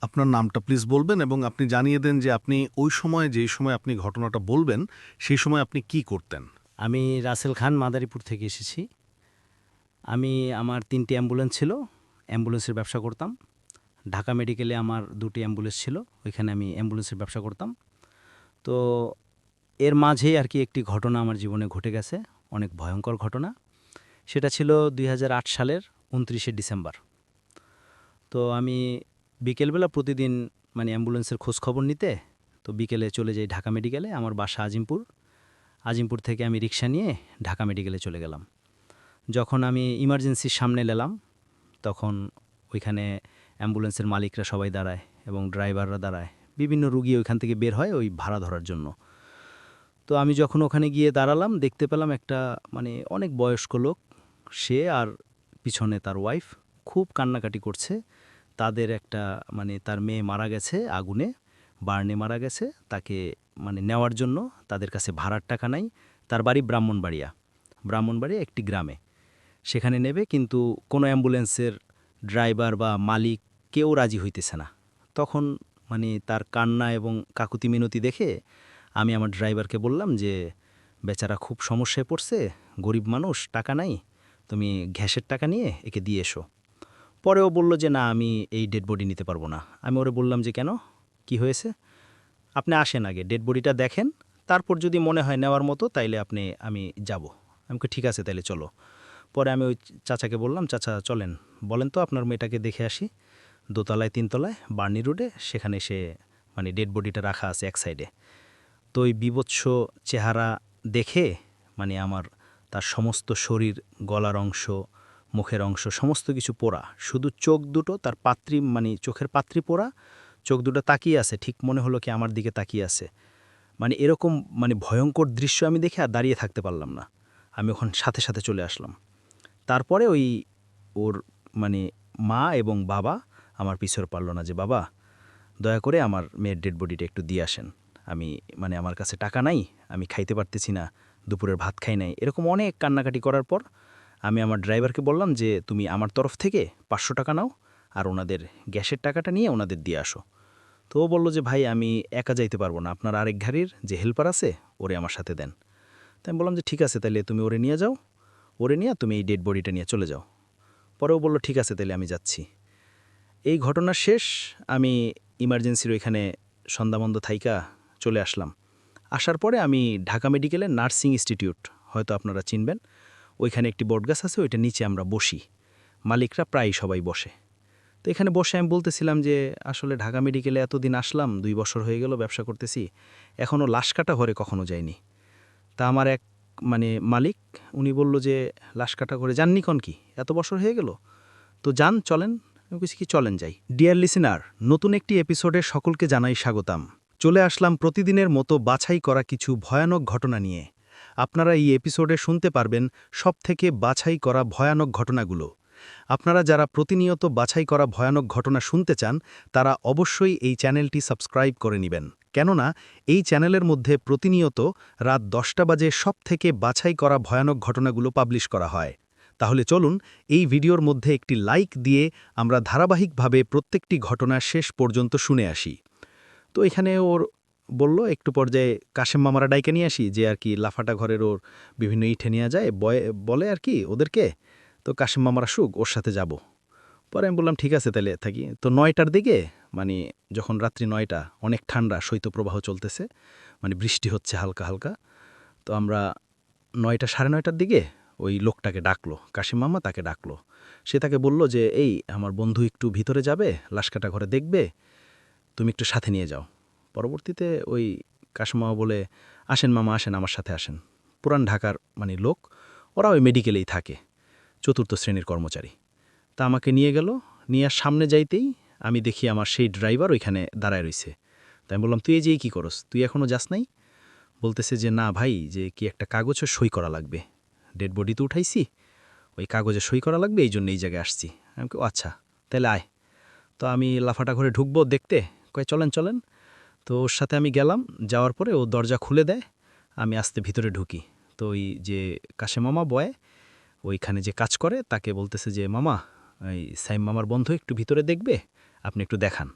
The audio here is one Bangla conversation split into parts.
আপনার নামটা প্লিজ বলবেন এবং আপনি জানিয়ে দেন যে আপনি ওই সময় যেই সময় আপনি ঘটনাটা বলবেন, সেই সময় আপনি কি করতেন? আমি রাসেল খান মাদারীপুর থেকে এসেছি। আমার ৩টি অ্যাম্বুলেন্স ছিল। অ্যাম্বুলেন্সের ব্যবসা করতাম। ঢাকা মেডিকেলে আমার ২টি অ্যাম্বুলেন্স ছিল। ওইখানে আমি অ্যাম্বুলেন্সের ব্যবসা করতাম। তো এর মাঝেই আর কি একটি ঘটনা আমার জীবনে ঘটে গেছে, অনেক ভয়ংকর ঘটনা। সেটা ছিল ২০০৮ সালের ২৯শে ডিসেম্বর। তো আমি বিকেলবেলা প্রতিদিন অ্যাম্বুলেন্সের খোঁজ খবর নিতে তো বিকেলে চলে যাই ঢাকা মেডিকেলে। আমার বাসা আজিমপুর। আজিমপুর থেকে আমি রিক্সা নিয়ে ঢাকা মেডিকেলে চলে গেলাম। যখন আমি ইমার্জেন্সির সামনে এলাম, তখন ওইখানে অ্যাম্বুলেন্সের মালিকরা সবাই দাঁড়ায় এবং ড্রাইভাররা দাঁড়ায়। বিভিন্ন রুগী ওইখান থেকে বের হয় ওই ভাড়া ধরার জন্য। তো আমি যখন ওখানে গিয়ে দাঁড়ালাম, দেখতে পেলাম একটা অনেক বয়স্ক লোক। সে আর পিছনে তার ওয়াইফ খুব কান্নাকাটি করছে। তাদের একটা তার মেয়ে মারা গেছে আগুনে, বার্নে মারা গেছে। তাকে নেওয়ার জন্য তাদের কাছে ভাড়ার টাকা নাই। তার বাড়ি ব্রাহ্মণবাড়িয়া। ব্রাহ্মণবাড়িয়া একটি গ্রামে। সেখানে নেবে, কিন্তু কোনো অ্যাম্বুলেন্সের ড্রাইভার বা মালিক কেউ রাজি হইতেছে না। তখন তার কান্না এবং কাকুতি মিনতি দেখে আমি আমার ড্রাইভারকে বললাম যে, বেচারা খুব সমস্যায় পড়ছে, গরিব মানুষ, টাকা নাই, তুমি গ্যাসের টাকা নিয়ে একে দিয়ে এসো। পরেও বলল যে, না, আমি এই ডেড বডি নিতে পারবো না। আমি ওরে বললাম যে, কেন, কি হয়েছে? আপনি আসেন আগে, ডেড বডিটা দেখেন, তারপর যদি মনে হয় নেওয়ার মতো তাইলে আমি যাব। আমি কই, ঠিক আছে, তাইলে চলো। পরে আমি ওই চাচাকে বললাম, চাচা চলেন, বলেন তো আপনার মেয়েটাকে দেখে আসি। দোতলায় ৩ তলায় বার্নি রোডে, সেখানে সে ডেড বডিটা রাখা আছে এক সাইডে। তো ওই বীভৎস চেহারা দেখে আমার তার সমস্ত শরীর, গলার অংশ, মুখের অংশ সমস্ত কিছু পোড়া। শুধু চোখ দুটো, তার পাত্রি চোখের পাত্রি পোড়া। চোখ দুটো তাকিয়ে আছে, ঠিক মনে হলো কি আমার দিকে তাকিয়ে আছে। এরকম ভয়ঙ্কর দৃশ্য আমি দেখে আর দাঁড়িয়ে থাকতে পারলাম না। আমি ওখান সাথে সাথে চলে আসলাম। তারপরে ওর মানে মা এবং বাবা আমার পিছনে পারল না যে, বাবা দয়া করে আমার মেয়ের ডেড বডিটা একটু দিয়ে আসেন। আমি আমার কাছে টাকা নাই, আমি খাইতে পারতেছি না, দুপুরের ভাত খাই নাই। এরকম অনেক কান্নাকাটি করার পর আমি আমার ড্রাইভারকে বললাম যে, তুমি আমার তরফ থেকে ৫০০ টাকা নাও আর ওনাদের গ্যাসের টাকাটা নিয়ে ওনাদের দিয়ে আসো। তো ও বলল যে, ভাই আমি একা যাইতে পারবো না, আপনার আরেক গাড়ির যে হেল্পার আছে ওরে আমার সাথে দেন। তাই আমি বললাম যে, ঠিক আছে, তাহলে তুমি ওরে নিয়ে যাও, ওরে নিয়ে তুমি এই ডেড বডিটা নিয়ে চলে যাও। পরেও বলল, ঠিক আছে, তাহলে আমি যাচ্ছি। এই ঘটনা শেষ। আমি ইমার্জেন্সির ওইখানে সন্ধ্যাবন্ধ থাইকা চলে আসলাম। আসার পরে আমি ঢাকা মেডিকেলের নার্সিং ইনস্টিটিউট, হয়তো আপনারা চিনবেন, ওইখানে একটি বটগাছ আছে, ওইটা নিচে আমরা বসি। মালিকরা প্রায়ই সবাই বসে। তো এখানে বসে আমি বলতেছিলাম যে, আসলে ঢাকা মেডিকেলে এতদিন আসলাম, ২ বছর হয়ে গেল ব্যবসা করতেছি, এখনও লাশ কাটা ঘরে কখনো যায়নি। তা আমার এক মালিক, উনি বলল যে, লাশ কাটা ঘরে যাননি কন কি, এত বছর হয়ে গেল, তো যান, চলেন। আমি বলছি কি, চলেন যাই। ডিয়ার লিসেনার, নতুন একটি এপিসোডে সকলকে জানাই স্বাগতম। চলে আসলাম প্রতিদিনের মতো বাছাই করা কিছু ভয়ানক ঘটনা নিয়ে। আপনারা এই এপিসোডে শুনতে পারবেন সবথেকে বাছাই করা ভয়ানক ঘটনাগুলো। আপনারা যারা প্রতিনিয়ত বাছাই করা ভয়ানক ঘটনা শুনতে চান, তারা অবশ্যই এই চ্যানেলটি সাবস্ক্রাইব করে নেবেন। কেননা এই চ্যানেলের মধ্যে প্রতিনিয়ত রাত ১০টা বাজে সবথেকে বাছাই করা ভয়ানক ঘটনাগুলো পাবলিশ করা হয়। তাহলে চলুন এই ভিডিওর মধ্যে একটি লাইক দিয়ে আমরা ধারাবাহিকভাবে প্রত্যেকটি ঘটনা শেষ পর্যন্ত শুনে আসি। তো এখানে ওর বলল, একটু পর্যায়ে কাশেম মামারা ডাইকে নিয়ে আসি, যে আর কি লাফাটা ঘরের ওর বিভিন্ন ইটে নেওয়া যায়, বলে আর কি ওদেরকে। তো কাশেম মামারা আসুক, ওর সাথে যাব। পরে আমি বললাম, ঠিক আছে, তাহলে থাকি। তো ৯টার দিকে, যখন রাত্রি ৯টা, অনেক ঠান্ডা, শৈত্যপ্রবাহ চলতেছে, বৃষ্টি হচ্ছে হালকা হালকা। তো আমরা ৯টা, সাড়ে ৯টার দিকে ওই লোকটাকে ডাকলো, কাশিম মামা তাকে ডাকলো। সে তাকে বলল যে, এই আমার বন্ধু একটু ভিতরে যাবে, লাশ কাটা ঘরে দেখবে, তুমি একটু সাথে নিয়ে যাও। পরবর্তীতে ওই কাশিম মামা বলে, আসেন মামা, আসেন, আমার সাথে আসেন। পুরান ঢাকার লোক, ওরা ওই মেডিকেলেই থাকে, ৪র্থ শ্রেণীর কর্মচারী। তা আমাকে নিয়ে গেল। নিয়ে সামনে যাইতেই আমি দেখি আমার সেই ড্রাইভার ওইখানে দাঁড়ায় রইছে। তাই আমি বললাম, তুই এই যে কী করস, তুই এখনও যাস নাই? বলতেছে যে, না ভাই, যে কি একটা কাগজে সই করা লাগবে, ডেড বডি তো উঠাইছি, ওই কাগজে সই করা লাগবে, এই জন্য এই জায়গায় আসছি। আমি কই, আচ্ছা, তাহলে আয়। তো আমি লাফাটা ঘরে ঢুকবো দেখতে, কয় চলেন চলেন। তো ওর সাথে আমি গেলাম। যাওয়ার পরে ও দরজা খুলে দেয়, আমি আস্তে ভিতরে ঢুকি। তো ওই যে কাশেম মামা বয়, ওইখানে যে কাজ করে, তাকে বলতেছে যে, মামা, এই সাইম মামার বন্ধু একটু ভিতরে দেখবে, আপনি একটু দেখান।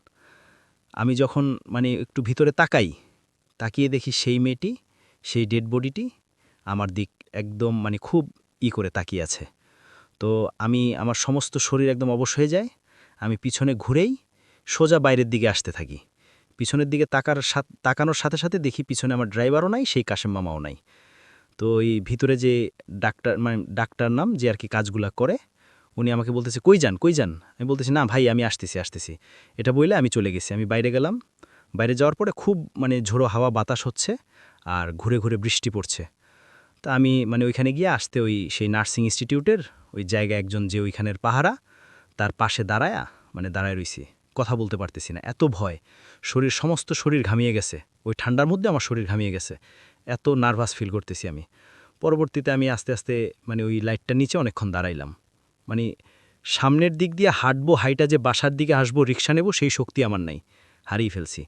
আমি যখন মানে একটু ভিতরে তাকিয়ে দেখি সেই মেয়েটি, সেই ডেড বডিটি আমার দিক একদম মানে খুব করে তাকিয়ে আছে। তো আমার সমস্ত শরীর একদম অবশ হয়ে যায়। আমি পিছনে ঘুরেই সোজা বাইরের দিকে আসতে থাকি। পিছনের দিকে তাকানোর সাথে সাথে দেখি পিছনে আমার ড্রাইভারও নাই, সেই কাশেম মামাও নাই। তো এই ভিতরে যে ডাক্তার নাম যে আর কি কাজগুলা করে, উনি আমাকে বলতেছে কই যান। আমি বলতেছি না ভাই, আমি আসতেছি। এটা বললে আমি চলে গেছি। আমি বাইরে গেলাম। বাইরে যাওয়ার পরে খুব ঝোড়ো হাওয়া বাতাস হচ্ছে আর ঘুরে ঘুরে বৃষ্টি পড়ছে। তা আমি ওইখানে গিয়ে সেই নার্সিং ইনস্টিটিউটের ওই জায়গায় একজন যে ওইখানের পাহারা, তার পাশে দাঁড়ায় রইছি। কথা বলতে পারতেছি না, এত ভয়। সমস্ত শরীর ঘামিয়ে গেছে। ওই ঠান্ডার মধ্যে আমার শরীর ঘামিয়ে গেছে, এত নার্ভাস ফিল করতেছি আমি। পরবর্তীতে আমি আস্তে আস্তে ওই লাইটটার নিচে অনেকক্ষণ দাঁড়াইলাম। সামনের দিক দিয়ে হাঁটবো, হাইটা যে বাসার দিকে আসবো, রিক্সা নেব, সেই শক্তি আমার নাই, হারিয়ে ফেলছি।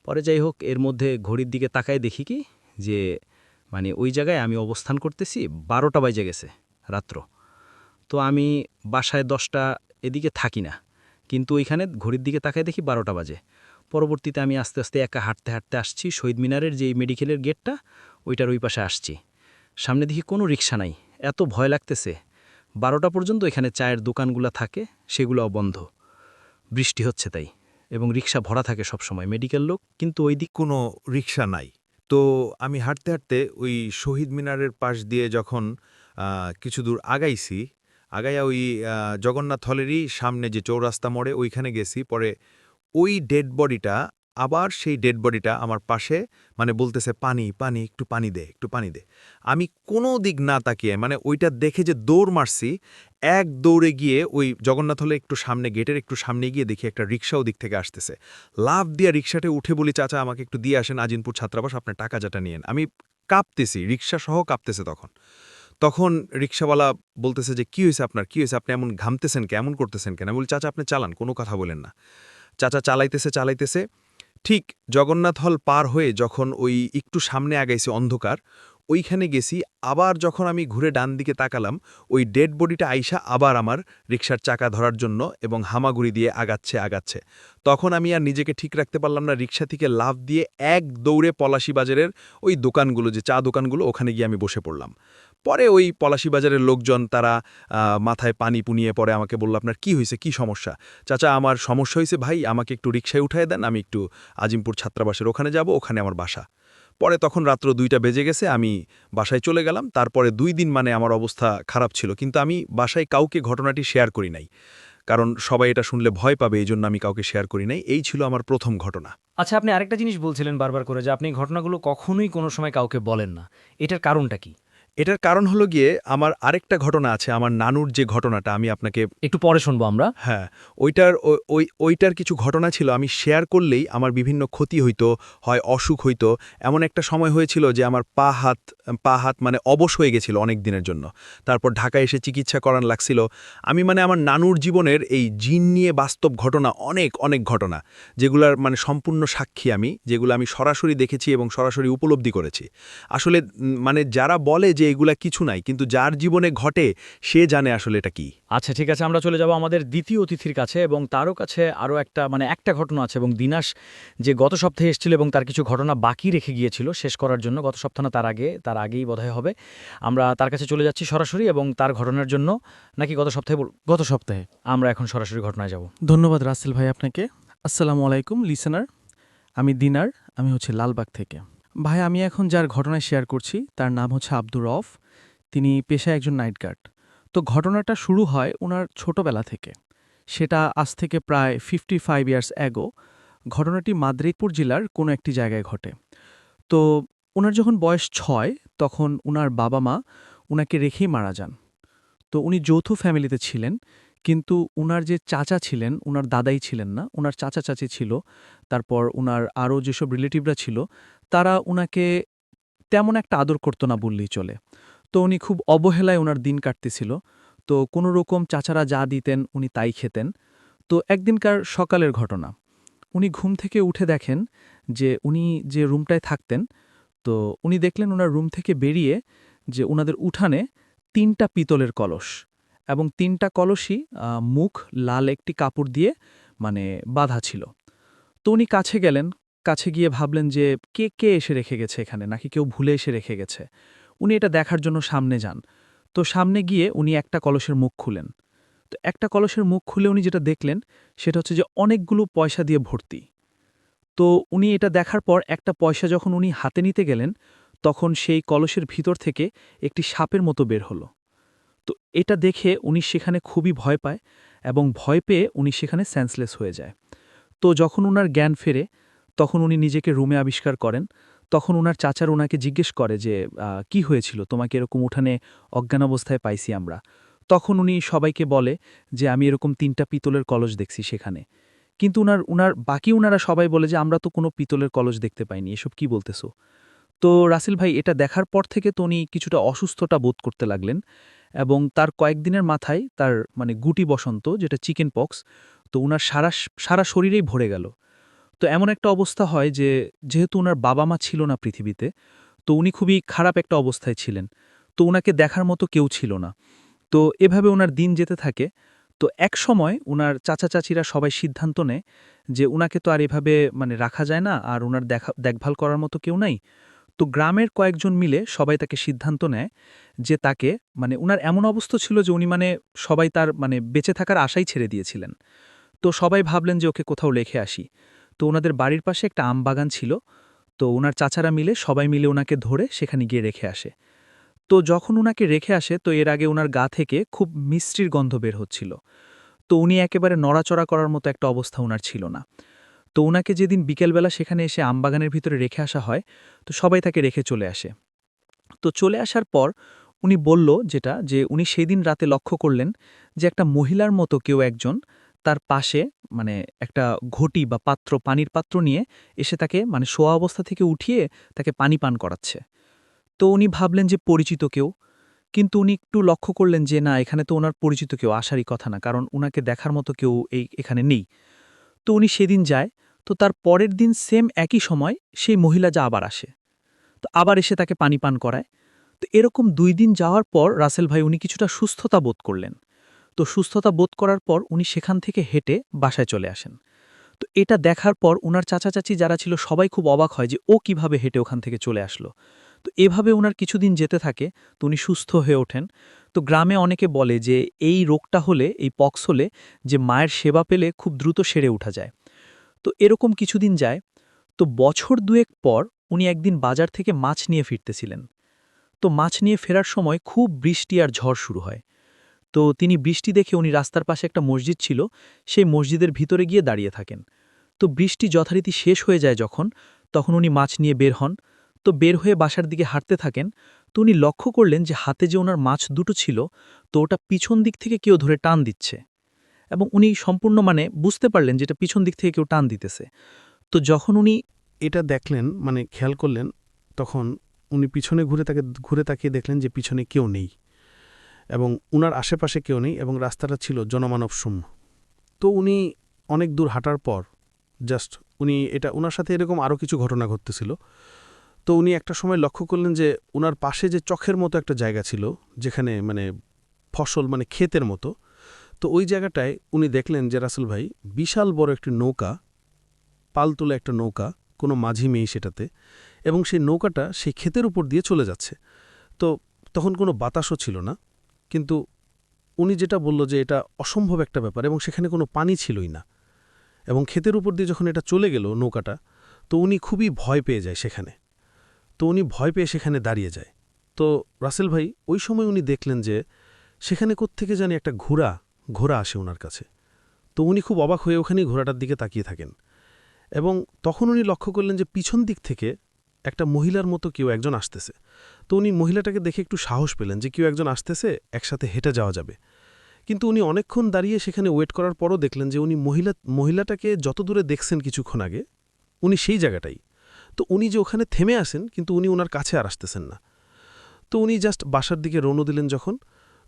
পরে যাই হোক, এর মধ্যে ঘড়ির দিকে তাকায় দেখি কি যে ওই জায়গায় আমি অবস্থান করতেছি, 12টা বাজে গেছে রাত্র। তো আমি বাসায় 10টা এদিকে থাকি না, কিন্তু ওইখানে ঘড়ির দিকে তাকায় দেখি 12টা বাজে। পরবর্তীতে আমি আস্তে আস্তে একা হাঁটতে আসছি শহীদ মিনারের যে মেডিকেলের গেটটা, ওইটার ওই পাশে আসছি। সামনে দেখি কোনো রিক্সা নাই, এত ভয় লাগতেছে। 12টা পর্যন্ত এখানে চায়ের দোকানগুলো থাকে, সেগুলোও বন্ধ। বৃষ্টি হচ্ছে তাই, এবং রিক্সা ভরা থাকে সবসময়, মেডিকেল লোক কিন্তু ওই দিক কোনো রিক্সা নাই। তো আমি হাঁটতে হাঁটতে ওই শহীদ মিনারের পাশ দিয়ে যখন কিছু দূর আগাইয়া ওই জগন্নাথ হলেরই সামনে যে চৌরাস্তা মোড়ে ওইখানে গেছি। পরে ওই ডেড বডিটা, আবার সেই ডেড বডিটা আমার পাশে বলতেছে পানি, একটু পানি দে। আমি কোনো দিক না তাকিয়ে ওইটা দেখে যে দৌড় মারছি, এক দৌড়ে গিয়ে ওই জগন্নাথ হলে একটু সামনে, গেটের একটু সামনে গিয়ে দেখি একটা রিক্সাও দিক থেকে আসতেছে। লাফ দিয়ে রিক্সাতে উঠে বলি, চাচা আমাকে একটু দিয়ে আসেন আজিমপুর ছাত্রাবাস, আপনার টাকা যেটা নিয়েন। আমি কাঁপতেছি, রিক্সা সহ কাঁপতেছে তখন রিক্সাওয়ালা বলতেছে যে কি হয়েছে আপনার, আপনি এমন ঘামতেছেন, কেমন করতেছেন কেন? বলি চাচা আপনি চালান, কোনো কথা বলেন না। চাচা চালাইতেছে। ঠিক জগন্নাথ হল পার হয়ে যখন ওই একটু সামনে আগাইছে অন্ধকার, ওইখানে গেছি। আবার যখন আমি ঘুরে ডান দিকে তাকালাম, ওই ডেড বডিটা আইসা আবার আমার রিক্সার চাকা ধরার জন্য এবং হামাগুড়ি দিয়ে আগাচ্ছে। তখন আমি আর নিজেকে ঠিক রাখতে পারলাম না, রিক্সা থেকে লাফ দিয়ে এক দৌড়ে পলাশী বাজারের ওই দোকানগুলো, যে চা দোকানগুলো, ওখানে গিয়ে আমি বসে পড়লাম। পরে ওই পলাশী বাজারের লোকজন তারা মাথায় পানি পুনিয়ে পরে আমাকে বলল, আপনার কি হয়েছে, কি সমস্যা? চাচা আমার সমস্যা হয়েছে ভাই, আমাকে একটু রিক্সায় উঠায় দেন, আমি একটু আজিমপুর ছাত্রাবাসের ওখানে যাব, ওখানে আমার বাসা। পরে তখন রাত্র 2টা বেজে গেছে, আমি বাসায় চলে গেলাম। তারপরে 2 দিন আমার অবস্থা খারাপ ছিল, কিন্তু আমি বাসায় কাউকে ঘটনাটি শেয়ার করি নাই, কারণ সবাই এটা শুনলে ভয় পাবে, এই জন্য আমি কাউকে শেয়ার করি নাই। এই ছিল আমার প্রথম ঘটনা। আচ্ছা, আপনি আরেকটা জিনিস বলছিলেন বারবার করে যে আপনি ঘটনাগুলো কখনোই কোনো সময় কাউকে বলেন না। এটার কারণটা কি? এটার কারণ হলো গিয়ে আমার আরেকটা ঘটনা আছে, আমার নানুর যে ঘটনাটা আমি আপনাকে। একটু পরে শুনবো আমরা। হ্যাঁ, ওইটার কিছু ঘটনা ছিল, আমি শেয়ার করলেই আমার বিভিন্ন ক্ষতি হইতো, হয় অসুখ হইতো। এমন একটা সময় হয়েছিল যে আমার পা হাত অবশ হয়ে গেছিল অনেক দিনের জন্য। তারপর ঢাকায় এসে চিকিৎসা করান লাগছিল। আমি আমার নানুর জীবনের এই জিন নিয়ে বাস্তব ঘটনা, অনেক ঘটনা, যেগুলার সম্পূর্ণ সাক্ষী আমি, যেগুলো আমি সরাসরি দেখেছি এবং সরাসরি উপলব্ধি করেছি। আসলে যারা বলে যে এগুলা কিছু নাই, কিন্তু যার জীবনে ঘটে সে জানে আসলে এটা কি। আচ্ছা, ঠিক আছে, আমরা চলে যাব আমাদের দ্বিতীয় অতিথির কাছে, এবং তারও কাছে আরও একটা ঘটনা আছে। এবং দিনাশ যে গত সপ্তাহে এসেছিল এবং তার কিছু ঘটনা বাকি রেখে গিয়েছিল শেষ করার জন্য, গত সপ্তাহ না তার আগেই বোধহয় হবে। আমরা তার কাছে চলে যাচ্ছি সরাসরি, এবং তার ঘটনার জন্য, নাকি গত সপ্তাহে। আমরা এখন সরাসরি ঘটনায় যাব। ধন্যবাদ রাসেল ভাই আপনাকে। আসসালামু আলাইকুম লিসেনার, আমি দিনার, আমি লালবাগ থেকে। ভাই, আমি এখন যার ঘটনায় শেয়ার করছি তার নাম আব্দুর রউফ। তিনি পেশায় একজন নাইট গার্ড। তো ঘটনাটা শুরু হয় ওনার ছোটবেলা থেকে। সেটা আজ থেকে প্রায় 55 ইয়ার্স অ্যাগো। ঘটনাটি মাদারীপুর জেলার কোনো একটি জায়গায় ঘটে। তো ওনার যখন বয়স 6, তখন ওনার বাবা মা ওনাকে রেখেই মারা যান। তো উনি যৌথ ফ্যামিলিতে ছিলেন, কিন্তু উনার যে চাচা ছিলেন, উনার দাদাই ছিলেন না, উনার চাচা চাচি ছিল। তারপর উনার আরও যেসব রিলেটিভরা ছিল, তারা উনাকে তেমন একটা আদর করত না বললেই চলে। তো উনি খুব অবহেলায় উনার দিন কাটতেছিল। তো কোনো রকম চাচারা যা দিতেন উনি তাই খেতেন। তো একদিনকার সকালের ঘটনা, উনি ঘুম থেকে উঠে দেখেন যে উনি যে রুমটায় থাকতেন, তো উনি দেখলেন ওনার রুম থেকে বেরিয়ে যে ওনাদের উঠানে 3টা পিতলের কলস, এবং 3টা কলসই মুখ লাল একটি কাপড় দিয়ে বাঁধা ছিল। তো উনি কাছে গেলেন, কাছে গিয়ে ভাবলেন যে কে কে এসে রেখে গেছে এখানে, নাকি কেউ ভুলে এসে রেখে গেছে। উনি এটা দেখার জন্য সামনে যান। তো সামনে গিয়ে উনি একটা কলসের মুখ খুলেন। তো একটা কলসের মুখ খুলে উনি যেটা দেখলেন সেটা হচ্ছে যে অনেকগুলো পয়সা দিয়ে ভর্তি। তো উনি এটা দেখার পর একটা পয়সা যখন উনি হাতে নিতে গেলেন, তখন সেই কলসের ভিতর থেকে একটি সাপের মতো বের হলো। তো এটা দেখে উনি সেখানে খুবই ভয় পায় এবং ভয় পেয়ে উনি সেখানে সেন্সলেস হয়ে যায়। তো যখন উনার জ্ঞান ফেরে, তখন উনি নিজেকে রুমে আবিষ্কার করেন। তখন উনার চাচার উনাকে জিজ্ঞেস করে যে, "কি হয়েছিল? তোমাকে এরকম উঠানে অজ্ঞান অবস্থায় পাইছি আমরা।" তখন উনি সবাইকে বলে যে, "আমি এরকম ৩টা পিতলের কলস দেখছি সেখানে।" কিন্তু বাকি উনারা সবাই বলে যে, "আমরা তো কোনো পিতলের কলস দেখতে পাইনি। এসব কি বলতেছো?" তো রাসেল ভাই এটা দেখার পর থেকে তো উনি কিছুটা অসুস্থতা বোধ করতে লাগলেন এবং তার কয়েকদিনের মাথায় তার মানে গুটি বসন্ত, যেটা চিকেন পক্স, তো উনার সারা শরীরেই ভরে গেল। তো এমন একটা অবস্থা হয় যে যেহেতু উনার বাবা-মা ছিল না পৃথিবীতে, তো উনি খুবই খারাপ একটা অবস্থায় ছিলেন। তো উনাকে দেখার মতো কেউ ছিল না। তো এভাবে উনার দিন যেতে থাকে। তো একসময় উনার চাচা-চাচীরা সবাই সিদ্ধান্ত নেয় যে উনাকে তো আর এভাবে মানে রাখা যায় না, আর উনার দেখভাল করার মতো কেউ নাই। তো গ্রামের কয়েকজন মিলে সবাই তাকে সিদ্ধান্ত নেয় যে তাকে মানে উনার এমন অবস্থা ছিল যে উনি মানে সবাই তার মানে বেঁচে থাকার আশাই ছেড়ে দিয়েছিলেন। তো সবাই ভাবলেন যে ওকে কোথাও রেখে আসি। তো ওনাদের বাড়ির পাশে একটা আম বাগান ছিল। তো উনার চাচারা মিলে সবাই মিলে উনাকে ধরে সেখানে গিয়ে রেখে আসে। তো যখন উনাকে রেখে আসে তো এর আগে উনার গা থেকে খুব মিষ্টির গন্ধ বের হচ্ছিল। তো উনি একেবারে নড়াচড়া করার মতো একটা অবস্থা উনার ছিল না। তো উনাকে যেদিন বিকেলবেলা সেখানে এসে আমবাগানের ভিতরে রেখে আসা হয়, তো সবাই তাকে রেখে চলে আসে। তো চলে আসার পর উনি বলল যেটা যে উনি সেদিন রাতে লক্ষ্য করলেন যে একটা মহিলার মতো কেউ একজন তার পাশে মানে একটা ঘটি বা পাত্র, পানির পাত্র নিয়ে এসে তাকে মানে শোয়া অবস্থা থেকে উঠিয়ে তাকে পানি পান করাচ্ছে। তো উনি ভাবলেন যে পরিচিত কেউ। কিন্তু উনি একটু লক্ষ্য করলেন যে না, এখানে তো উনার পরিচিত কেউ আসারই কথা না, কারণ উনাকে দেখার মতো কেউ এখানে নেই। তো উনি সেদিন যায়। তো তার পরের দিন সেম একই সময় সেই মহিলা আবার আসে। তো আবার এসে তাকে পানি পান করায়। তো এরকম ২ দিন যাওয়ার পর রাসেল ভাই উনি কিছুটা সুস্থতা বোধ করলেন। তো সুস্থতা বোধ করার পর উনি সেখান থেকে হেঁটে বাসায় চলে আসেন। তো এটা দেখার পর উনার চাচা-চাচী যারা ছিল সবাই খুব অবাক হয় যে ও কিভাবে হেঁটে ওখান থেকে চলে আসলো। তো এভাবে উনার কিছুদিন যেতে থাকে, তো উনি সুস্থ হয়ে ওঠেন। তো গ্রামে অনেকে বলে যে এই রোগটা হলে, এই পক্স হলে যে মায়ের সেবা পেলে খুব দ্রুত সেরে উঠা যায়। তো এরকম কিছুদিন যায়। তো বছর ২ পর উনি একদিন বাজার থেকে মাছ নিয়ে ফিরতেছিলেন। তো মাছ নিয়ে ফেরার সময় খুব বৃষ্টি আর ঝড় শুরু হয়। তো তিনি বৃষ্টি দেখে উনি রাস্তার পাশে একটা মসজিদ ছিল, সেই মসজিদের ভিতরে গিয়ে দাঁড়িয়ে থাকেন। তো বৃষ্টি যথারীতি শেষ হয়ে যায় যখন, তখন উনি মাছ নিয়ে বের হন। তো বের হয়ে বাসার দিকে হাঁটতে থাকেন। তো উনি লক্ষ্য করলেন যে হাতে যে ওনার মাছ দুটো ছিল, তো ওটা পিছন দিক থেকে কেউ ধরে টান দিচ্ছে। এবং উনি সম্পূর্ণ মানে বুঝতে পারলেন যে এটা পিছন দিক থেকে কেউ টান দিতেছে। তো যখন উনি এটা দেখলেন মানে খেয়াল করলেন, তখন উনি পিছনে ঘুরে তাকিয়ে দেখলেন যে পিছনে কেউ নেই এবং উনার আশেপাশে কেউ নেই এবং রাস্তাটা ছিল জনমানব শূন্য। তো উনি অনেক দূর হাঁটার পর জাস্ট উনার সাথে এরকম আরও কিছু ঘটনা ঘটতেছিল। তো উনি একটা সময় লক্ষ্য করলেন যে উনার পাশে যে চখের মতো একটা জায়গা ছিল, যেখানে মানে ফসল মানে ক্ষেতের মতো, তো ওই জায়গাটায় উনি দেখলেন যে রাসেল ভাই বিশাল বড় একটি নৌকা, পালতোলা একটা নৌকা, কোনো মাঝি মেয়ে সেটাতে, এবং সেই নৌকাটা সেই ক্ষেতের উপর দিয়ে চলে যাচ্ছে। তো তখন কোনো বাতাসও ছিল না, কিন্তু উনি যেটা বলল যে এটা অসম্ভব একটা ব্যাপার এবং সেখানে কোনো পানি ছিলই না, এবং ক্ষেতের উপর দিয়ে যখন এটা চলে গেল নৌকাটা, তো উনি খুবই ভয় পেয়ে যায় সেখানে। তো উনি ভয় পেয়ে সেখানে দাঁড়িয়ে যায়। তো রাসেল ভাই ওই সময় উনি দেখলেন যে সেখানে কোত্থেকে জানি একটা ঘোড়া আসে ওনার কাছে। তো উনি খুব অবাক হয়ে ওখানেই ঘোড়াটার দিকে তাকিয়ে থাকেন এবং তখন উনি লক্ষ্য করলেন যে পিছন দিক থেকে একটা মহিলার মতো কেউ একজন আসতেছে। তো উনি মহিলাটাকে দেখে একটু সাহস পেলেন যে কেউ একজন আসতেছে, একসাথে হেঁটে যাওয়া যাবে। কিন্তু উনি অনেকক্ষণ দাঁড়িয়ে সেখানে ওয়েট করার পরও দেখলেন যে উনি মহিলাটাকে যত দূরে দেখছেন কিছুক্ষণ আগে, উনি সেই জায়গাটাই। তো উনি যে ওখানে থেমে আসেন, কিন্তু উনি ওনার কাছে আর আসতেছেন না। তো উনি জাস্ট বাসার দিকে রওনা দিলেন যখন,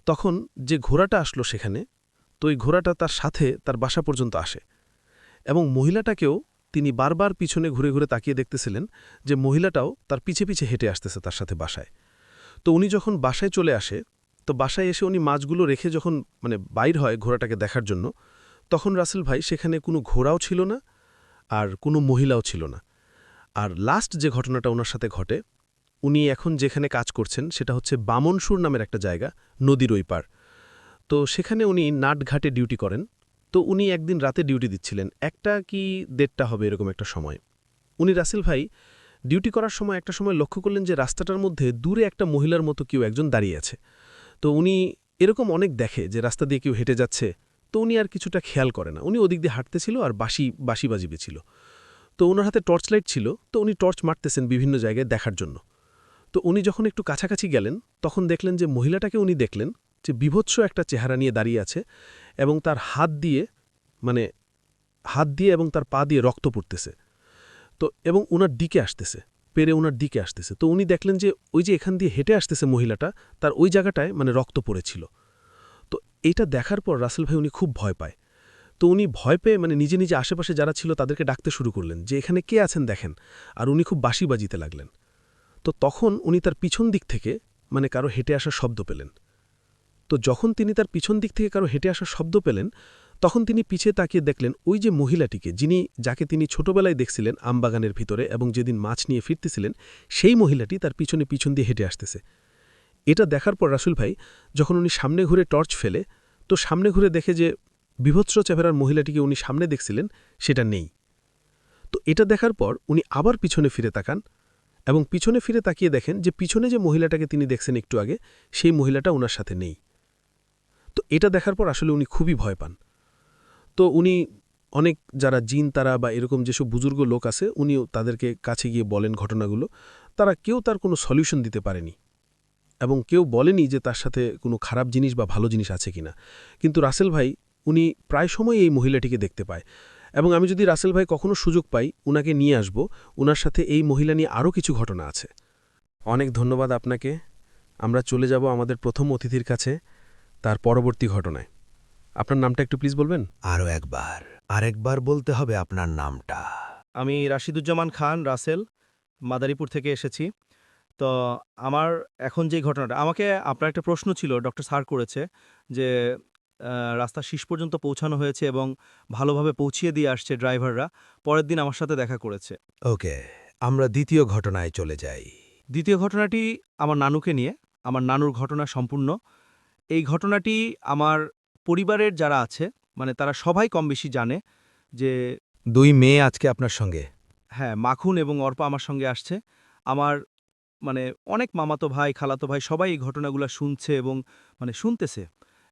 তখন যে ঘোড়াটা আসলো সেখানে, তো ওই ঘোড়াটা তার সাথে তার বাসা পর্যন্ত আসে এবং মহিলাটাকেও তিনি বারবার পিছনে ঘুরে ঘুরে তাকিয়ে দেখতেছিলেন যে মহিলাটাও তার পিছে পিছে হেঁটে আসতেছে তার সাথে বাসায়। তো উনি যখন বাসায় চলে আসে, তো বাসায় এসে উনি মাছগুলো রেখে যখন মানে বাইর হয় ঘোড়াটাকে দেখার জন্য, তখন রাসেল ভাই সেখানে কোনো ঘোড়াও ছিল না, আর কোনো মহিলাও ছিল না। আর লাস্ট যে ঘটনাটা ওনার সাথে ঘটে, উনি এখন যেখানে কাজ করছেন সেটা হচ্ছে বামনসুর নামের একটা জায়গা, নদীর ওই পার। তো সেখানে উনি নাটঘাটে ডিউটি করেন। তো উনি একদিন রাতে ডিউটি দিচ্ছিলেন, 1টা কি 1:30 হবে এরকম একটা সময়। উনি রাসেল ভাই ডিউটি করার সময় একটা সময় লক্ষ্য করলেন যে রাস্তাটার মধ্যে দূরে একটা মহিলার মতো কেউ একজন দাঁড়িয়ে আছে। তো উনি এরকম অনেক দেখে যে রাস্তা দিয়ে কেউ হেঁটে যাচ্ছে, তো উনি আর কিছুটা খেয়াল করে না। উনি ওদিক দিয়ে হাঁটতেছিল আর বাঁশি বাজিয়েছিল। তো ওনার হাতে টর্চ লাইট ছিল, তো উনি টর্চ মারতেছেন বিভিন্ন জায়গায় দেখার জন্য। তো উনি যখন একটু কাছাকাছি গেলেন তখন দেখলেন যে মহিলাটাকে উনি দেখলেন যে বিভৎস একটা চেহারা নিয়ে দাঁড়িয়ে আছে এবং তার হাত দিয়ে এবং তার পা দিয়ে রক্ত পড়তেছে। তো এবং উনার দিকে আসতেছে, পেরে উনার দিকে আসতেছে। তো উনি দেখলেন যে ওই যে এখান দিয়ে হেঁটে আসতেছে মহিলাটা, তার ওই জায়গাটায় রক্ত পড়েছিল। তো এটা দেখার পর রাসেল ভাই উনি খুব ভয় পায়। তো উনি ভয় পেয়ে নিজে নিজে আশেপাশে যারা ছিল তাদেরকে ডাকতে শুরু করলেন যে এখানে কে আছেন দেখেন। আর উনি খুব বাঁশি বাজিতে লাগলেন। তো তখন উনি তার পিছন দিক থেকে কারো হেঁটে আসার শব্দ পেলেন। তো যখন তিনি তার পিছন দিক থেকে কারো হেঁটে আসার শব্দ পেলেন, তখন তিনি পিছে তাকিয়ে দেখলেন ওই যে মহিলাটিকে, যাকে তিনি ছোটবেলায় দেখছিলেন আমবাগানের ভিতরে এবং যেদিন মাছ নিয়ে ফিরতেছিলেন, সেই মহিলাটি তার পিছন দিয়ে হেঁটে আসতেছে। এটা দেখার পর রাসুল ভাই যখন উনি সামনে ঘুরে টর্চ ফেলে, তো সামনে ঘুরে দেখে যে বিভৎস চেহারার মহিলাটিকে উনি সামনে দেখছিলেন সেটা নেই। তো এটা দেখার পর উনি আবার পিছনে ফিরে তাকান এবং পিছনে ফিরে তাকিয়ে দেখেন যে পিছনে যে মহিলাটাকে তিনি দেখছেন একটু আগে, সেই মহিলাটা ওনার সাথে নেই। তো এটা দেখার পর আসলে উনি খুবই ভয় পান। তো উনি অনেক যারা জিন তারা বা এরকম যেসব বুজুর্গ লোক আছে, উনিও তাদেরকে কাছে গিয়ে বলেন ঘটনাগুলো। তারা কেউ তার কোনো সলিউশন দিতে পারেনি এবং কেউ বলেনি যে তার সাথে কোনো খারাপ জিনিস বা ভালো জিনিস আছে কিনা। কিন্তু রাসেল ভাই উনি প্রায় সময় এই মহিলাটিকে দেখতে পায় এবং আমি যদি রাসেল ভাই কখনো সুযোগ পাই উনাকে নিয়ে আসব। উনার সাথে এই মহিলা নিয়ে আরও কিছু ঘটনা আছে। অনেক ধন্যবাদ আপনাকে। আমরা চলে যাব আমাদের প্রথম অতিথির কাছে, তার পরবর্তী ঘটনায়। আপনার নামটা একটু প্লিজ বলবেন? আরেকবার বলতে হবে আপনার নামটা। আমি রাশিদুজ্জামান খান রাসেল, মাদারীপুর থেকে এসেছি। তো আমার এখন যেই ঘটনাটা, আমাকে আপনার একটা প্রশ্ন ছিল, ডক্টর স্যার করেছে যে রাস্তা শেষ পর্যন্ত পৌঁছানো হয়েছে এবং ভালোভাবে পৌঁছিয়ে দিয়ে আসছে ড্রাইভাররা। পরের দিন আমার সাথে দেখা করেছে। ওকে, আমরা দ্বিতীয় ঘটনায় চলে যাই। দ্বিতীয় ঘটনাটি আমার নানুকে নিয়ে। আমার নানুর ঘটনা সম্পূর্ণ। এই ঘটনাটি আমার পরিবারের যারা আছে তারা সবাই কম বেশি জানে যে 2 মেয়ে আজকে আপনার সঙ্গে। হ্যাঁ, মাখুন এবং অর্পা আমার সঙ্গে আসছে। আমার অনেক মামাতো ভাই, খালাতো ভাই সবাই এই ঘটনাগুলো শুনছে এবং শুনতেছে।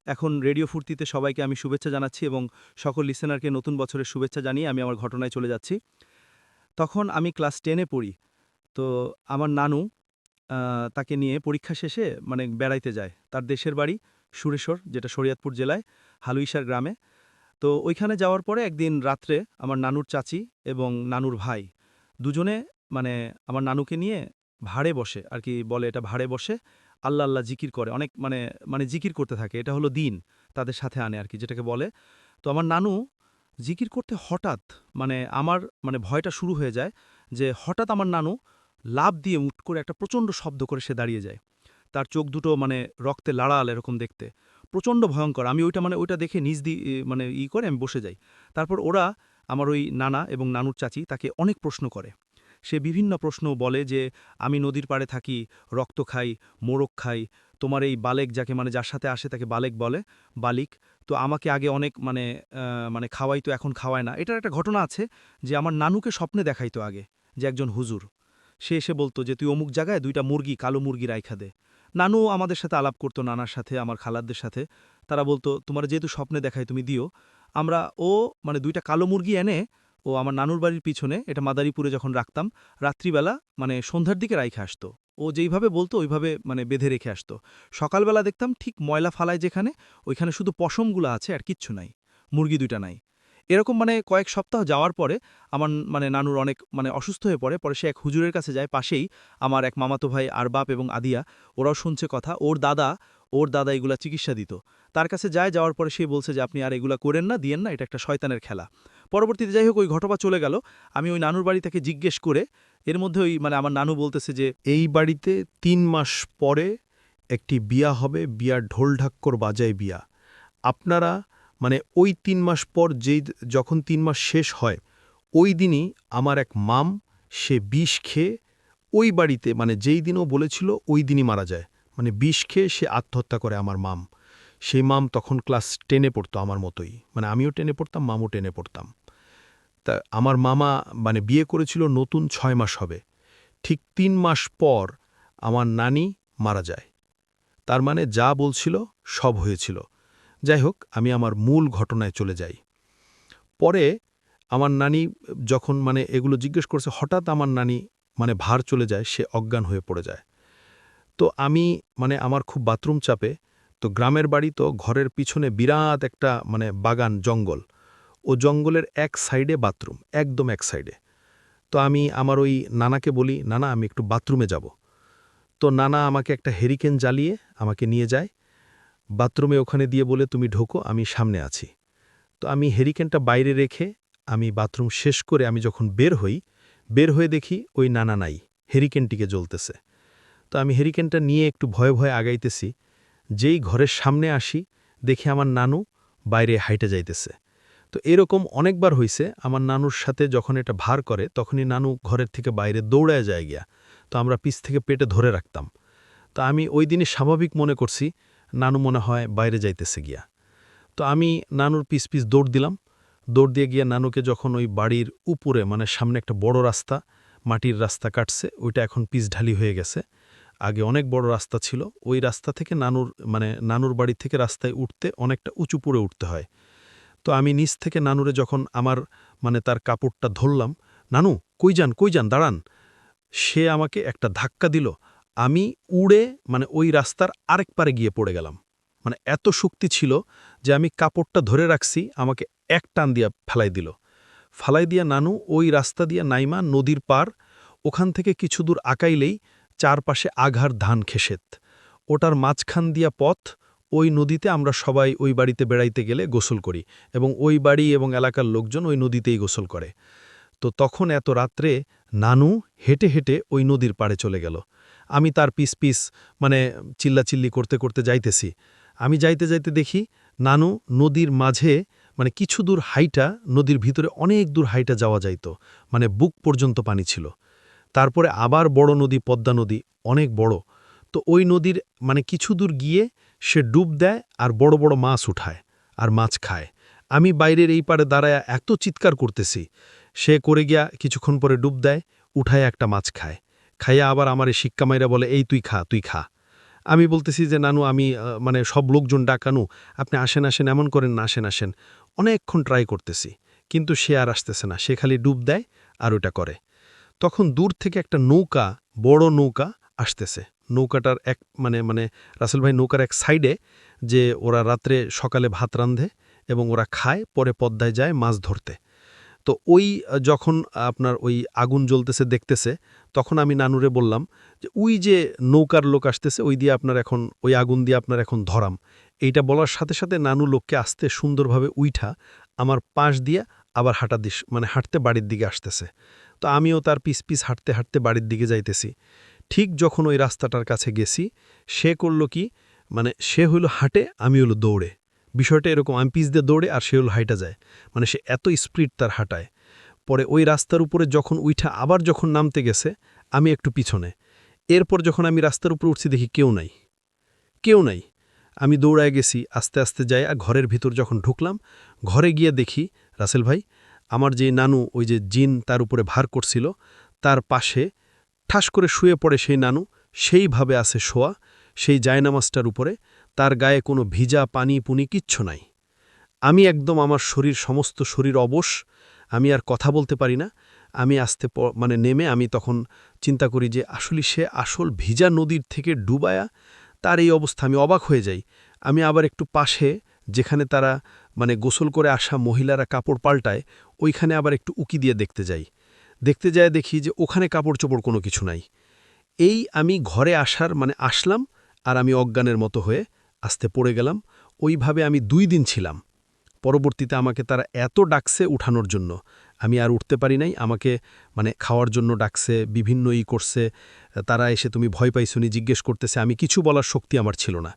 এখন রেডিও ফুর্তিতে সবাইকে আমি শুভেচ্ছা জানাচ্ছি এবং সকল লিসেনারকে নতুন বছরের শুভেচ্ছা জানিয়ে আমি আমার ঘটনায় চলে যাচ্ছি। তখন আমি ক্লাস 10-এ পড়ি। তো আমার নানু তাকে নিয়ে পরীক্ষা শেষে বেড়াইতে যায়। তার দেশের বাড়ি সুরেশ্বর, যেটা শরীয়তপুর জেলায় হালুইশার গ্রামে। তো ওইখানে যাওয়ার পরে একদিন রাত্রে আমার নানুর চাচি এবং নানুর ভাই দুজনে আমার নানুকে নিয়ে ভাড়ে বসে, আর কি বলে এটা, ভাড়ে বসে আল্লাহ আল্লাহ জিকির করে। অনেক জিকির করতে থাকে। এটা হলো দিন তাদের সাথে আনে আর কি, যেটাকে বলে। তো আমার নানু জিকির করতে হঠাৎ আমার ভয়টা শুরু হয়ে যায় যে হঠাৎ আমার নানু লাফ দিয়ে উঠ করে একটা প্রচণ্ড শব্দ করে সে দাঁড়িয়ে যায়। তার চোখ দুটো রক্তে লাড়াল এরকম দেখতে, প্রচণ্ড ভয়ঙ্কর। আমি ওইটা দেখে নিজ দিয়ে করে আমি বসে যাই। তারপর ওরা, আমার ওই নানা এবং নানুর চাচি, তাকে অনেক প্রশ্ন করে। সে বিভিন্ন প্রশ্ন বলে যে আমি নদীর পাড়ে থাকি, রক্ত খাই, মোরগ খাই, তোমার এই বালেক যাকে যার সাথে আসে তাকে বালেক বলে, বালিক। তো আমাকে আগে অনেক খাওয়াইতো, এখন খাওয়ায় না। এটার একটা ঘটনা আছে যে আমার নানুকে স্বপ্নে দেখাইতো আগে যে একজন হুজুর, সে এসে বলতো যে তুই অমুক জায়গায় 2টা মুরগি, কালো মুরগি রাইখা দে। নানু আমাদের সাথে আলাপ করতো, নানার সাথে, আমার খালাদের সাথে। তারা বলতো তোমার যেহেতু স্বপ্নে দেখায় তুমি দিও। আমরা 2টা কালো মুরগি এনে ও আমার নানুর বাড়ির পিছনে, এটা মাদারীপুরে যখন রাখতাম, রাত্রিবেলা সন্ধ্যার দিকে রাইখে আসতো। ও যেইভাবে বলতো ওইভাবে বেঁধে রেখে আসতো। সকালবেলা দেখতাম ঠিক ময়লা ফালায় যেখানে, ওইখানে শুধু পশমগুলো আছে আর কিচ্ছু নাই, মুরগি 2টা নাই। এরকম কয়েক সপ্তাহ যাওয়ার পরে আমার নানুর অনেক অসুস্থ হয়ে পড়ে। পরে সে এক হুজুরের কাছে যায়। পাশেই আমার এক মামাতো ভাই আরবাপ এবং আদিয়া, ওরাও শুনছে কথা। ওর দাদা এগুলা চিকিৎসা দিত। তার কাছে যাওয়ার পরে সে বলছে যে আপনি আর এগুলা করেন না, দিয়েন না, এটা একটা শয়তানের খেলা। পরবর্তীতে যাই হোক ওই ঘটনা চলে গেল। আমি ওই নানুর বাড়ি থেকে জিজ্ঞেস করে, এর মধ্যে ওই আমার নানু বলতেছে যে এই বাড়িতে 3 মাস পরে একটি বিয়া হবে, বিয়ার ঢোলঢাক্কর বাজায় বিয়া। আপনারা ওই 3 মাস পর যখন 3 মাস শেষ হয় ওই দিনই আমার এক মাম সে বিষ খেয়ে ওই বাড়িতে মানে যেই দিনও বলেছিল ওই দিনই মারা যায়, মানে বিষ খেয়ে সে আত্মহত্যা করে আমার মাম। সেই মাম তখন ক্লাস 10-এ পড়তো আমার মতোই, মানে আমিও 10-এ পড়তাম, মামও 10-এ পড়তাম। তা আমার মামা মানে বিয়ে করেছিল নতুন 6 মাস হবে, ঠিক 3 মাস পর আমার নানি মারা যায়। তার মানে যা বলছিল সব হয়েছিল। যাই হোক, আমি আমার মূল ঘটনায় চলে যাই। পরে আমার নানি যখন মানে এগুলো জিজ্ঞেস করছে, হঠাৎ আমার নানি মানে ভার চলে যায়, সে অজ্ঞান হয়ে পড়ে যায়। তো আমি মানে আমার খুব বাথরুম চাপে, তো গ্রামের বাড়ি তো ঘরের পিছনে বিরাট একটা মানে বাগান জঙ্গল, ও জঙ্গলের এক সাইডে বাথরুম, একদম এক সাইডে। তো আমি আমার ওই নানাকে বলি, নানা আমি একটু বাথরুমে যাব। তো নানা আমাকে একটা হেরিকেন জ্বালিয়ে আমাকে নিয়ে যায় বাথরুমে, ওখানে দিয়ে বলে তুমি ঢোকো, আমি সামনে আছি। তো আমি হেরিকেনটা বাইরে রেখে আমি বাথরুম শেষ করে আমি যখন বের হয়ে দেখি ওই নানা নাই, হেরিকেনটিকে জ্বলতেছে। তো আমি হেরিকেনটা নিয়ে একটু ভয়ে ভয়ে আগাইতেছি, যেই ঘরের সামনে আসি দেখি আমার নানু বাইরে হাইটে যাইতেছে। তো এরকম অনেকবার হইছে আমার নানুর সাথে, যখন এটা ভার করে তখনই নানু ঘরের থেকে বাইরে দৌড়ায় যায় গিয়া, তো আমরা পিছ থেকে পেটে ধরে রাখতাম। তো আমি ওই দিনই স্বাভাবিক মনে করছি নানু মনে হয় বাইরে যাইতেছে গিয়া। তো আমি নানুর পিছ পিছ দৌড় দিলাম, দৌড় দিয়ে গিয়ে নানুকে যখন ওই বাড়ির উপরে মানে সামনে একটা বড় রাস্তা, মাটির রাস্তা কাটছে, ওইটা এখন পিচঢালি হয়ে গেছে, আগে অনেক বড় রাস্তা ছিল, ওই রাস্তা থেকে নানুর বাড়ি থেকে রাস্তায় উঠতে অনেকটা উঁচু পড়ে উঠতে হয়। তো আমি নিচ থেকে নানুরে যখন আমার মানে তার কাপড়টা ধরলাম, নানু কই যান দাঁড়ান, সে আমাকে একটা ধাক্কা দিল, আমি উড়ে মানে ওই রাস্তার আরেক পারে গিয়ে পড়ে গেলাম। মানে এত শক্তি ছিল যে আমি কাপড়টা ধরে রাখছি, আমাকে এক টান দিয়া ফালাই দিয়া নানু ওই রাস্তা দিয়া নাইমা নদীর পার, ওখান থেকে কিছু দূর আকাইলেই চারপাশে আঘার ধান খেসেত, ওটার মাঝখান দিয়া পথ, ওই নদীতে আমরা সবাই ওই বাড়িতে বেড়াইতে গেলে গোসল করি, এবং ওই বাড়ি এবং এলাকার লোকজন ওই নদীতেই গোসল করে। তো তখন এত রাত্রে নানু হেঁটে হেঁটে ওই নদীর পাড়ে চলে গেল, আমি তার পিস পিস মানে চিল্লাচিল্লি করতে করতে যাইতেছি। আমি যাইতে যাইতে দেখি নানু নদীর মাঝে মানে কিছু দূর হাইটা, নদীর ভিতরে অনেক দূর হাইটা যাওয়া যাইত, মানে বুক পর্যন্ত পানি ছিল। তারপরে আবার বড় নদী, পদ্মা নদী, অনেক বড়। তো ওই নদীর মানে কিছু দূর গিয়ে সে ডুব দেয় আর বড় বড় মাছ উঠায় আর মাছ খায়। আমি বাইরের এই পারে দাঁড়ায় এত চিৎকার করতেছি, সে করে গিয়া কিছুক্ষণ পরে ডুব দেয়, উঠায় একটা মাছ খায়, খাইয়া আবার আমারে শিক্কা মাইরা বলে, এই তুই খা। আমি বলতেছি যে নানু আমি মানে সব লোকজন ডাকানু, আপনি আসেন এমন করেন না, আসেন। অনেকক্ষণ ট্রাই করতেছি, কিন্তু সে আর আসতেছে না, সে খালি ডুব দেয় আর ওটা করে। তখন দূর থেকে একটা নৌকা, বড় নৌকা আসতেছে। নৌকাটার এক মানে রাসেল ভাই, নৌকার এক সাইডে যে ওরা রাত্রে সকালে ভাত রান্ধে এবং ওরা খায়, পরে পদ্মায় যায় মাছ ধরতে। তো ওই যখন আপনার ওই আগুন জ্বলতেছে দেখতেছে, তখন আমি নানুরে বললাম যে ওই যে নৌকার লোক আসতেছে, ওই দিয়ে আপনার এখন ওই আগুন দিয়ে আপনার এখন ধরাম। এইটা বলার সাথে সাথে নানু লোককে আসতে সুন্দরভাবে উইঠা আমার পাশ দিয়ে আবার হাঁটতে বাড়ির দিকে আসতেছে। তো আমিও তার পিস পিস হাঁটতে হাঁটতে বাড়ির দিকে যাইতেছি। ঠিক যখন ওই রাস্তাটার কাছে গেছি, সে করল কি, মানে সে হইল হাঁটে, আমি হলো দৌড়ে। বিষয়টা এরকম, আমি পিস দিয়ে দৌড়ে আর সে হলো হাইটা যায়, মানে সে এত স্পিড তার হাঁটায়। পরে ওই রাস্তার উপরে যখন উইঠা আবার যখন নামতে গেছে, আমি একটু পিছনে। এরপর যখন আমি রাস্তার উপরে উঠছি দেখি কেউ নাই। আমি দৌড়ায় গেছি, আস্তে আস্তে যাই আর ঘরের ভিতর যখন ঢুকলাম, ঘরে গিয়ে দেখি রাসেল ভাই, আমার যে নানু ওই যে জিন তার উপরে ভার করছিল, তার পাশে ঠাস করে শুয়ে পড়ে সেই নানু, সেইভাবে আছে শোয়া, সেই জায়নামাজটার উপরে, তার গায়ে কোনো ভিজা পানি পুনি কিচ্ছু নাই। আমি একদম আমার সমস্ত শরীর অবশ, আমি আর কথা বলতে পারি না। আমি মানে নেমে আমি তখন চিন্তা করি যে আসলে সে আসল ভিজা নদীর থেকে ডুবায়া তার এই অবস্থা, আমি অবাক হয়ে যাই। আমি আবার একটু পাশে যেখানে তারা মানে গোসল করে আসা মহিলারা কাপড় পাল্টায়, ওইখানে আবার একটু উকি দিয়ে দেখতে যাই দেখি যে ওখানে কাপড় চোপড় কোনো কিছু নাই। এই আমি ঘরে আসলাম আর আমি অজ্ঞানের মতো হয়ে আস্তে পড়ে গেলাম। ওইভাবে আমি 2 দিন ছিলাম। পরবর্তীতে আমাকে তারা এত ডাকছে উঠানোর জন্য, আমি আর উঠতে পারি নাই, আমাকে মানে খাওয়ার জন্য ডাকছে, বিভিন্ন করছে, তারা এসে তুমি ভয় পাইছনি জিজ্ঞেস করতেছে, আমি কিছু বলার শক্তি আমার ছিল না।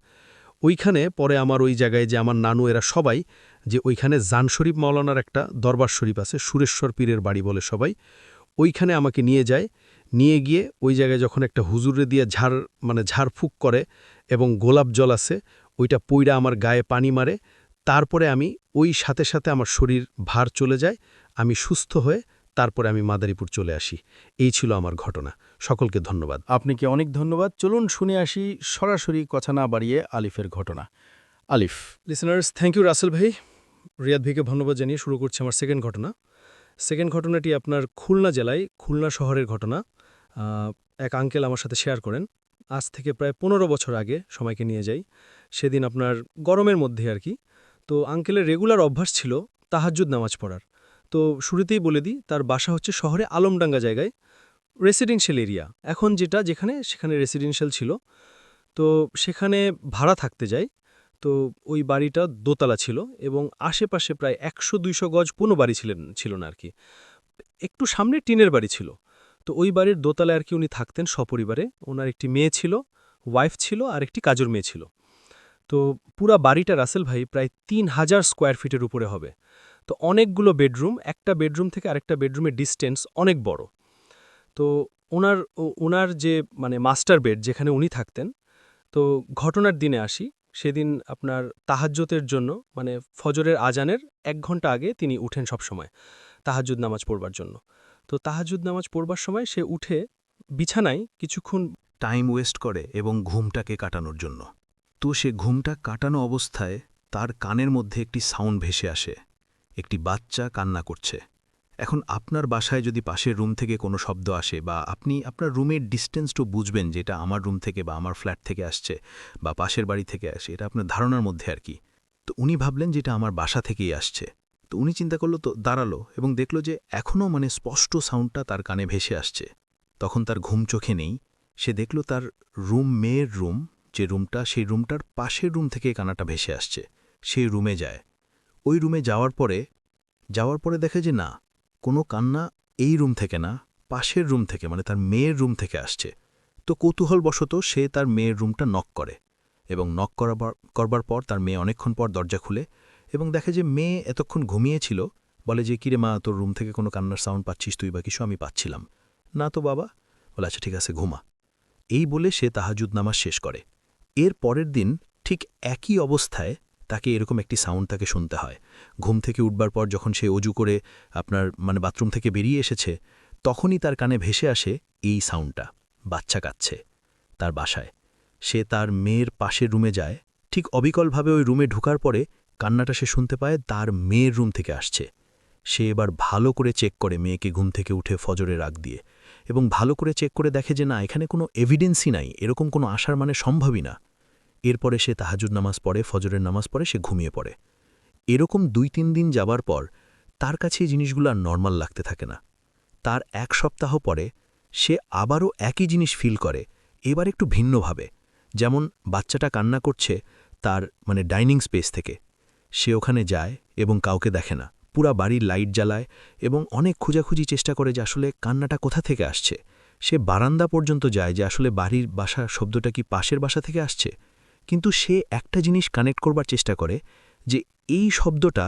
ওইখানে পরে আমার ওই জায়গায় যে আমার নানু এরা সবাই যে ওইখানে জান শরীফ মাওলানার একটা দরবার শরীফ আছে, সুরেশ্বর পীরের বাড়ি বলে সবাই, ওইখানে আমাকে নিয়ে যায়। নিয়ে গিয়ে ওই জায়গায় যখন একটা হুজুরে দিয়ে ঝাড়ফুঁক করে এবং গোলাপ জল আছে, ওইটা পইরা আমার গায়ে পানি মারে। তারপরে আমি ওই সাথে সাথে আমার শরীর ভার চলে যায়, আমি সুস্থ হয়ে তারপরে আমি মাদারীপুর চলে আসি। এই ছিল আমার ঘটনা। সকলকে ধন্যবাদ। আপনাকে অনেক ধন্যবাদ। চলুন শুনে আসি সরাসরি কথা না বাড়িয়ে আলিফের ঘটনা। আলিফ। লিসেনার্স, থ্যাংক ইউ রাসেল ভাই। রিয়াদ ভাইকে ধন্যবাদ জানিয়ে শুরু করছি আমার সেকেন্ড ঘটনা। সেকেন্ড ঘটনাটি আপনার খুলনা জেলায়, খুলনা শহরের ঘটনা। এক আঙ্কেল আমার সাথে শেয়ার করেন। আজ থেকে প্রায় 15 বছর আগে সময়কে নিয়ে যাই। সেদিন আপনার গরমের মধ্যে আর কি। তো আঙ্কেলের রেগুলার অভ্যাস ছিল তাহাজ্জুদ নামাজ পড়ার। তো শুরুতেই বলে দিই, তার বাসা হচ্ছে শহরে আলমডাঙ্গা জায়গায়, রেসিডেন্সিয়াল এরিয়া। এখন সেখানে রেসিডেন্সিয়াল ছিল। তো সেখানে ভাড়া থাকতে যাই। তো ওই বাড়িটা দোতলা ছিল এবং আশেপাশে প্রায় 100-200 গজ কোনো বাড়ি ছিল না আর কি। একটু সামনে টিনের বাড়ি ছিল। তো ওই বাড়ির দোতলায় আর কি উনি থাকতেন সপরিবারে। ওনার একটি মেয়ে ছিল, ওয়াইফ ছিল আর একটি কাজের মেয়ে ছিল। তো পুরা বাড়িটা রাসেল ভাই প্রায় 3000 স্কোয়ার ফিটের উপরে হবে। তো অনেকগুলো বেডরুম, একটা বেডরুম থেকে আরেকটা বেডরুমের ডিস্টেন্স অনেক বড়। তো ওনার যে মাস্টার বেড যেখানে উনি থাকতেন, তো ঘটনার দিনে আসি। সেদিন আপনার তাহাজ্জুদের জন্য ফজরের আজানের 1 ঘন্টা আগে তিনি উঠেন সবসময় তাহাজ্জুদ নামাজ পড়বার জন্য। তো তাহাজ্জুদ নামাজ পড়বার সময় সে উঠে বিছানায় কিছুক্ষণ টাইম ওয়েস্ট করে এবং ঘুমটাকে কাটানোর জন্য। তো সে ঘুমটা কাটানো অবস্থায় তার কানের মধ্যে একটি সাউন্ড ভেসে আসে, একটি বাচ্চা কান্না করছে। এখন আপনার বাসায় যদি পাশের রুম থেকে কোনো শব্দ আসে বা আপনি আপনার রুমের ডিস্টেন্সটা বুঝবেন যে এটা আমার রুম থেকে বা আমার ফ্ল্যাট থেকে আসছে বা পাশের বাড়ি থেকে আসে, এটা আপনার ধারণার মধ্যে আর কি। তো উনি ভাবলেন যে এটা আমার বাসা থেকেই আসছে। তো উনি চিন্তা করলো, তো দাঁড়ালো এবং দেখল যে এখনও স্পষ্ট সাউন্ডটা তার কানে ভেসে আসছে। তখন তার ঘুম চোখে নেই। সে দেখল তার মেয়ের রুম, যে রুমটা, সেই রুমটার পাশের রুম থেকে কান্নাটা ভেসে আসছে। সেই রুমে যায়। ওই রুমে যাওয়ার পরে দেখে যে না, কোনো কান্না এই রুম থেকে না, পাশের রুম থেকে তার মেয়ের রুম থেকে আসছে। তো কৌতূহলবশত সে তার মেয়ের রুমটা নক করে এবং নক করবার পর তার মেয়ে অনেকক্ষণ পর দরজা খুলে এবং দেখে যে মেয়ে এতক্ষণ ঘুমিয়েছিল। বলে যে, কিরে মা, তোর রুম থেকে কোনো কান্নার সাউন্ড পাচ্ছিস তুই বা কিছু? আমি পাচ্ছিলাম না তো বাবা। বলে আচ্ছা ঠিক আছে, ঘুমা। এই বলে সে তাহাজ্জুদ নামাজ শেষ করে। এর পরের দিন ঠিক একই অবস্থায় তাকে এরকম একটি সাউন্ড তাকে শুনতে হয়। ঘুম থেকে উঠবার পর যখন সে অজু করে আপনার বাথরুম থেকে বেরিয়ে এসেছে, তখনই তার কানে ভেসে আসে এই সাউন্ডটা, বাচ্চা কাঁদছে তার বাসায়। সে তার মেয়ের পাশের রুমে যায়। ঠিক অবিকলভাবে ওই রুমে ঢুকার পরে কান্নাটা সে শুনতে পায় তার মেয়ের রুম থেকে আসছে। সে এবার ভালো করে চেক করে মেয়েকে ঘুম থেকে উঠে ফজরের আগ দিয়ে এবং ভালো করে চেক করে দেখে যে না, এখানে কোনো এভিডেন্সই নাই, এরকম কোনো আসার সম্ভবই না। এরপরে সে তাহাজ্জুদ নামাজ পড়ে, ফজরের নামাজ পড়ে, সে ঘুমিয়ে পড়ে। এরকম 2-3 দিন যাবার পর তার কাছে এই জিনিসগুলো আর নর্মাল লাগতে থাকে না। তার 1 সপ্তাহ পরে সে আবারও একই জিনিস ফিল করে, এবার একটু ভিন্নভাবে। যেমন বাচ্চাটা কান্না করছে তার ডাইনিং স্পেস থেকে। সে ওখানে যায় এবং কাউকে দেখে না। পুরা বাড়ির লাইট জ্বালায় এবং অনেক খোঁজাখুঁজি চেষ্টা করে যে আসলে কান্নাটা কোথা থেকে আসছে। সে বারান্দা পর্যন্ত যায় যে আসলে বাড়ির বাসা শব্দটা কি পাশের বাসা থেকে আসছে। কিন্তু সে একটা জিনিস কানেক্ট করবার চেষ্টা করে যে এই শব্দটা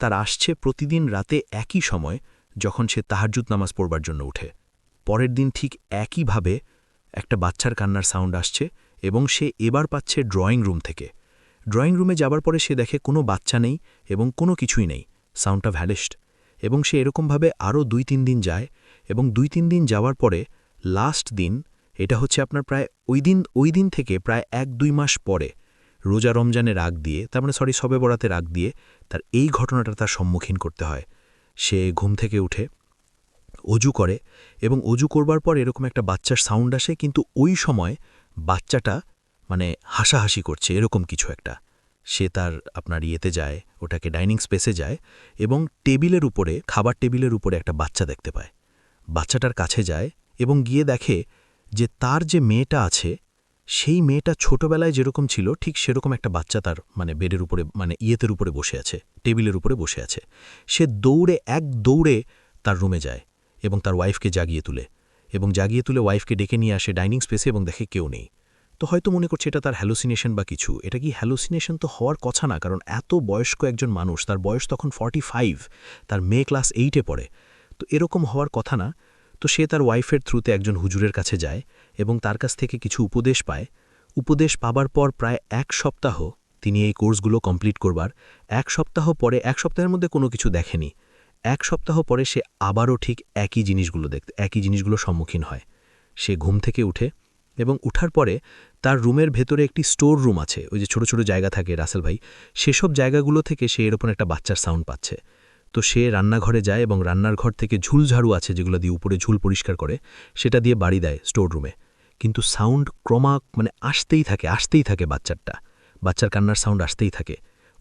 তার আসছে প্রতিদিন রাতে একই সময় যখন সে তাহাজ্জুদ নামাজ পড়বার জন্য উঠে। পরের দিন ঠিক একইভাবে একটা বাচ্চার কান্নার সাউন্ড আসছে এবং সে এবার পাচ্ছে ড্রয়িং রুম থেকে। ড্রয়িং রুমে যাবার পরে সে দেখে কোনো বাচ্চা নেই এবং কোনো কিছুই নেই, সাউন্ডটা ভ্যালিশড। এবং সে এরকমভাবে আরও 2-3 দিন যায় এবং 2-3 দিন যাওয়ার পরে লাস্ট দিন, এটা হচ্ছে আপনার প্রায় ওই দিন থেকে প্রায় 1-2 মাস পরে, রোজা রমজানের আগ দিয়ে, শবে বরাতের আগ দিয়ে তার এই ঘটনাটা তার সম্মুখীন করতে হয়। সে ঘুম থেকে উঠে অজু করে এবং অজু করবার পর এরকম একটা বাচ্চার সাউন্ড আসে, কিন্তু ওই সময় বাচ্চাটা হাসাহাসি করছে এরকম কিছু একটা। সে তার আপনার ইয়েতে যায়, ওটাকে ডাইনিং স্পেসে যায় এবং খাবার টেবিলের উপরে একটা বাচ্চা দেখতে পায়। বাচ্চাটার কাছে যায় এবং গিয়ে দেখে যে তার যে মেয়েটা আছে, সেই মেয়েটা ছোটবেলায় যেরকম ছিল ঠিক সেরকম একটা বাচ্চা তার বেডের উপরে ইয়েতের উপরে বসে আছে, টেবিলের উপরে বসে আছে। সে দৌড়ে তার রুমে যায় এবং তার ওয়াইফকে জাগিয়ে তুলে ওয়াইফকে ডেকে নিয়ে আসে ডাইনিং স্পেসে এবং দেখে কেউ নেই। তো হয়তো মনে করছে এটা তার হ্যালুসিনেশন বা কিছু। এটা কি হ্যালুসিনেশন তো হওয়ার কথা না, কারণ এত বয়স্ক একজন মানুষ, তার বয়স তখন 45, তার মেয়ে ক্লাস 8-এ পড়ে, তো এরকম হওয়ার কথা না। তো সে তার ওয়াইফের থ্রুতে একজন হুজুরের কাছে যায় এবং তার কাছ থেকে কিছু উপদেশ পায়। উপদেশ পাবার পর প্রায় 1 সপ্তাহ তিনি এই কোর্সগুলো কমপ্লিট করবার, 1 সপ্তাহ পরে, 1 সপ্তাহের মধ্যে কোনো কিছু দেখেনি, 1 সপ্তাহ পরে সে আবারও ঠিক একই জিনিসগুলো সম্মুখীন হয়। সে ঘুম থেকে উঠে এবং উঠার পরে তার রুমের ভেতরে একটি স্টোর রুম আছে, ওই যে ছোট ছোট জায়গা থাকে রাসেল ভাই, সেসব জায়গাগুলো থেকে সে এরকম একটা বাচ্চার সাউন্ড পাচ্ছে। তো সে রান্নাঘরে যায় এবং রান্নার ঘর থেকে ঝুলঝাড়ু আছে যেগুলো দিয়ে উপরে ঝুল পরিষ্কার করে, সেটা দিয়ে বাড়ি দেয় স্টোর রুমে। কিন্তু সাউন্ড মানে আসতেই থাকে বাচ্চার কান্নার সাউন্ড আসতেই থাকে।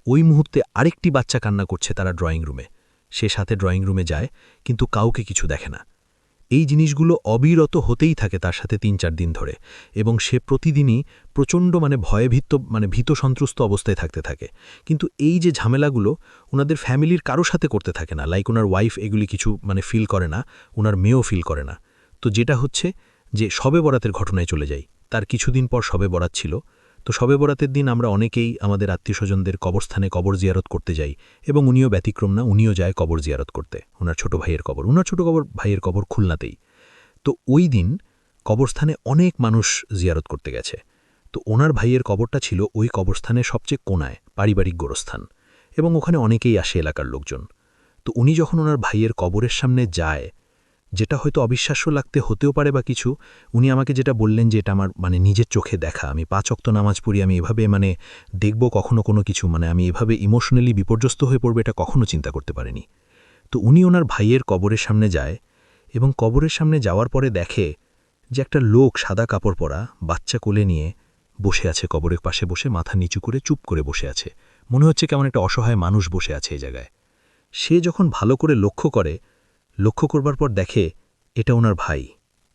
ওই মুহূর্তে আরেকটি বাচ্চা কান্না করছে তারা ড্রয়িং রুমে। সে সাথে ড্রয়িং রুমে যায় কিন্তু কাউকে কিছু দেখে না। এই জিনিসগুলো অবিরত হতেই থাকে তার সাথে ৩-৪ দিন ধরে, এবং সে প্রতিদিনই প্রচণ্ড ভীত সন্ত্রস্ত অবস্থায় থাকতে থাকে। কিন্তু এই যে ঝামেলাগুলো ওনাদের ফ্যামিলির কারো সাথে করতে থাকে না, লাইক ওনার ওয়াইফ এগুলি কিছু ফিল করে না, ওনার মেয়েও ফিল করে না। তো যেটা হচ্ছে যে শবে বরাতের ঘটনায় চলে যাই। তার কিছুদিন পর শবে বরাত ছিল। তো শবে বরাতের দিন আমরা অনেকেই আমাদের আত্মীয়স্বজনদের কবরস্থানে কবর জিয়ারত করতে যাই, এবং উনিও ব্যতিক্রম না, উনিও যায় কবর জিয়ারত করতে। ওনার ছোট ভাইয়ের কবর খুলনাতেই। তো ওই দিন কবরস্থানে অনেক মানুষ জিয়ারত করতে গেছে। তো ওনার ভাইয়ের কবরটা ছিল ওই কবরস্থানের সবচেয়ে কোণায়, পারিবারিক গোরস্থান, এবং ওখানে অনেকেই আসে এলাকার লোকজন। তো উনি যখন ওনার ভাইয়ের কবরের সামনে যায়, যেটা হয়তো অবিশ্বাস্য লাগতে হতেও পারে বা কিছু, উনি আমাকে যেটা বললেন যে এটা আমার নিজের চোখে দেখা, আমি 5 ওয়াক্ত নামাজ পড়ি, আমি এভাবে দেখব কখনো কোনো কিছু, আমি এভাবে ইমোশনালি বিপর্যস্ত হয়ে পড়বে এটা কখনো চিন্তা করতে পারিনি। তো উনি ওনার ভাইয়ের কবরের সামনে যায় এবং কবরের সামনে যাওয়ার পরে দেখে যে একটা লোক সাদা কাপড় পরা বাচ্চা কোলে নিয়ে বসে আছে, কবরের পাশে বসে মাথা নিচু করে চুপ করে বসে আছে। মনে হচ্ছে কেমন একটা অসহায় মানুষ বসে আছে এই জায়গায়। সে যখন ভালো করে লক্ষ্য করবার পর দেখে এটা ওনার ভাই,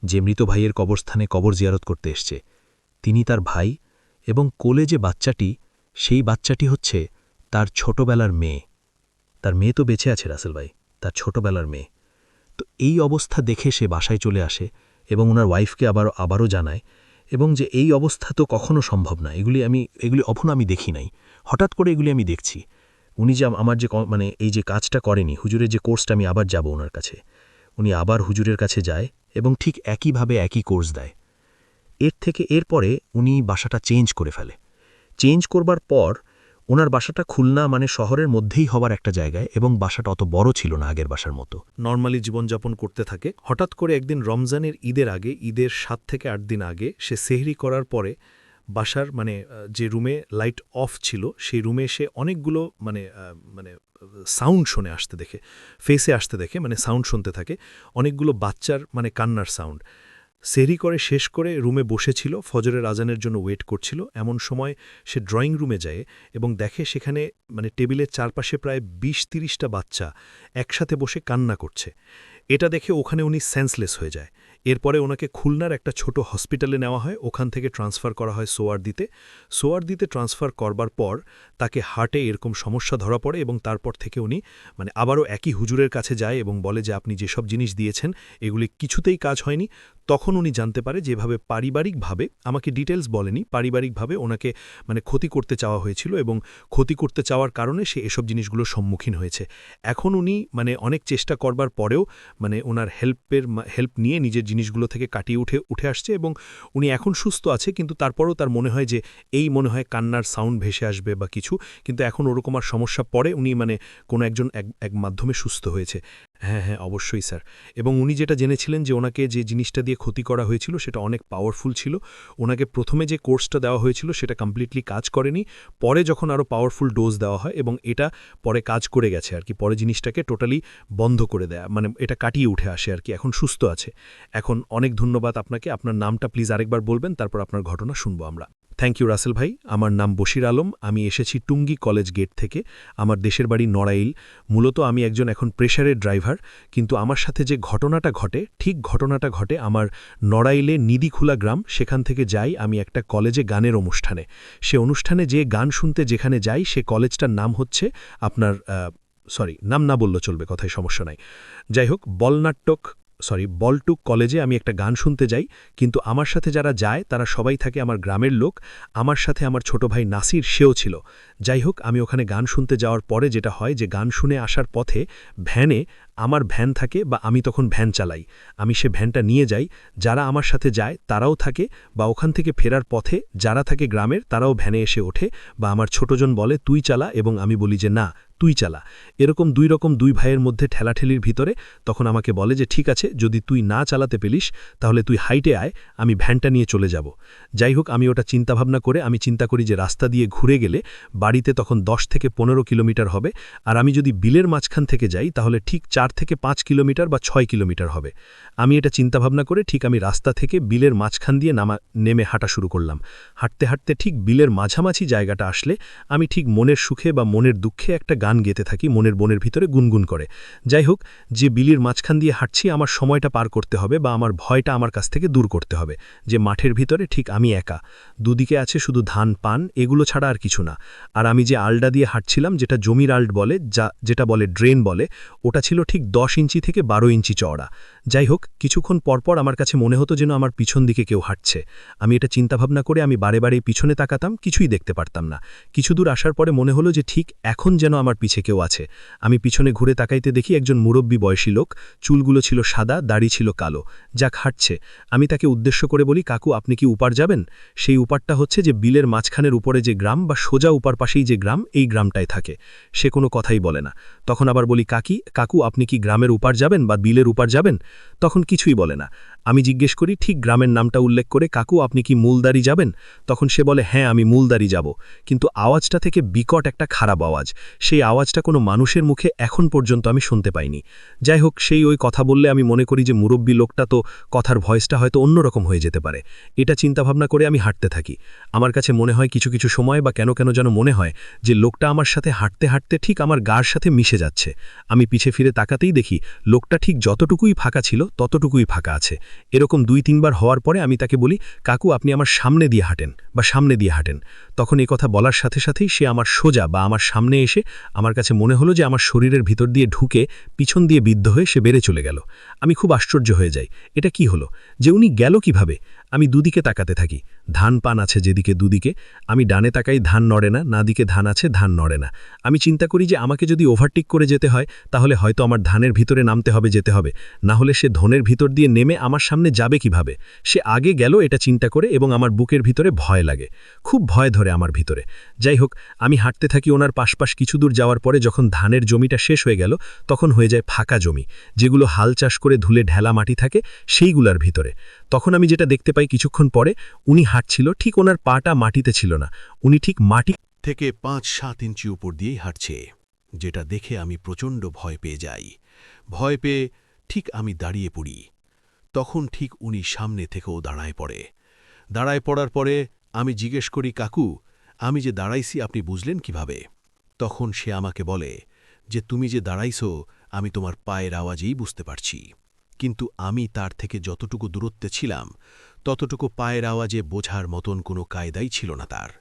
যে মৃত ভাইয়ের কবরস্থানে কবর জিয়ারত করতে এসছে, তিনি তার ভাই, এবং কোলে যে বাচ্চাটি, সেই বাচ্চাটি হচ্ছে তার ছোটবেলার মেয়ে। তার মেয়ে তো বেঁচে আছে রাসেল ভাই, তার ছোটবেলার মেয়ে। তো এই অবস্থা দেখে সে বাসায় চলে আসে এবং ওনার ওয়াইফকে আবারও জানায়, এবং যে এই অবস্থা তো কখনো সম্ভব না, এগুলি অভুনা আমি দেখি নাই, হঠাৎ করে এগুলি আমি দেখছি। উনি যে আমার যে এই যে কাজটা করেনি, হুজুরের যে কোর্সটা, আমি আবার যাব ওনার কাছে। উনি আবার হুজুরের কাছে যায় এবং ঠিক একইভাবে একই কোর্স দেয়। এরপরে উনি বাসাটা চেঞ্জ করে ফেলে। চেঞ্জ করবার পর ওনার বাসাটা খুলনা শহরের মধ্যেই হবার একটা জায়গায়, এবং বাসাটা অত বড় ছিল না আগের বাসার মতো। নর্মালি জীবনযাপন করতে থাকে। হঠাৎ করে একদিন রমজানের ঈদের আগে, ঈদের 7 থেকে 8 দিন আগে, সে সেহরি করার পরে বাসার যে রুমে লাইট অফ ছিল সেই রুমে এসে অনেকগুলো সাউন্ড শুনে আসতে দেখে, ফেসে আসতে দেখে, সাউন্ড শুনতে থাকে, অনেকগুলো বাচ্চার কান্নার সাউন্ড। সেহরি করে শেষ করে রুমে বসেছিল, ফজরের আজানের জন্য ওয়েট করছিল। এমন সময় সে ড্রয়িং রুমে যায় এবং দেখে সেখানে টেবিলের চারপাশে প্রায় 20-30টা বাচ্চা একসাথে বসে কান্না করছে। এটা দেখে ওখানে উনি সেন্সলেস হয়ে যায়। এরপরে ওনাকে খুলনার একটা ছোট হসপিটালে নেওয়া হয়, ওখান থেকে ট্রান্সফার করা হয় সোয়ারদিতে ট্রান্সফার করবার পর তাকে হার্টে এরকম সমস্যা ধরা পড়ে, এবং তারপর থেকে উনি আবারও একই হুজুরের কাছে যায় এবং বলে যে আপনি যেসব জিনিস দিয়েছেন এগুলি কিছুতেই কাজ হয়নি। তখন উনি জানতে পারে যেভাবে পারিবারিকভাবে, আমাকে ডিটেলস বলেনি, পারিবারিকভাবে ওনাকে ক্ষতি করতে চাওয়া হয়েছিল, এবং ক্ষতি করতে চাওয়ার কারণে সে এসব জিনিসগুলোর সম্মুখীন হয়েছে। এখন উনি অনেক চেষ্টা করবার পরেও ওনার হেল্প নিয়ে নিজের জিনিসগুলো থেকে কাটিয়ে উঠে আসছে, এবং উনি এখন সুস্থ আছে। কিন্তু তারপরও তার মনে হয় যে মনে হয় কান্নার সাউন্ড ভেসে আসবে বা কিছু, কিন্তু এখন ওরকম আর সমস্যা পড়ে উনি কোনো এক মাধ্যমে সুস্থ হয়েছে। হ্যাঁ, অবশ্যই স্যার। এবং উনি যেটা জেনেছিলেন যে ওনাকে যে জিনিসটা দিয়ে ক্ষতি করা হয়েছিল সেটা অনেক পাওয়ারফুল ছিল। ওনাকে প্রথমে যে কোর্সটা দেওয়া হয়েছিল সেটা কমপ্লিটলি কাজ করেনি, পরে যখন আরও পাওয়ারফুল ডোজ দেওয়া হয় এবং এটা পরে কাজ করে গেছে আর কি, পরে জিনিসটাকে টোটালি বন্ধ করে দেয়া, এটা কাটিয়ে উঠে আসে আর কি, এখন সুস্থ আছে। এখন অনেক ধন্যবাদ আপনাকে। আপনার নামটা প্লিজ আরেকবার বলবেন, তারপর আপনার ঘটনা শুনবো আমরা। থ্যাংক ইউ রাসেল ভাই। আমার নাম বশির আলম, আমি এসেছি টুঙ্গি কলেজ গেট থেকে। আমার দেশের বাড়ি নড়াইল। মূলত আমি একজন এখন প্রেশারের ড্রাইভার, কিন্তু আমার সাথে যে ঘটনাটা ঘটে আমার নড়াইলে নিদিখুলা গ্রাম। সেখান থেকে যাই আমি একটা কলেজে গানের অনুষ্ঠানে। সে অনুষ্ঠানে যে গান শুনতে যেখানে যাই, সে কলেজটার নাম হচ্ছে আপনার নাম না বললেও চলবে, কথায় সমস্যা নাই। যাই হোক, বলনাট্যক বলটুক কলেজে আমি একটা গান শুনতে যাই, কিন্তু আমার সাথে যারা যায় তারা সবাই থাকে আমার গ্রামের লোক। আমার সাথে আমার ছোট ভাই নাসির, সেও ছিল। যাই হোক, আমি ওখানে গান শুনতে যাওয়ার পরে যেটা হয় যে গান শুনে আসার পথে ভ্যানে আমার ভ্যান থাকে, বা আমি তখন ভ্যান চালাই। আমি সে ভ্যানটা নিয়ে যাই, যারা আমার সাথে যায় তারাও থাকে, বা ওখান থেকে ফেরার পথে যারা থাকে গ্রামের তারাও ভ্যানে এসে ওঠে, বা আমার ছোটজন বলে তুই চালা এবং আমি বলি যে না তুই চালা। এরকম দুই ভাইয়ের মধ্যে ঠেলাঠেলির ভিতরে তখন আমাকে বলে যে ঠিক আছে, যদি তুই না চালাতে পেলিস তাহলে তুই হাইটে আয়, আমি ভ্যানটা নিয়ে চলে যাব। যাই হোক, আমি ওটা চিন্তাভাবনা করে আমি চিন্তা করি যে রাস্তা দিয়ে ঘুরে গেলে বাড়িতে তখন 10 থেকে 15 কিলোমিটার হবে, আর আমি যদি বিলের মাঝখান থেকে যাই তাহলে ঠিক 4 থেকে 5 কিলোমিটার বা 6 কিলোমিটার হবে। আমি এটা চিন্তাভাবনা করে ঠিক আমি রাস্তা থেকে বিলের মাঝখান দিয়ে নেমে হাঁটা শুরু করলাম। হাঁটতে হাঁটতে ঠিক বিলের মাঝামাঝি জায়গাটা আসলে আমি ঠিক মনের সুখে বা মনের দুঃখে একটা গান গেতে থাকি, মনের বনের ভিতরে গুনগুন করে। যাই হোক, যে বিলির মাঝখান দিয়ে হাঁটছি আমার সময়টা পার করতে হবে, বা আমার ভয়টা আমার কাছ থেকে দূর করতে হবে, যে মাঠের ভিতরে ঠিক আমি একা, দুদিকে আছে শুধু ধান পান, এগুলো ছাড়া আর কিছু না। আর আমি যে আলডা দিয়ে হাঁটছিলাম, যেটা জমির আল্ট বলে, যেটা বলে ড্রেন বলে, ওটা ছিল ঠিক 10 ইঞ্চি থেকে 12 ইঞ্চি চওড়া। যাই হোক, কিছুক্ষণ পরপর আমার কাছে মনে হতো যেন আমার পিছন দিকে কেউ হাঁটছে। আমি এটা চিন্তাভাবনা করে আমি বারে বারে পিছনে তাকাতাম, কিছুই দেখতে পারতাম না। কিছু দূর আসার পরে মনে হলো যে ঠিক এখন যেন আমার পিছে কেউ আছে। আমি পিছনে ঘুরে তাকাইতে দেখি একজন মুরব্বী বয়সী লোক, চুলগুলো ছিল সাদা, দাড়ি ছিল কালো, যাক হাঁটছে। আমি তাকে উদ্দেশ্য করে বলি, কাকু আপনি কি উপার যাবেন? সেই উপারটা হচ্ছে যে বিলের মাঝখানের উপরে যে গ্রাম, বা সোজা উপার পাশেই যে গ্রাম, এই গ্রামটায় থাকে। সে কোনো কথাই বলে না। তখন আবার বলি, কাকু আপনি কি গ্রামের উপার যাবেন বা বিলের উপার যাবেন? তখন কিছুই বলে না। আমি জিজ্ঞেস করি ঠিক গ্রামের নামটা উল্লেখ করে, কাকু আপনি কি মূলদারি যাবেন? তখন সে বলে হ্যাঁ আমি মূলদারি যাব। কিন্তু আওয়াজটা থেকে বিকট একটা খারাপ আওয়াজ, সেই আওয়াজটা কোনো মানুষের মুখে এখন পর্যন্ত আমি শুনতে পাইনি। যাই হোক, সেই ওই কথা বললে আমি মনে করি যে মুরব্বী লোকটা তো কথার ভয়েসটা হয়তো অন্যরকম হয়ে যেতে পারে। এটা চিন্তাভাবনা করে আমি হাঁটতে থাকি। আমার কাছে মনে হয় কিছু কিছু সময় বা কেন যেন মনে হয় যে লোকটা আমার সাথে হাঁটতে হাঁটতে ঠিক আমার গার সাথে মিশে যাচ্ছে। আমি পিছে ফিরে তাকাতেই দেখি লোকটা ঠিক যতটুকুই ফাঁকা ছিল ততটুকুই ফাঁকা আছে। এরকম 2-3 বার হওয়ার পরে আমি তাকে বলি, কাকু আপনি আমার সামনে দিয়ে হাঁটেন বা সামনে দিয়ে হাঁটেন। তখন এই কথা বলার সাথে সাথেই সে আমার সোজা বা আমার সামনে এসে, আমার কাছে মনে হলো যে আমার শরীরের ভিতর দিয়ে ঢুকে পিছন দিয়ে বিদ্ধ হয়ে সে বেড়ে চলে গেল। আমি খুব আশ্চর্য হয়ে যাই, এটা কি হলো, যে উনি গেল কিভাবে? আমি দুদিকে তাকাতে থাকি, ধান পান আছে যেদিকে দুদিকে। আমি ডানে তাকাই, ধান নড়ে না, না দিকে ধান আছে, ধান নড়ে না। আমি চিন্তা করি যে আমাকে যদি ওভারটেক করে যেতে হয় তাহলে হয়তো আমার ধানের ভিতরে নামতে হবে, যেতে হবে, না হলে সে ধনের ভিতর দিয়ে নেমে আমার সামনে যাবে কিভাবে? সে আগে গেল এটা চিন্তা করে, এবং আমার বুকের ভিতরে ভয় লাগে, খুব ভয় ধরে আমার ভিতরে। যাই হোক, আমি হাঁটতে থাকি ওনার পাশপাশ। কিছু দূর যাওয়ার পরে যখন ধানের জমিটা শেষ হয়ে গেল তখন হয়ে যায় ফাঁকা জমি, যেগুলো হাল চাষ করে ধুলে ঢেলা মাটি থাকে সেইগুলার ভিতরে। তখন আমি যেটা দেখতে পাই, কিছুক্ষণ পরে উনি হাঁটছিল, ঠিক ওনার পাটা মাটিতে ছিল না, উনি ঠিক মাটি থেকে 5-7 ইঞ্চি উপর দিয়েই হাঁটছে, যেটা দেখে আমি প্রচণ্ড ভয় পেয়ে যাই। ভয় পেয়ে ঠিক আমি দাঁড়িয়ে পড়ি। তখন ঠিক উনি সামনে থেকেও দাঁড়ায় পড়ে। দাঁড়ায় পড়ার পরে আমি জিজ্ঞেস করি, কাকু আমি যে দাঁড়াইছি আপনি বুঝলেন কিভাবে? তখন সে আমাকে বলে যে তুমি যে দাঁড়াইছো আমি তোমার পায়ের আওয়াজেই বুঝতে পারছি, কিন্তু আমি তার থেকে যতটুকু দূরত্বে ছিলাম ততটুকু পায়ের আওয়াজে বোঝার মতন কোনো কায়দাই ছিল না তার।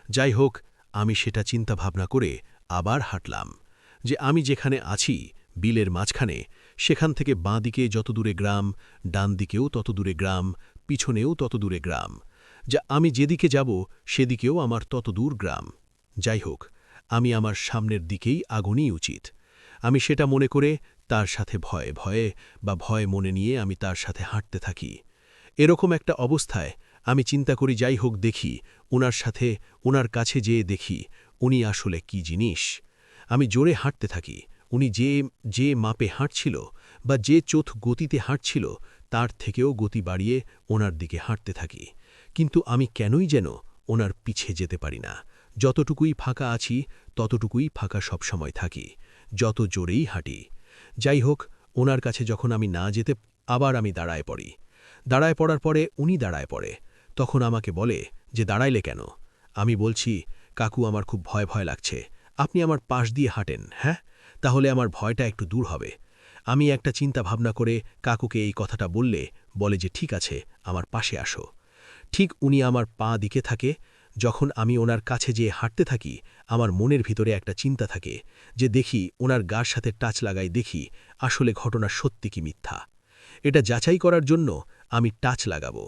যাই হোক, আমি সেটা চিন্তাভাবনা করে আবার হাঁটলাম, যে আমি যেখানে আছি বিলের মাঝখানে, সেখান থেকে বাঁ দিকে যত দূরে গ্রাম, ডান দিকেও তত দূরে গ্রাম, পিছনেও তত দূরে গ্রাম, যা আমি যেদিকে যাব সেদিকেও আমার তত দূর গ্রাম। যাই হোক, আমি আমার সামনের দিকেই আগুনই উচিত। আমি সেটা মনে করে তার সাথে ভয় মনে নিয়ে আমি তার সাথে হাঁটতে থাকি। এরকম একটা অবস্থায় আমি চিন্তা করি, যাই হোক দেখি ওনার কাছে যেয়ে দেখি উনি আসলে কি জিনিস। আমি জোরে হাঁটতে থাকি। উনি যে মাপে হাঁটছিল বা যে চোথ গতিতে হাঁটছিল তার থেকেও গতি বাড়িয়ে ওনার দিকে হাঁটতে থাকি, কিন্তু আমি কেনই যেন ওনার পিছে যেতে পারি না। যতটুকুই ফাঁকা আছি ততটুকুই ফাঁকা সবসময় থাকি, যত জোরেই হাঁটি। যাই হোক, ওনার কাছে যখন আমি না যেতে, আবার আমি দাঁড়ায় পড়ি। দাঁড়ায় পড়ার পরে উনি দাঁড়ায় পড়ে। তখন আমাকে বলে যে দাঁড়াইলে কেন? আমি বলছি, কাকু আমার খুব ভয় লাগছে, আপনি আমার পাশ দিয়ে হাঁটেন, হ্যাঁ, তাহলে আমার ভয়টা একটু দূর হবে। আমি একটা চিন্তা ভাবনা করে কাকুকে এই কথাটা বললে বলে যে ঠিক আছে, আমার পাশে আসো। ঠিক উনি আমার পা দিকে থাকে। যখন আমি ওনার কাছে যেয়ে হাঁটতে থাকি আমার মনের ভিতরে একটা চিন্তা থাকে যে দেখি ওনার গার সাথে টাচ লাগাই, দেখি আসলে ঘটনা সত্যি কি মিথ্যা। এটা যাচাই করার জন্য আমি টাচ লাগাবো।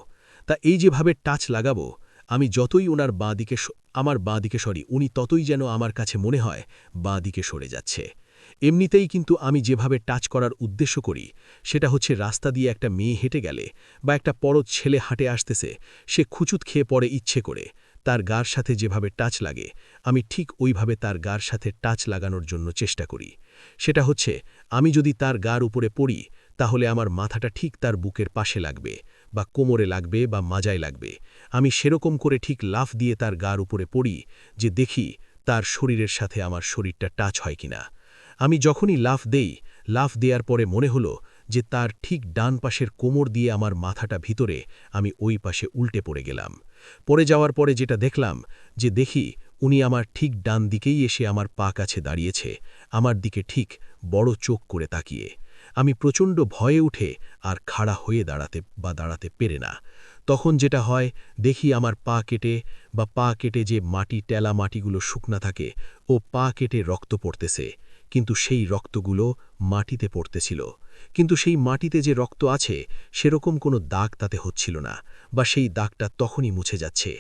তা এই যেভাবে টাচ লাগাবো, আমি যতই ওনার আমার বাঁ দিকে সরি, উনি ততই যেন আমার কাছে মনে হয় বাঁ দিকে সরে যাচ্ছে। এমনিতেই কিন্তু আমি যেভাবে টাচ করার উদ্দেশ্য করি, সেটা হচ্ছে রাস্তা দিয়ে একটা মেয়ে হেঁটে গেলে বা একটা পরত ছেলে হাঁটে আসতেছে, সে খুচুত খেয়ে পড়ে ইচ্ছে করে তার গার সাথে যেভাবে টাচ লাগে, আমি ঠিক ওইভাবে তার গার সাথে টাচ লাগানোর জন্য চেষ্টা করি। সেটা হচ্ছে, আমি যদি তার গার উপরে পড়ি, তাহলে আমার মাথাটা ঠিক তার বুকের পাশে লাগবে বা কোমরে লাগবে বা মাজায় লাগবে। আমি সেরকম করে ঠিক লাফ দিয়ে তার গার উপরে পড়ি, যে দেখি তার শরীরের সাথে আমার শরীরটা টাচ হয় কিনা। আমি যখনই লাফ দেই, লাফ দেওয়ার পরে মনে হলো যে তার ঠিক ডান পাশের কোমর দিয়ে আমার মাথাটা ভিতরে, আমি ওই পাশে উল্টে পড়ে গেলাম। পড়ে যাওয়ার পরে যেটা দেখলাম, যে দেখি উনি আমার ঠিক ডান দিকেই এসে আমার পা কাছে দাঁড়িয়েছে, আমার দিকে ঠিক বড় চোখ করে তাকিয়ে। আমি প্রচণ্ড ভয়ে উঠে আর খাড়া হয়ে দাঁড়াতে পেরে না। তখন যেটা হয়, দেখি আমার পা কেটে যে টেলা মাটিগুলো শুকনা থাকে, ও পা কেটে রক্ত পড়তেছে। কিন্তু সেই রক্তগুলো মাটিতে পড়তেছিল। কিন্তু সেই মাটিতে যে রক্ত আছে, সেরকম কোনো দাগ তাতে হচ্ছিল না, বা সেই দাগটা তখনই মুছে যাচ্ছে।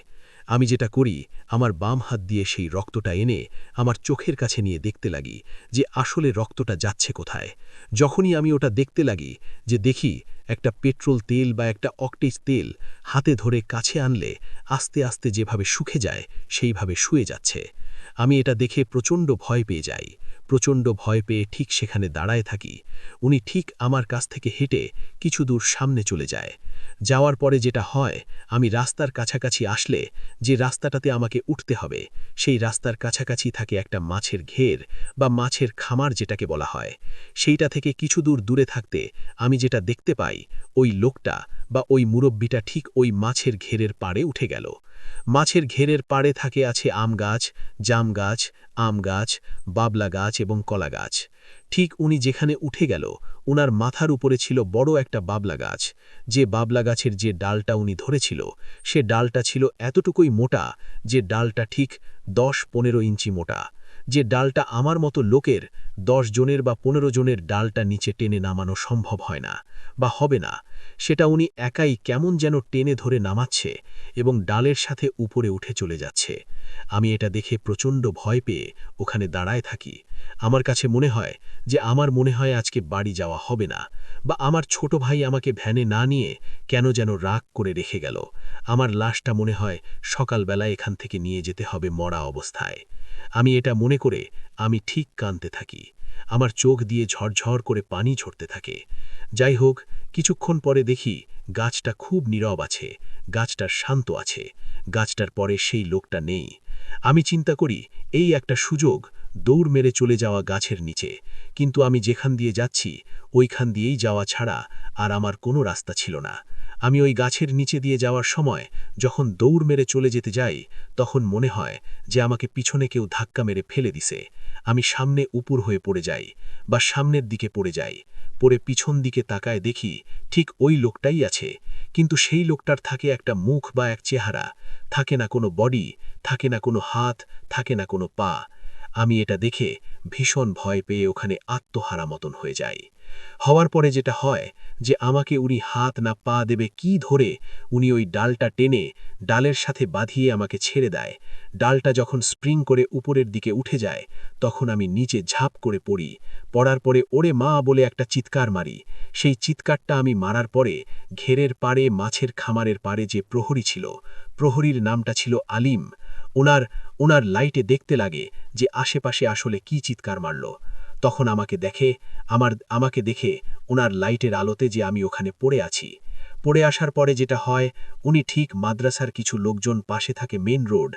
আমি যেটা করি, আমার বাম হাত দিয়ে সেই রক্তটা এনে আমার চোখের কাছে নিয়ে দেখতে লাগি যে আসলে রক্তটা যাচ্ছে কোথায়। যখনই আমি ওটা দেখতে লাগি, যে দেখি একটা পেট্রোল তেল বা একটা অকটেজ তেল হাতে ধরে কাছে আনলে আস্তে আস্তে যেভাবে শুকে যায়, সেইভাবে শুয়ে যাচ্ছে। আমি এটা দেখে প্রচণ্ড ভয় পেয়ে যাই। প্রচণ্ড ভয় পেয়ে ঠিক সেখানে দাঁড়ায় থাকি। উনি ঠিক আমার কাছ থেকে হেঁটে কিছু দূর সামনে চলে যায়। যাওয়ার পরে যেটা হয়, আমি রাস্তার কাছাকাছি আসলে, যে রাস্তাটাতে আমাকে উঠতে হবে, সেই রাস্তার কাছাকাছি থাকে একটা মাছের ঘের বা মাছের খামার যেটাকে বলা হয়। সেইটা থেকে কিছু দূরে থাকতে আমি যেটা দেখতে পাই, ওই লোকটা বা ওই মুরব্বিটা ঠিক ওই মাছের ঘেরের পাড়ে উঠে গেল। মাছের ঘেরের পাড়ে আছে আম গাছ, জাম গাছ, আম গাছ, বাবলা গাছ এবং কলা গাছ। ঠিক উনি যেখানে উঠে গেল, উনার মাথার উপরে ছিল বড় একটা বাবলা গাছ। যে বাবলা গাছের যে ডালটা উনি ধরেছিল, সে ডালটা ছিল এতটুকুই মোটা, যে ডালটা ঠিক 10-15 ইঞ্চি মোটা। যে ডালটা আমার মতো লোকের 10 জনের বা 15 জনের ডালটা নিচে টেনে নামানো সম্ভব হয় না বা হবে না, সেটা উনি একাই কেমন যেন টেনে ধরে নামাচ্ছে এবং ডালের সাথে উপরে উঠে চলে যাচ্ছে। আমি এটা দেখে প্রচণ্ড ভয় পেয়ে ওখানে দাঁড়ায় থাকি। আমার কাছে মনে হয় যে আজকে বাড়ি যাওয়া হবে না, বা আমার ছোট ভাই আমাকে ভ্যানে না নিয়ে কেন যেন রাগ করে রেখে গেল। আমার লাশটা মনে হয় সকালবেলা এখান থেকে নিয়ে যেতে হবে মরা অবস্থায়। আমি এটা মনে করে আমি ঠিক কাঁদতে থাকি। আমার চোখ দিয়ে ঝরঝর করে পানি ঝরতে থাকে। যাই হোক, কিছুক্ষণ পরে দেখি গাছটা খুব নীরব আছে, গাছটা শান্ত আছে, গাছটার পরে সেই লোকটা নেই। আমি চিন্তা করি, এই একটা সুযোগ, দৌড় মেরে চলে যাওয়া গাছের নিচে। কিন্তু আমি যেখান দিয়ে যাচ্ছি, ওইখান দিয়েই যাওয়া ছাড়া আর আমার কোনো রাস্তা ছিল না। আমি ওই গাছের নিচে দিয়ে যাওয়ার সময় যখন দৌড় মেরে চলে যেতে যাই, তখন মনে হয় যে আমাকে পিছনে কেউ ধাক্কা মেরে ফেলে দিছে। আমি সামনে উপুর হয়ে পড়ে যাই বা সামনের দিকে পড়ে যাই। পরে পিছন দিকে তাকায় দেখি ঠিক ওই লোকটাই আছে, কিন্তু সেই লোকটার থাকে একটা মুখ বা এক চেহারা, থাকে না কোনো বডি, থাকে না কোনো হাত, থাকে না কোনো পা। আমি এটা দেখে ভীষণ ভয় পেয়ে ওখানে আত্মহারা মতন হয়ে যাই। হওয়ার পরে যেটা হয়, যে আমাকে উনি হাত না পা দেবে কি ধরে উনি ওই ডালটা টেনে ডালের সাথে বাঁধিয়ে আমাকে ছেড়ে দেয়। ডালটা যখন স্প্রিং করে উপরের দিকে উঠে যায়, তখন আমি নিচে ঝাঁপ করে পড়ি। পড়ার পরে ওরে মা বলে একটা চিৎকার মারি। সেই চিৎকারটা আমি মারার পরে ঘেরের পাড়ে মাছের খামারের পাড়ে যে প্রহরী ছিল, প্রহরীর নামটা ছিল আলিম, ওনার লাইটে দেখতে লাগে যে আশেপাশে আসলে কি চিৎকার মারল। তখন আমাকে দেখে ওনার লাইটের আলোতে যে আমি ওখানে পড়ে আছি। পড়ে আসার পরে যেটা হয়, উনি ঠিক মাদ্রাসার কিছু লোকজন পাশে থাকে মেন রোড,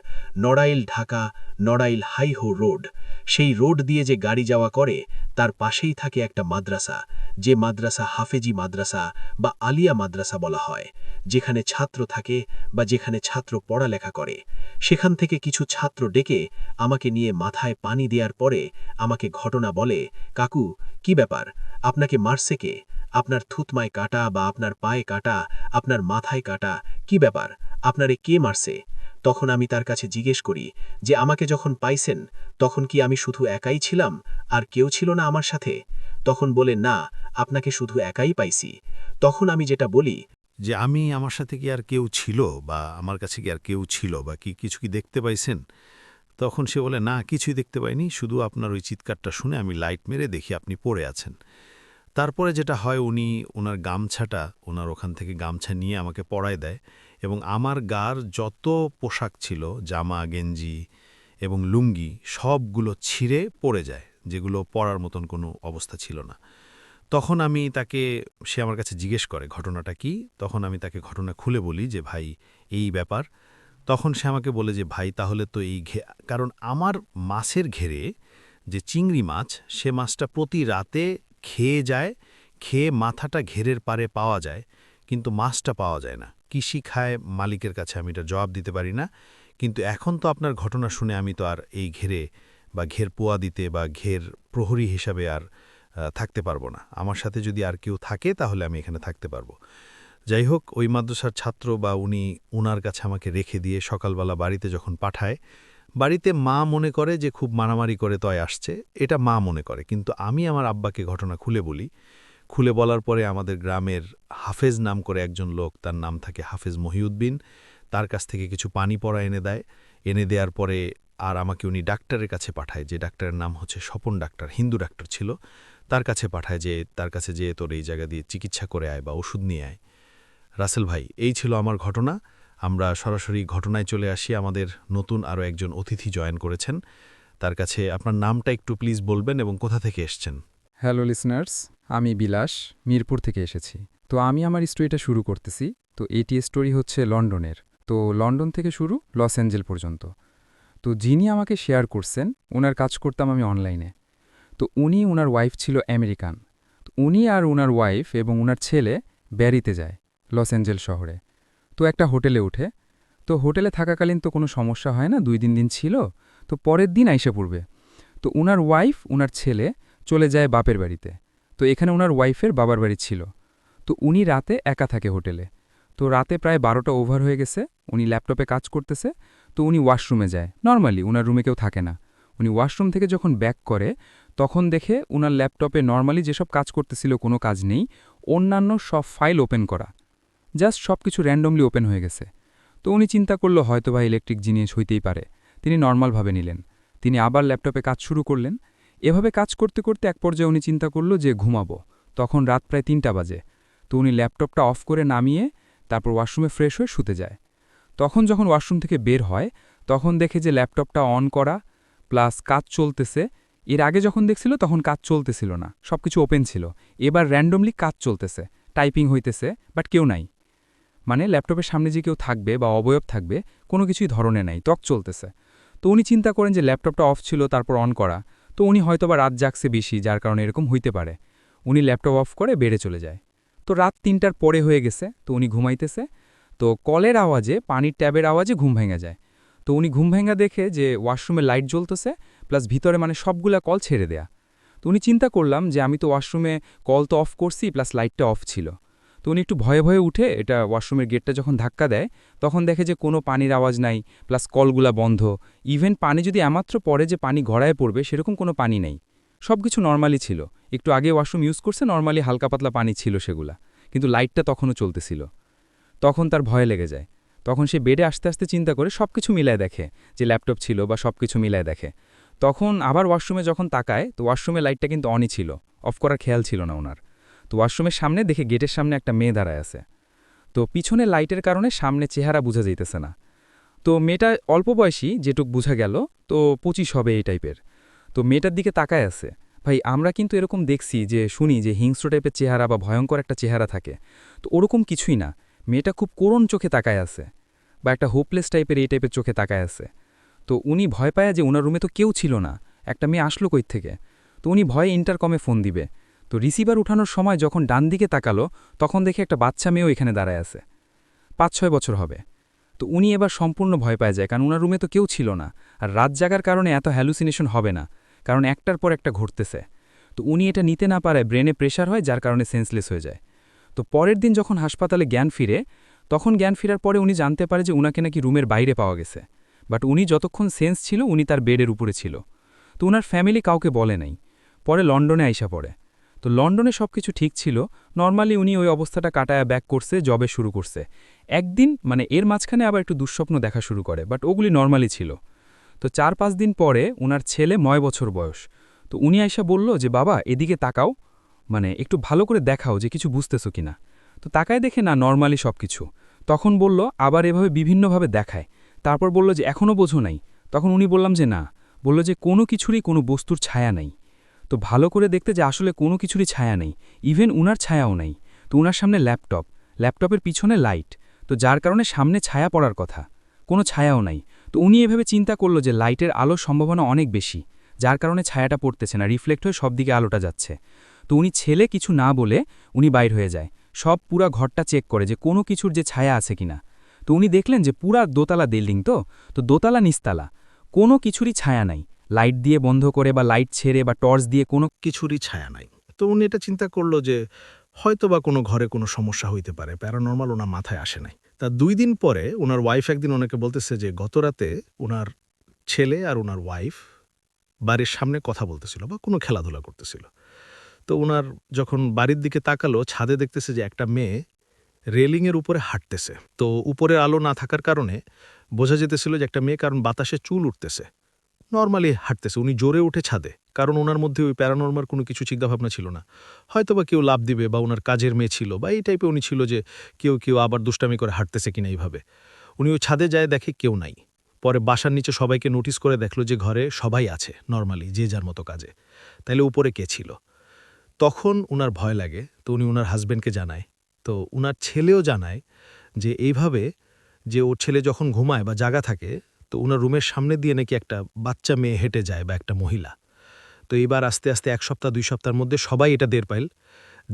নড়াইল ঢাকা, নড়াইল হাইহো রোড, সেই রোড দিয়ে যে গাড়ি যাওয়া করে, তার পাশেই থাকে একটা মাদ্রাসা, যে মাদ্রাসা হাফেজি মাদ্রাসা বা আলিয়া মাদ্রাসা বলা হয়, যেখানে ছাত্র থাকে বা যেখানে ছাত্র পড়ালেখা করে। সেখান থেকে কিছু ছাত্র ডেকে আমাকে নিয়ে মাথায় পানি দেওয়ার পরে আমাকে ঘটনা বলে, কাকু, কি ব্যাপার, আপনাকে মারছে কে? আপনার থুতমায় কাটা বা আপনার পায়ে কাটা, আপনার মাথায় কাটা, কি ব্যাপার, আপনারে কে মারছে? তখন আমি তার কাছে জিজ্ঞেস করি যে আমাকে যখন পাইছেন, তখন কি আমি শুধু একাই ছিলাম আর কেউ ছিল না আমার সাথে? তখন বলে, না, আপনাকে শুধু একাই পাইছি। তখন আমি যেটা বলি, যে আমার সাথে কি আর কেউ ছিল, বা আমার কাছে কি আর কেউ ছিল, বা কিছু কি দেখতে পাইছেন? তখন সে বলে, না, কিছুই দেখতে পাইনি, শুধু আপনার ওই চিৎকারটা শুনে আমি লাইট মেরে দেখি আপনি পড়ে আছেন। তারপরে যেটা হয়, উনি ওনার গামছাটা, ওনার ওখান থেকে গামছা নিয়ে আমাকে পরায় দেয়, এবং আমার গার যত পোশাক ছিল, জামা, গেঞ্জি এবং লুঙ্গি, সবগুলো ছিঁড়ে পড়ে যায়, যেগুলো পরার মতন কোনো অবস্থা ছিল না। তখন সে আমার কাছে জিজ্ঞেস করে ঘটনাটা কি। তখন আমি তাকে ঘটনা খুলে বলি যে, ভাই, এই ব্যাপার। তখন সে আমাকে বলে যে, ভাই, তাহলে তো কারণ আমার মাছের ঘেরে যে চিংড়ি মাছ, সে মাছটা প্রতি রাতে খেয়ে যায়, খেয়ে মাথাটা ঘেরের পারে পাওয়া যায়, কিন্তু মাছটা পাওয়া যায় না। কৃষি খায় মালিকের কাছে, আমি এটা জবাব দিতে পারি না। কিন্তু এখন তো আপনার ঘটনা শুনে আমি তো আর এই ঘেরে বা ঘের পোয়া দিতে বা ঘের প্রহরী হিসাবে আর থাকতে পারবো না। আমার সাথে যদি আর কেউ থাকে তাহলে আমি এখানে থাকতে পারবো। যাই হোক, ওই মাদ্রাসার ছাত্র বা উনার কাছে আমাকে রেখে দিয়ে সকালবেলা বাড়িতে যখন পাঠায়, বাড়িতে মা মনে করে যে খুব মারামারি করে তয় আসছে, এটা মা মনে করে। কিন্তু আমি আমার আব্বাকে ঘটনা খুলে বলি। খুলে বলার পরে আমাদের গ্রামের হাফেজ নাম করে একজন লোক, তার নাম থাকে হাফেজ মহিউদ্দিন, তার কাছ থেকে কিছু পানি পড়া এনে দেয়। এনে দেওয়ার পরে আর আমাকে উনি ডাক্তারের কাছে পাঠায়, যে ডাক্তারের নাম হচ্ছে স্বপন ডাক্তার, হিন্দু ডাক্তার ছিল। তার কাছে পাঠায় যে তার কাছে যেয়ে তোর এই জায়গা দিয়ে চিকিৎসা করে আয় বা ওষুধ নিয়ে আয়। রাসেল ভাই, এই ছিল আমার ঘটনা। আমরা সরাসরি ঘটনায় চলে আসি। আমাদের নতুন আরও একজন অতিথি জয়েন করেছেন। তার কাছে আপনার নামটা একটু প্লিজ বলবেন এবং কোথা থেকে এসছেন। হ্যালো লিসনার্স, আমি বিলাস, মিরপুর থেকে এসেছি। তো আমি আমার স্টোরিটা শুরু করতেছি। তো এটি স্টোরি হচ্ছে লন্ডনের। তো লন্ডন থেকে শুরু লস অ্যাঞ্জেল পর্যন্ত। তো যিনি আমাকে শেয়ার করছেন, ওনার কাজ করতাম আমি অনলাইনে। তো উনি, ওনার ওয়াইফ ছিল আমেরিকান। তো উনি আর ওনার ওয়াইফ এবং ওনার ছেলে বেড়াতে যায় লস অ্যাঞ্জেল শহরে। তো একটা হোটেলে উঠে। তো হোটেলে থাকাকালীন তো কোনো সমস্যা হয় না, 2-3 দিন ছিল। তো পরের দিন আইসা পড়বে। তো ওনার ওয়াইফ, ওনার ছেলে চলে যায় বাপের বাড়িতে। তো এখানে ওনার ওয়াইফের বাবার বাড়ি ছিল। তো উনি রাতে একা থাকে হোটেলে। তো রাতে প্রায় 12টা ওভার হয়ে গেছে, উনি ল্যাপটপে কাজ করতেছে। তো উনি ওয়াশরুমে যায়, নর্মালি ওনার রুমে কেউ থাকে না। উনি ওয়াশরুম থেকে যখন ব্যাক করে, তখন দেখে ওনার ল্যাপটপে নর্মালি যেসব কাজ করতেছিল কোনো কাজ নেই, অন্যান্য সব ফাইল ওপেন করা, জাস্ট সব কিছু র্যান্ডমলি ওপেন হয়ে গেছে। তো উনি চিন্তা করল হয়তো বা ইলেকট্রিক জিনিস হইতেই পারে। তিনি নর্মালভাবে নিলেন। তিনি আবার ল্যাপটপে কাজ শুরু করলেন। এভাবে কাজ করতে করতে এক পর্যায়ে উনি চিন্তা করল যে ঘুমাবো। তখন রাত প্রায় 3টা বাজে। তো উনি ল্যাপটপটা অফ করে নামিয়ে তারপর ওয়াশরুমে ফ্রেশ হয়ে শুতে যায়। তখন যখন ওয়াশরুম থেকে বের হয়, তখন দেখে যে ল্যাপটপটা অন করা প্লাস কাজ চলতেছে। এর আগে যখন দেখছিল তখন কাজ চলতেছিল না, সব কিছু ওপেন ছিল। এবার র্যান্ডমলি কাজ চলতেছে, টাইপিং হইতেছে, বাট কেউ নাই। মানে ল্যাপটপের সামনে যে কেউ থাকবে বা অবয়ব থাকবে, কোনো কিছুই ধরনে নাই, টক চলতেছে। তো উনি চিন্তা করেন যে ল্যাপটপটা অফ ছিল তারপর অন করা, তো উনি হয়তোবা রাত জাগছে বেশি, যার কারণে এরকম হইতে পারে। উনি ল্যাপটপ অফ করে বেড়ে চলে যায়। তো রাত 3টার পরে হয়ে গেছে, তো উনি ঘুমাইতেছে। তো কলের আওয়াজে, পানির ট্যাবের আওয়াজে ঘুম ভেঙে যায়। তো উনি ঘুম ভেঙা দেখে যে ওয়াশরুমে লাইট জ্বলতেছে, প্লাস ভিতরে মানে সবগুলা কল ছেড়ে দেয়া। তো উনি চিন্তা করলাম যে আমি তো ওয়াশরুমে কল তো অফ করছি, প্লাস লাইটটা অফ ছিল। তো উনি একটু ভয়ে ভয়ে উঠে এটা ওয়াশরুমের গেটটা যখন ধাক্কা দেয়, তখন দেখে যে কোনো পানির আওয়াজ নাই, প্লাস কলগুলা বন্ধ। ইভেন পানি যদি এমাত্র পড়ে যে পানি গড়ায় পড়বে, সেরকম কোনো পানি নেই। সব কিছু নর্মালি ছিল। একটু আগে ওয়াশরুম ইউজ করছে, নর্মালি হালকা পাতলা পানি ছিল সেগুলা, কিন্তু লাইটটা তখনও চলতেছিল। তখন তার ভয় লেগে যায়। তখন সে বেডে আস্তে আস্তে চিন্তা করে সব কিছু মিলায় দেখে, যে ল্যাপটপ ছিল বা সব কিছু মিলায় দেখে। তখন আবার ওয়াশরুমে যখন তাকায়, তো ওয়াশরুমে লাইটটা কিন্তু অনই ছিল, অফ করার খেয়াল ছিল না ওনার। তো ওয়াশরুমের সামনে দেখে গেটের সামনে একটা মেয়ে দাঁড়ায় আছে। তো পিছনে লাইটের কারণে সামনে চেহারা বোঝা যাইতেছে না। তো মেয়েটা অল্প বয়সী, যেটুক বোঝা গেল, তো 25 হবে এই টাইপের। তো মেয়েটার দিকে তাকায় আছে। ভাই, আমরা কিন্তু এরকম দেখছি যে শুনি যে হিংস্র টাইপের চেহারা বা ভয়ঙ্কর একটা চেহারা থাকে, তো ওরকম কিছুই না। মেয়েটা খুব করুণ চোখে তাকায় আছে, বা একটা হোপলেস টাইপের এই টাইপের চোখে তাকায় আছে। তো উনি ভয় পায় যে ওনার রুমে তো কেউ ছিল না, একটা মেয়ে আসলো কই থেকে। তো উনি ভয়ে ইন্টারকমে ফোন দিবে। তো রিসিভার উঠানোর সময় যখন ডান দিকে তাকালো, তখন দেখে একটা বাচ্চা মেয়েও এখানে দাঁড়ায় আছে, 5-6 বছর হবে। তো উনি এবার সম্পূর্ণ ভয় পায় যায়, কারণ ওনার রুমে তো কেউ ছিল না। আর রাত জাগার কারণে এত হ্যালুসিনেশন হবে না, কারণ একটার পর একটা ঘটতেছে। তো উনি এটা নিতে না পারায় ব্রেনে প্রেশার হয়, যার কারণে সেন্সলেস হয়ে যায়। তো পরের দিন যখন হাসপাতালে জ্ঞান ফিরে, তখন জ্ঞান ফেরার পরে উনি জানতে পারে যে উনাকে নাকি রুমের বাইরে পাওয়া গেছে। বাট উনি যতক্ষণ সেন্স ছিল, উনি তার বেডের উপরে ছিল। তো উনার ফ্যামিলি কাউকে বলে নাই। পরে লন্ডনে আইসা পড়ে। তো লন্ডনে সব কিছু ঠিক ছিল, নর্মালি উনি ওই অবস্থাটা কাটায়া ব্যাক করছে, জবে শুরু করছে। একদিন মানে এর মাঝখানে আবার একটু দুঃস্বপ্ন দেখা শুরু করে, বাট ওগুলি নর্মালি ছিল। তো 4-5 দিন পরে উনার ছেলে 9 বছর বয়স। তো উনি আইসা বলল যে বাবা এদিকে তাকাও, মানে একটু ভালো করে দেখাও যে কিছু বুঝতেছো কিনা। তো তাকায় দেখে না নর্মালি সব কিছু। তখন বলল আবার এভাবে বিভিন্নভাবে দেখায়। তারপর বলল যে এখনও বোঝো নাই। তখন উনি বললাম যে না, বলল যে কোনো কিছুরই কোনো বস্তুর ছায়া নাই। তো ভালো করে দেখতে যে আসলে কোনো কিছুরই ছায়া নেই, ইভেন উনার ছায়াও নাই। তো উনার সামনে ল্যাপটপ, ল্যাপটপের পিছনে লাইট, তো যার কারণে সামনে ছায়া পড়ার কথা, কোনো ছায়াও নাই। তো উনি এভাবে চিন্তা করল যে লাইটের আলোর সম্ভাবনা অনেক বেশি, যার কারণে ছায়াটা পড়তেছে না, রিফ্লেক্ট হয়ে সব দিকে আলোটা যাচ্ছে। তো উনি ছেলে কিছু না বলে উনি বাইর হয়ে যায়, সব পুরা ঘরটা চেক করে যে কোনো কিছুর যে ছায়া আছে কিনা। তো উনি দেখলেন যে পুরা দোতলা বিল্ডিং, তো দোতলা নিচতলা কোনো কিছুরই ছায়া নাই, লাইট দিয়ে বন্ধ করে বা লাইট ছেড়ে বা টর্চ দিয়ে কোনো কিছুরই ছায়া নাই। তো উনি এটা চিন্তা করলো যে হয়তো বা কোনো ঘরে কোনো সমস্যা হইতে পারে, প্যারানর্মাল ওনার মাথায় আসে নাই। তা 2 দিন পরে ওনার ওয়াইফ একদিন ওনাকে বলতেছে যে গতরাতে ওনার ছেলে আর ওনার ওয়াইফ বাড়ির সামনে কথা বলতেছিল বা কোনো খেলাধুলা করতেছিল। তো ওনার যখন বাড়ির দিকে তাকালো, ছাদে দেখতেছে যে একটা মেয়ে রেলিংয়ের উপরে হাঁটতেছে। তো উপরে আলো না থাকার কারণে বোঝা যেতেছিল যে একটা মেয়ে, কারণ বাতাসে চুল উঠতেছে, নর্মালি হাঁটতেছে। উনি জোরে উঠে ছাদে, কারণ ওনার মধ্যে ওই প্যারানর্মাল কোনো কিছু চিন্তাভাবনা ছিল না। হয়তো বা কেউ লাভ দিবে বা ওনার কাজের মেয়ে ছিল বা এই টাইপে উনি ছিল যে কেউ আবার দুষ্টামি করে হাঁটতেছে কিনা এইভাবে। উনি ওই ছাদে যায়, দেখে কেউ নাই। পরে বাসার নিচে সবাইকে নোটিস করে দেখলো যে ঘরে সবাই আছে নর্মালি, যে যার মতো কাজে। তাইলে উপরে কে ছিল? তখন উনার ভয় লাগে। তো উনি উনার হাজব্যান্ডকে জানায়। তো উনার ছেলেও জানায় যে এইভাবে যে ওর ছেলে যখন ঘুমায় বা জাগা থাকে, তো উনার রুমের সামনে দিয়ে নাকি একটা বাচ্চা মেয়ে হেঁটে যায় বা একটা মহিলা। তো এইবার আস্তে আস্তে 1 সপ্তাহ 2 সপ্তাহের মধ্যে সবাই এটা টের পাইল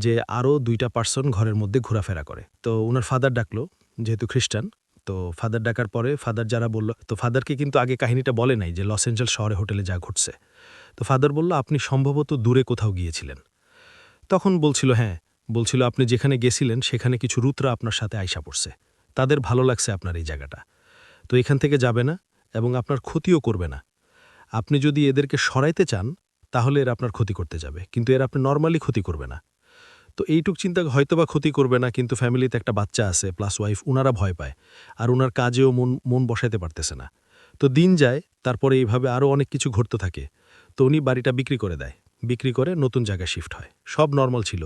যে আরও 2টা পার্সন ঘরের মধ্যে ঘোরাফেরা করে। তো উনার ফাদার ডাকলো, যেহেতু খ্রিস্টান। তো ফাদার ডাকার পরে ফাদার যারা বলল, তো ফাদারকে কিন্তু আগে কাহিনীটা বলে নাই যে লস এঞ্জেলস শহরে হোটেলে যা ঘটছে। তো ফাদার বলল আপনি সম্ভবত দূরে কোথাও গিয়েছিলেন। তখন বলছিল হ্যাঁ, বলছিল আপনি যেখানে গেছিলেন সেখানে কিছু রুতরা আপনার সাথে আইসা পড়ছে, তাদের ভালো লাগছে আপনার এই জায়গাটা। তো এখান থেকে যাবে না এবং আপনার ক্ষতিও করবে না। আপনি যদি এদেরকে সরাইতে চান তাহলে এরা আপনার ক্ষতি করতে যাবে, কিন্তু এরা আপনি নর্মালি ক্ষতি করবে না। তো এইটুক চিন্তা হয়তোবা ক্ষতি করবে না, কিন্তু ফ্যামিলিতে একটা বাচ্চা আছে প্লাস ওয়াইফ, উনারা ভয় পায় আর উনার কাজেও মন বসাইতে পারতেছে না। তো দিন যায়, তারপরে এইভাবে আরও অনেক কিছু ঘটতে থাকে। তো উনি বাড়িটা বিক্রি করে দেয়, বিক্রি করে নতুন জায়গায় শিফট হয়। সব নর্মাল ছিল,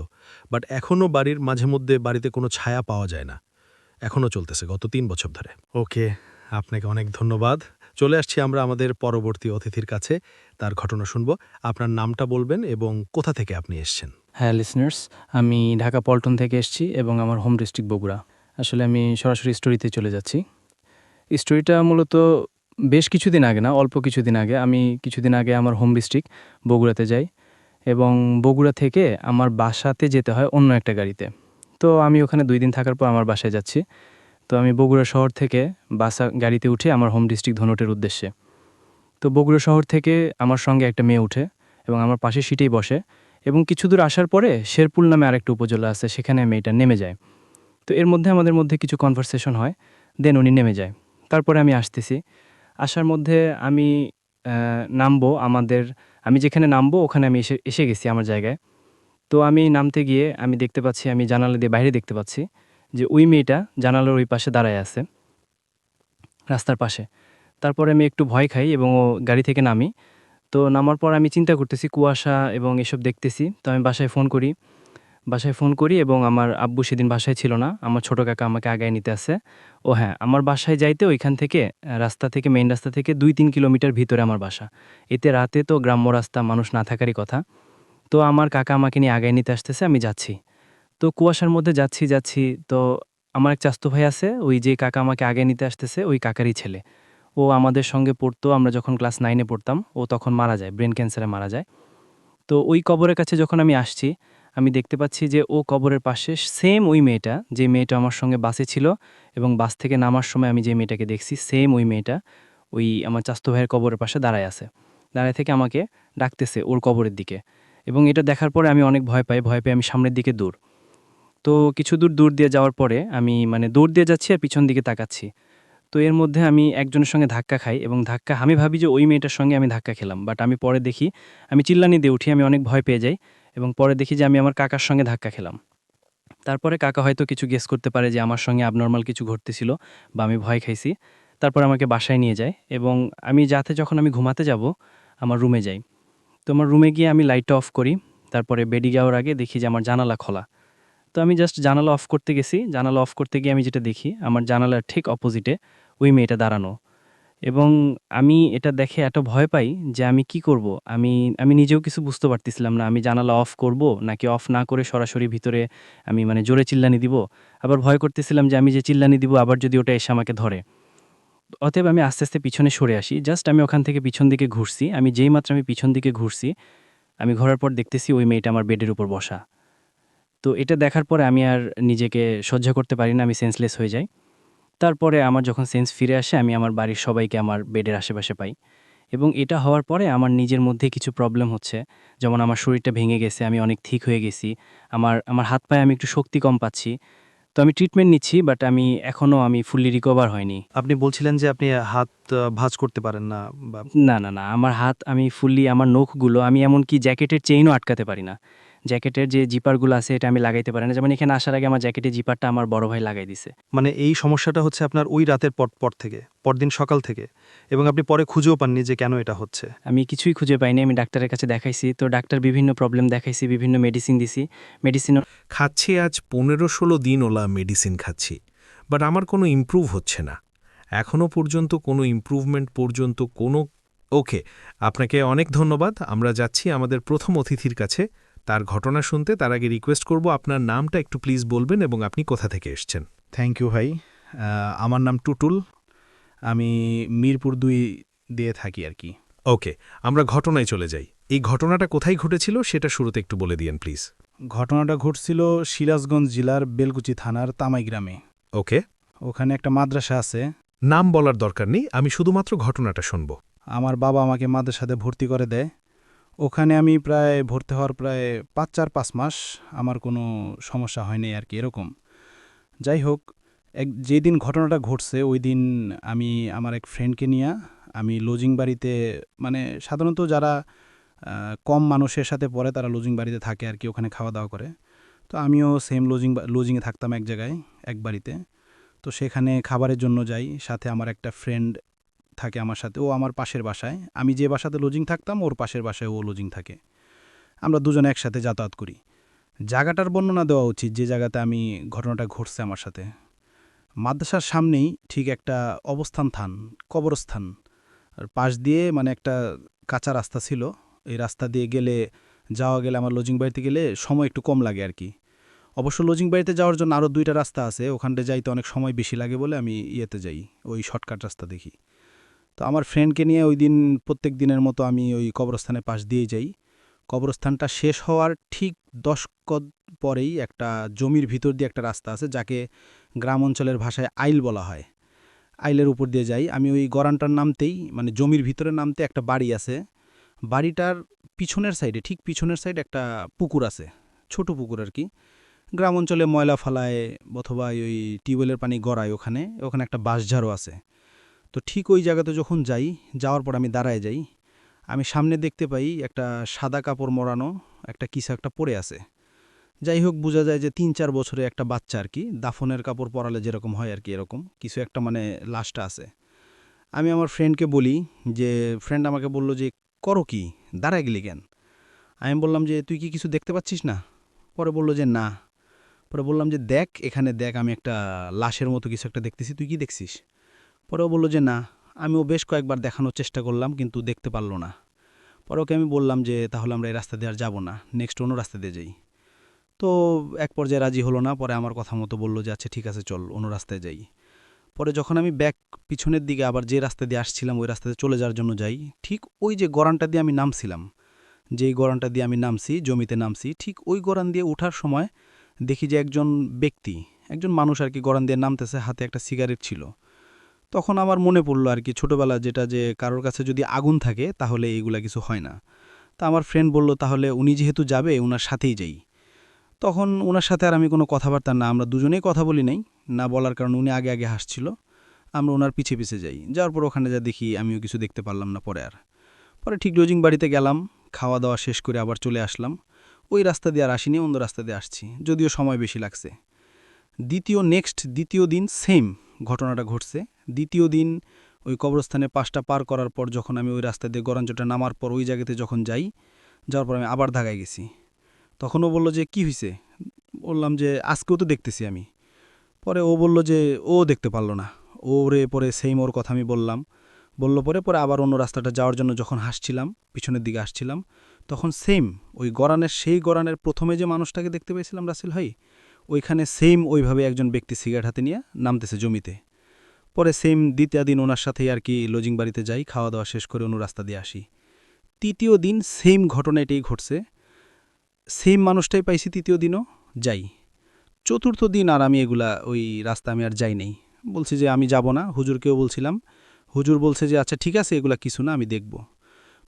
বাট এখনও বাড়ির মাঝে মধ্যে বাড়িতে কোনো ছায়া পাওয়া যায় না। এখনও চলতেছে গত 3 বছর ধরে। ওকে, আপনাকে অনেক ধন্যবাদ। চলে আসছি আমরা আমাদের পরবর্তী অতিথির কাছে, তার ঘটনা শুনব। আপনার নামটা বলবেন এবং কোথা থেকে আপনি এসছেন। হ্যাঁ লিসনার্স, আমি ঢাকা পল্টন থেকে এসেছি এবং আমার হোম ডিস্ট্রিক্ট বগুড়া। আসলে আমি সরাসরি স্টোরিতে চলে যাচ্ছি। স্টোরিটা মূলত বেশ কিছুদিন আগে না, অল্প কিছুদিন আগে, আমি কিছুদিন আগে আমার হোম ডিস্ট্রিক্ট বগুড়াতে যাই এবং বগুড়া থেকে আমার বাসাতে যেতে হয় অন্য একটা গাড়িতে। তো আমি ওখানে 2 দিন থাকার পর আমার বাসায় যাচ্ছি। তো আমি বগুড়া শহর থেকে গাড়িতে উঠে আমার হোম ডিস্ট্রিক্ট ধনটের উদ্দেশ্যে। তো বগুড়া শহর থেকে আমার সঙ্গে একটা মেয়ে উঠে এবং আমার পাশে সিটেই বসে এবং কিছু দূর আসার পরে শেরপুল নামে আরেকটা উপজেলা আছে, সেখানে মেয়েটা নেমে যায়। তো এর মধ্যে আমাদের মধ্যে কিছু কনভারসেশন হয়, দেন উনি নেমে যায়। তারপরে আমি আসতেছি, আসার মধ্যে আমি নামবো, আমি যেখানে নামবো ওখানে আমি এসে গেছি আমার জায়গায়। তো আমি নামতে গিয়ে আমি দেখতে পাচ্ছি, আমি জানালা দিয়ে বাইরে দেখতে পাচ্ছি যে ওই মেয়েটা জানালার ওই পাশে দাঁড়ায় আছে, রাস্তার পাশে। তারপরে আমি একটু ভয় খাই এবং ও গাড়ি থেকে নামি। তো নামার পর আমি চিন্তা করতেছি, কুয়াশা এবং এসব দেখতেছি। তো আমি বাসায় ফোন করি এবং আমার আব্বু সেদিন বাসায় ছিল না, আমার ছোটো কাকা আমাকে আগায় নিতে আসে। ও হ্যাঁ, আমার বাসায় যাইতে ওইখান থেকে মেইন রাস্তা থেকে 2-3 কিলোমিটার ভিতরে আমার বাসা। এতে রাতে তো গ্রাম্য রাস্তা, মানুষ না থাকারই কথা। তো আমার কাকা আমাকে নিয়ে আগায় নিতে আসতেছে, আমি যাচ্ছি। তো কুয়াশার মধ্যে যাচ্ছি। তো আমার এক চাচতো ভাই আছে, ওই যে কাকা আমাকে আগায় নিতে আসতেছে ওই কাকারই ছেলে। ও আমাদের সঙ্গে পড়তো, আমরা যখন ক্লাস 9-এ পড়তাম। ও তখন মারা যায়, ব্রেন ক্যান্সারে মারা যায়। তো ওই কবরের কাছে যখন আমি আসছি, আমি দেখতে পাচ্ছি যে ও কবরের পাশে সেম ওই মেয়েটা, যে মেয়েটা আমার সঙ্গে বাসে ছিল এবং বাস থেকে নামার সময় আমি যে মেয়েটাকে দেখছি, সেম ওই মেয়েটা ওই আমার চাচতো ভাইয়ের কবরের পাশে দাঁড়ায় আছে। দাঁড়ায় থেকে আমাকে ডাকতেছে ওর কবরের দিকে। এবং এটা দেখার পরে আমি অনেক ভয় পাই আমি সামনের দিকে দৌড়। তো কিছু দূর দিয়ে যাওয়ার পরে আমি দৌড় দিয়ে যাচ্ছি আর পিছন দিকে তাকাচ্ছি। তো এর মধ্যে আমি একজনের সঙ্গে ধাক্কা খাই এবং আমি ভাবি যে ওই মেয়েটার সঙ্গে আমি ধাক্কা খেলাম, বাট আমি পরে দেখি, আমি চিল্লানি দিয়ে উঠি, আমি অনেক ভয় পেয়ে যাই এবং পরে দেখি যে আমি আমার কাকার সঙ্গে ধাক্কা খেলাম। তারপরে কাকা হয়তো কিছু গেস করতে পারে যে আমার সঙ্গে অ্যাবনরমাল কিছু ঘটতেছিল বা আমি ভয় খাইছি। তারপরে আমাকে বাসায় নিয়ে যায় এবং আমি যখন আমি ঘুমাতে যাব, আমার রুমে যাই। তো আমার রুমে গিয়ে আমি লাইটটা অফ করি। তারপরে বেডে যাওয়ার আগে দেখি যে আমার জানালা খোলা। তো আমি জাস্ট জানালা অফ করতে গেছি। জানালা অফ করতে গিয়ে আমি যেটা দেখি, আমার জানালার ঠিক অপোজিটে ওই মেয়েটা দাঁড়ানো। এবং আমি এটা দেখে এত ভয় পাই যে আমি কি করব? আমি আমি নিজেও কিছু বুঝতে পারতেছিলাম না। আমি জানালা অফ করব নাকি অফ না করে সরাসরি ভিতরে আমি মানে জোরে চিল্লানি দিব। আবার ভয় করতেছিলাম যে আমি যে চিল্লানি দিব আবার যদি ওটা এসে আমাকে ধরে। অতএব আমি আস্তে, আস্তে পিছনে সরে আসি। জাস্ট আমি ওখান থেকে পিছন দিকে ঘুরছি। আমি যেই মাত্র আমি পিছন দিকে ঘুরছি, আমি ঘোরার পর দেখতেছি ওই মেয়েটা আমার বেডের উপর বসা। তো এটা দেখার পরে আমি আর নিজেকে সহ্য করতে পারি না। আমি সেন্সলেস হয়ে যাই। তারপরে আমার যখন সেন্স ফিরে আসে, আমি আমার বাড়ির সবাইকে আমার বেডের আশেপাশে পাই। এবং এটা হওয়ার পরে আমার নিজের মধ্যে কিছু প্রবলেম হচ্ছে। যেমন আমার শরীরটা ভেঙে গেছে, আমি অনেক থিক হয়ে গেছি। আমার আমার হাত পায়ে আমি একটু শক্তি কম পাচ্ছি। তো আমি ট্রিটমেন্ট নিচ্ছি, বাট আমি ফুললি রিকভার হয়নি। আপনি বলছিলেন যে আপনি হাত ভাঁজ করতে পারেন না বা না, আমার হাত আমি ফুললি আমার নখগুলো আমি এমনকি জ্যাকেটের চেইনও আটকাতে পারি না। জ্যাকেটের যে জিপারগুলো আছে এটা আমি লাগাইতে পারি না। যেমন এখানে আসার আগে আমার জ্যাকেটের জিপারটা আমার বড় ভাই লাগাই দিছে। মানে এই সমস্যাটা হচ্ছে আপনার ওই রাতের পর থেকে, পরদিন সকাল থেকে, এবং আপনি পরে খুঁজেও পাননি যে কেন এটা হচ্ছে? আমি কিছুই খুঁজে পাইনি। আমি ডাক্তারের কাছে দেখাইছি। তো ডাক্তার বিভিন্ন প্রবলেম দেখাইছি, বিভিন্ন মেডিসিন দিছি। মেডিসিনও খাচ্ছি আজ ১৫-১৬ দিন ওলা মেডিসিন খাচ্ছি, বাট আমার কোনো ইমপ্রুভ হচ্ছে না। এখনও পর্যন্ত কোনো ইমপ্রুভমেন্ট পর্যন্ত কোনো ওকে, আপনাকে অনেক ধন্যবাদ। আমরা যাচ্ছি আমাদের প্রথম অতিথির কাছে তার ঘটনা শুনতে। তার আগে রিকোয়েস্ট করব আপনার নামটা একটু প্লিজ বলবেন এবং আপনি কোথা থেকে এসছেন। থ্যাংক ইউ ভাই। আমার নাম টুটুল। আমি মিরপুর ২ দিয়ে থাকি আর কি। ওকে, আমরা ঘটনায় চলে যাই। এই ঘটনাটা কোথায় ঘটেছিল সেটা শুরুতে একটু বলে দিয়েন প্লিজ। ঘটনাটা ঘটছিল সিরাজগঞ্জ জেলার বেলকুচি থানার তামাই গ্রামে। ওকে, ওখানে একটা মাদ্রাসা আছে। নাম বলার দরকার নেই, আমি শুধুমাত্র ঘটনাটা শুনব। আমার বাবা আমাকে মাদ্রাসাতে ভর্তি করে দেয়। ওখানে আমি প্রায় ভর্তি হওয়ার প্রায় ৪-৫ মাস আমার কোনো সমস্যা হয়নি আর কি, এরকম। যাই হোক, যেদিন ঘটনাটা ঘটছে ওই দিন আমি আমার এক ফ্রেন্ডকে নিয়ে আমি লজিং বাড়িতে, মানে সাধারণত যারা কম মানুষের সাথে পড়ে তারা লজিং বাড়িতে থাকে আর কি, ওখানে খাওয়া দাওয়া করে। তো আমিও সেম লজিংয়ে থাকতাম এক জায়গায়, এক বাড়িতে। তো সেখানে খাবারের জন্য যাই, সাথে আমার একটা ফ্রেন্ড থাকে আমার সাথে, ও আমার পাশের বাসায়। আমি যে বাসাতে লজিং থাকতাম ওর পাশের বাসায় ও লজিং থাকে। আমরা দুজনে একসাথে যাতায়াত করি। জায়গাটার বর্ণনা দেওয়া উচিত যে জায়গাতে আমি ঘটনাটা ঘটছে আমার সাথে। মাদ্রাসার সামনেই ঠিক একটা কবরস্থান, আর পাশ দিয়ে মানে একটা কাঁচা রাস্তা ছিল। এই রাস্তা দিয়ে যাওয়া গেলে আমার লজিং বাড়িতে গেলে সময় একটু কম লাগে আর কি। অবশ্য লজিং বাড়িতে যাওয়ার জন্য আরও ২টা রাস্তা আছে, ওখানটা যাইতে অনেক সময় বেশি লাগে বলে আমি ইয়েতে যাই, ওই শর্টকাট রাস্তা দেখি। তো আমার ফ্রেন্ডকে নিয়ে ওই দিন প্রত্যেক দিনের মতো আমি ওই কবরস্থানের পাশ দিয়েই যাই। কবরস্থানটা শেষ হওয়ার ঠিক ১০ কদ পরেই একটা জমির ভিতর দিয়ে একটা রাস্তা আছে, যাকে গ্রাম অঞ্চলের ভাষায় আইল বলা হয়। আইলের উপর দিয়ে যাই আমি। ওই গরানটার নামতেই, মানে জমির ভিতরে নামতে একটা বাড়ি আছে। বাড়িটার পিছনের সাইডে, ঠিক পিছনের সাইডে একটা পুকুর আছে, ছোট পুকুর আর কি। গ্রাম অঞ্চলে ময়লা ফালায় অথবা ওই টিউবওয়েলের পানি গড়ায়, ওখানে একটা বাঁশঝাড়ও আছে। তো ঠিক ওই জায়গাতে যখন যাওয়ার পর আমি দাঁড়ায় যাই, আমি সামনে দেখতে পাই একটা সাদা কাপড় মোড়ানো একটা কিছু একটা পড়ে আছে। যাই হোক, বোঝা যায় যে ৩-৪ বছরে একটা বাচ্চা আর কি, দাফনের কাপড় পরালে যেরকম হয় আর কি, এরকম কিছু একটা, মানে লাশটা আছে। আমি আমার ফ্রেন্ডকে বলি, যে ফ্রেন্ড আমাকে বলল যে করো কি, দাঁড়ায় গেলি কেন? আমি বললাম যে তুই কি কিছু দেখতে পাচ্ছিস না? পরে বলল যে না। পরে বললাম যে দেখ, এখানে দেখ, আমি একটা লাশের মতো কিছু একটা দেখতেছি, তুই কি দেখছিস? পরেও বলল যে না। আমিও বেশ কয়েকবার দেখানোর চেষ্টা করলাম, কিন্তু দেখতে পারলো না। পরে ওকে আমি বললাম যে তাহলে আমরা এই রাস্তা দিয়ে আর যাবো না, নেক্সট অন্য রাস্তা দিয়ে যাই। তো এক পর্যায়ে রাজি হলো না, পরে আমার কথা মতো বললো যে আচ্ছা ঠিক আছে চল অন্য রাস্তায় যাই। পরে যখন আমি পিছনের দিকে আবার যে রাস্তা দিয়ে আসছিলাম ওই রাস্তাতে চলে যাওয়ার জন্য যাই, ঠিক ওই যে গরানটা দিয়ে আমি নামছিলাম, যেই গরানটা দিয়ে আমি নামছি, জমিতে নামছি, ঠিক ওই গরান দিয়ে ওঠার সময় দেখি যে একজন মানুষ আর কি গরান দিয়ে নামতেছে, হাতে একটা সিগারেট ছিল। তখন আমার মনে পড়লো আর কি ছোটোবেলা, যেটা যে কারোর কাছে যদি আগুন থাকে তাহলে এইগুলা কিছু হয় না। তা আমার ফ্রেন্ড বলল তাহলে উনি যেহেতু যাবে ওনার সাথেই যাই। তখন ওনার সাথে আর আমি কোনো কথাবার্তা না, আমরা দুজনেই কথা বলি নাই, না বলার কারণে উনি আগে আগে হাসছিল, আমরা ওনার পিছে পিছে যাই। যাওয়ার পর ওখানে যা দেখি আমিও কিছু দেখতে পারলাম না। পরে ঠিক লজিং বাড়িতে গেলাম, খাওয়া দাওয়া শেষ করে আবার চলে আসলাম। ওই রাস্তা দিয়ে আর আসিনি, অন্য রাস্তা দিয়ে আসছি, যদিও সময় বেশি লাগছে। দ্বিতীয় দিন সেম ঘটনাটা ঘটছে। দ্বিতীয় দিন ওই কবরস্থানে পাশটা পার করার পর যখন আমি ওই রাস্তা দিয়ে গরাঞ্চটা নামার পর ওই জায়গাতে যখন যাওয়ার পর আমি আবার ঢাকায় গেছি। তখনও বলল যে কি হয়েছে, বললাম যে আজকেও তো দেখতেছি আমি। পরে ও বলল যে ও দেখতে পারলো না, ওরে পরে সেম ওর কথা আমি বললাম। পরে আবার অন্য রাস্তাটা যাওয়ার জন্য যখন হাসছিলাম, পিছনের দিকে আসছিলাম, তখন সেম ওই গরানের প্রথমে যে মানুষটাকে দেখতে পেয়েছিলাম রাসেল ভাই, ওইখানে সেম ওইভাবে একজন ব্যক্তি সিগারেট হাতে নিয়ে নামতেছে জমিতে। পরে সেম দ্বিতীয় দিন ওনার সাথেই আর কি লজিং বাড়িতে যাই, খাওয়া দাওয়া শেষ করে অন্য রাস্তা দিয়ে আসি। তৃতীয় দিন সেম ঘটনা এটাই ঘটছে, সেম মানুষটাই পাইছি, তৃতীয় দিনও যাই। চতুর্থ দিন আর আমি ওই রাস্তা আমি আর যাই নেই, বলছি যে আমি যাব না। হুজুরকেও বলছিলাম, হুজুর বলছে যে আচ্ছা ঠিক আছে, এগুলা কিছু না, আমি দেখব।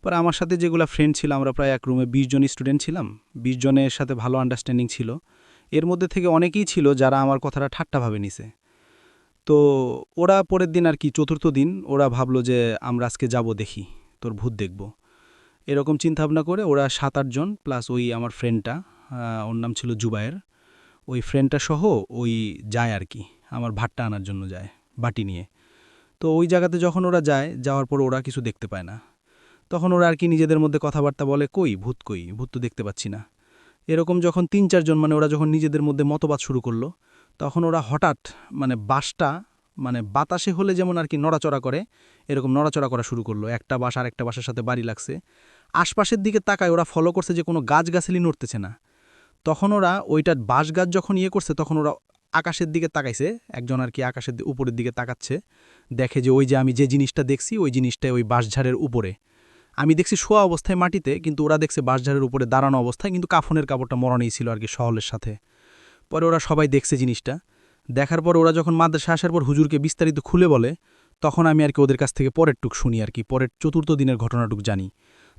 পরে আমার সাথে যেগুলা ফ্রেন্ড ছিল, আমরা প্রায় এক রুমে 20 জন স্টুডেন্ট ছিলাম, 20 জনের সাথে ভালো আন্ডারস্ট্যান্ডিং ছিল। এর মধ্যে থেকে অনেকেই ছিল যারা আমার কথাটা ঠাট্টাভাবে নিছে। তো ওরা পরের দিন আর কি চতুর্থ দিন ওরা ভাবলো যে আমরা আজকে যাব, দেখি তোর ভূত দেখব, এরকম চিন্তাভাবনা করে ওরা 7-8 জন প্লাস ওই আমার ফ্রেন্ডটা, ওর নাম ছিল জুবায়ের, ওই ফ্রেন্ডটা সহ ওই যায় আর কি আমার ভাতটা আনার জন্য যায় বাটি নিয়ে। তো ওই জায়গাতে যখন ওরা যাওয়ার পর ওরা কিছু দেখতে পায় না, তখন ওরা আর কি নিজেদের মধ্যে কথাবার্তা বলে, কই ভূত তো দেখতে পাচ্ছি না। এরকম যখন 3-4 জন ওরা যখন নিজেদের মধ্যে মতবাদ শুরু করলো, তখন ওরা হঠাৎ বাঁশটা বাতাসে হলে যেমন আর কি নড়াচড়া করে, এরকম নড়াচড়া করা শুরু করলো। একটা বাঁশ আর একটা বাঁশের সাথে বাড়ি লাগছে। আশপাশের দিকে তাকায় ওরা ফলো করছে যে কোনো গাছগাছালি নড়তেছে না। তখন ওরা ওইটা বাঁশ গাছ যখন করছে, তখন ওরা আকাশের দিকে তাকাইছে, একজন আর কি আকাশের উপরের দিকে তাকাচ্ছে, দেখে যে ওই যে আমি যে জিনিসটা দেখছি ওই জিনিসটা ওই বাঁশঝাড়ের উপরে। আমি দেখছি শোয়া অবস্থায় মাটিতে, কিন্তু ওরা দেখছে বাঁশঝাড়ের উপরে দাঁড়ানো অবস্থায়, কিন্তু কাফনের কাপড়টা মরানোই ছিল আর কি শহলের সাথে। পরে ওরা সবাই দেখছে জিনিসটা, দেখার পর ওরা যখন মাদ্রাসা আসার পর হুজুরকে বিস্তারিত খুলে বলে, তখন আমি আর কি ওদের কাছ থেকে পরের টুক শুনি আর কি, পরের চতুর্থ দিনের ঘটনাটুক জানি।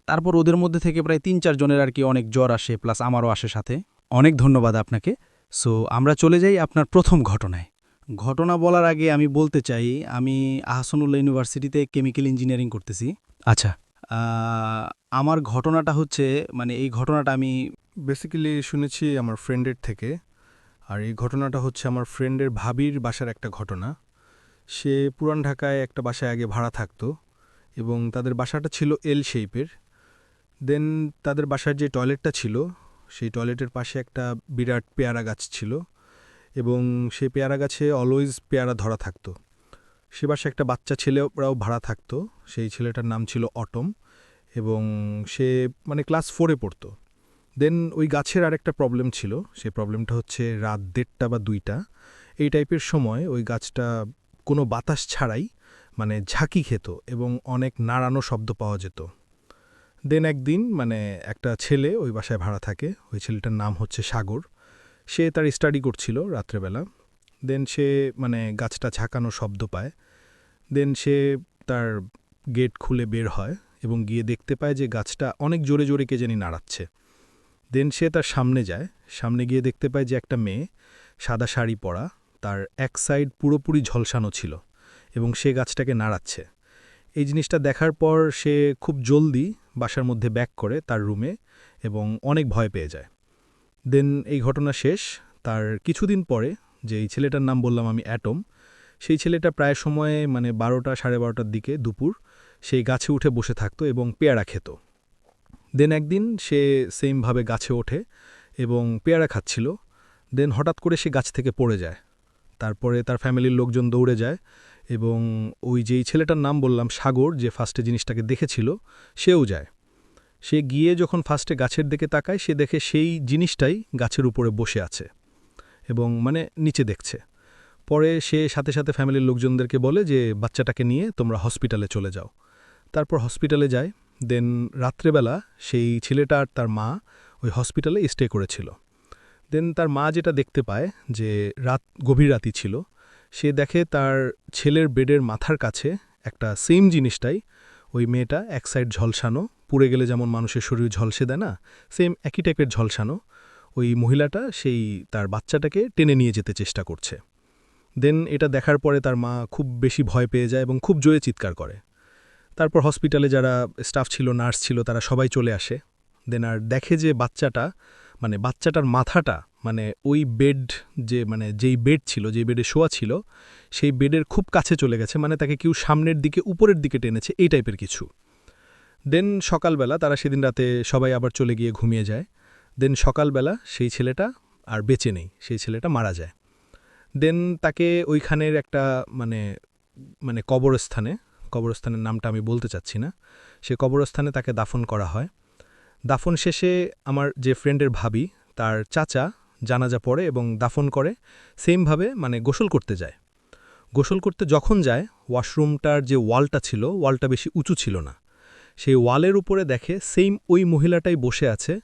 তারপর ওদের মধ্যে থেকে প্রায় 3-4 জনের আর কি অনেক জ্বর আসে, প্লাস আমারও আসে সাথে। অনেক ধন্যবাদ আপনাকে। সো আমরা চলে যাই আপনার প্রথম ঘটনায়। ঘটনা বলার আগে আমি বলতে চাই, আমি আহসানুল্লাহ ইউনিভার্সিটিতে কেমিক্যাল ইঞ্জিনিয়ারিং করতেছি। আচ্ছা, আমার ঘটনাটা হচ্ছে এই ঘটনাটা আমি বেসিক্যালি শুনেছি আমার ফ্রেন্ডের থেকে। আর এই ঘটনাটা হচ্ছে আমার ফ্রেন্ডের ভাবির বাসার একটা ঘটনা। সে পুরান ঢাকায় একটা বাসায় আগে ভাড়া থাকতো এবং তাদের বাসাটা ছিল এল শেপের। দেন তাদের বাসার যে টয়লেটটা ছিল, সেই টয়লেটের পাশে একটা বিরাট পেয়ারা গাছ ছিল এবং সেই পেয়ারা গাছে অলওয়েজ পেয়ারা ধরা থাকতো। সে বাসায় একটা বাচ্চা ছেলেরাও ভাড়া থাকতো, সেই ছেলেটার নাম ছিল অটম এবং সে ক্লাস 4-এ পড়তো। দেন ওই গাছের আরেকটা প্রবলেম ছিল, সেই প্রবলেমটা হচ্ছে রাত 1:30 বা 2টা এই টাইপের সময় ওই গাছটা কোনো বাতাস ছাড়াই ঝাঁকি খেত এবং অনেক নাড়ানো শব্দ পাওয়া যেত। দেন একদিন একটা ছেলে ওই বাসায় ভাড়া থাকে, ওই ছেলেটার নাম হচ্ছে সাগর। সে তার স্টাডি করছিল রাত্রেবেলা। দেন সে গাছটা ঝাঁকানো শব্দ পায়। দেন সে তার গেট খুলে বের হয় এবং গিয়ে দেখতে পায় যে গাছটা অনেক জোরে জোরে কে জানি নাড়াচ্ছে। দেন সে তার সামনে যায়, সামনে গিয়ে দেখতে পায় যে একটা মেয়ে সাদা শাড়ি পরা, তার এক সাইড পুরোপুরি ঝলসানো ছিল এবং সে গাছটাকে নাড়াচ্ছে। এই জিনিসটা দেখার পর সে খুব জলদি বাসার মধ্যে ব্যাক করে তার রুমে এবং অনেক ভয় পেয়ে যায়। দেন এই ঘটনা শেষ। তার কিছুদিন পরে, যে এই ছেলেটার নাম বললাম আমি অ্যাটম, সেই ছেলেটা প্রায় সময়ে 12টা 12:30টার দিকে দুপুর সেই গাছে উঠে বসে থাকতো এবং পেয়ারা খেত। দেন একদিন সে সেমভাবে গাছে ওঠে এবং পেয়ারা খাচ্ছিল। দেন হঠাৎ করে সে গাছ থেকে পড়ে যায়। তারপরে তার ফ্যামিলির লোকজন দৌড়ে যায় এবং ওই যেই ছেলেটার নাম বললাম সাগর, যে ফার্স্টে জিনিসটাকে দেখেছিল, সেও যায়। সে গিয়ে যখন ফার্স্টে গাছের দিকে তাকায়, সে দেখে সেই জিনিসটাই গাছের উপরে বসে আছে এবং নিচে দেখছে। পরে সে সাথে সাথে ফ্যামিলির লোকজনদেরকে বলে যে বাচ্চাটাকে নিয়ে তোমরা হসপিটালে চলে যাও। তারপর হসপিটালে যায়। দেন রাত্রেবেলা সেই ছেলেটা আর তার মা ওই হসপিটালে স্টে করেছিল। দেন তার মা যেটা দেখতে পায় যে গভীর রাতই ছিল, সে দেখে তার ছেলের বেডের মাথার কাছে একটা সেম জিনিসটাই, ওই মেয়েটা এক সাইড ঝলসানো, পুড়ে গেলে যেমন মানুষের শরীর ঝলসে দেয় না, সেম একই টাইপের ঝলসানো, ওই মহিলাটা সেই তার বাচ্চাটাকে টেনে নিয়ে যেতে চেষ্টা করছে। দেন এটা দেখার পরে তার মা খুব বেশি ভয় পেয়ে যায় এবং খুব জোরে চিৎকার করে। তারপর হসপিটালে যারা স্টাফ ছিল, নার্স ছিল, তারা সবাই চলে আসে। দেন আর দেখে যে বাচ্চাটা মানে বাচ্চাটার মাথাটা মানে ওই বেড যে মানে যেই বেড ছিল, যেই বেডে শোয়া ছিল, সেই বেডের খুব কাছে চলে গেছে, মানে তাকে কেউ সামনের দিকে উপরের দিকে টেনেছে, এই টাইপের কিছু। দেন সকালবেলা তারা সেদিন রাতে সবাই আবার চলে গিয়ে ঘুমিয়ে যায়। দেন সকালবেলা সেই ছেলেটা আর বেঁচে নেই, সেই ছেলেটা মারা যায়। দেন তাকে ওইখানের একটা মানে মানে কবরস্থানের নামটা আমি বলতে চাচ্ছি না, সে কবরস্থানে তাকে দাফন করা হয়। দাফন শেষে আমার যে ফ্রেন্ডের ভাবি, তার চাচা জানাজা পড়ে এবং দাফন করে, সেমভাবে মানে গোসল করতে যায়। গোসল করতে যখন যায়, ওয়াশরুমটার যে ওয়ালটা ছিল, ওয়ালটা বেশি উঁচু ছিল না। সেই ওয়ালের উপরে দেখে সেম ওই মহিলাটাই বসে আছে,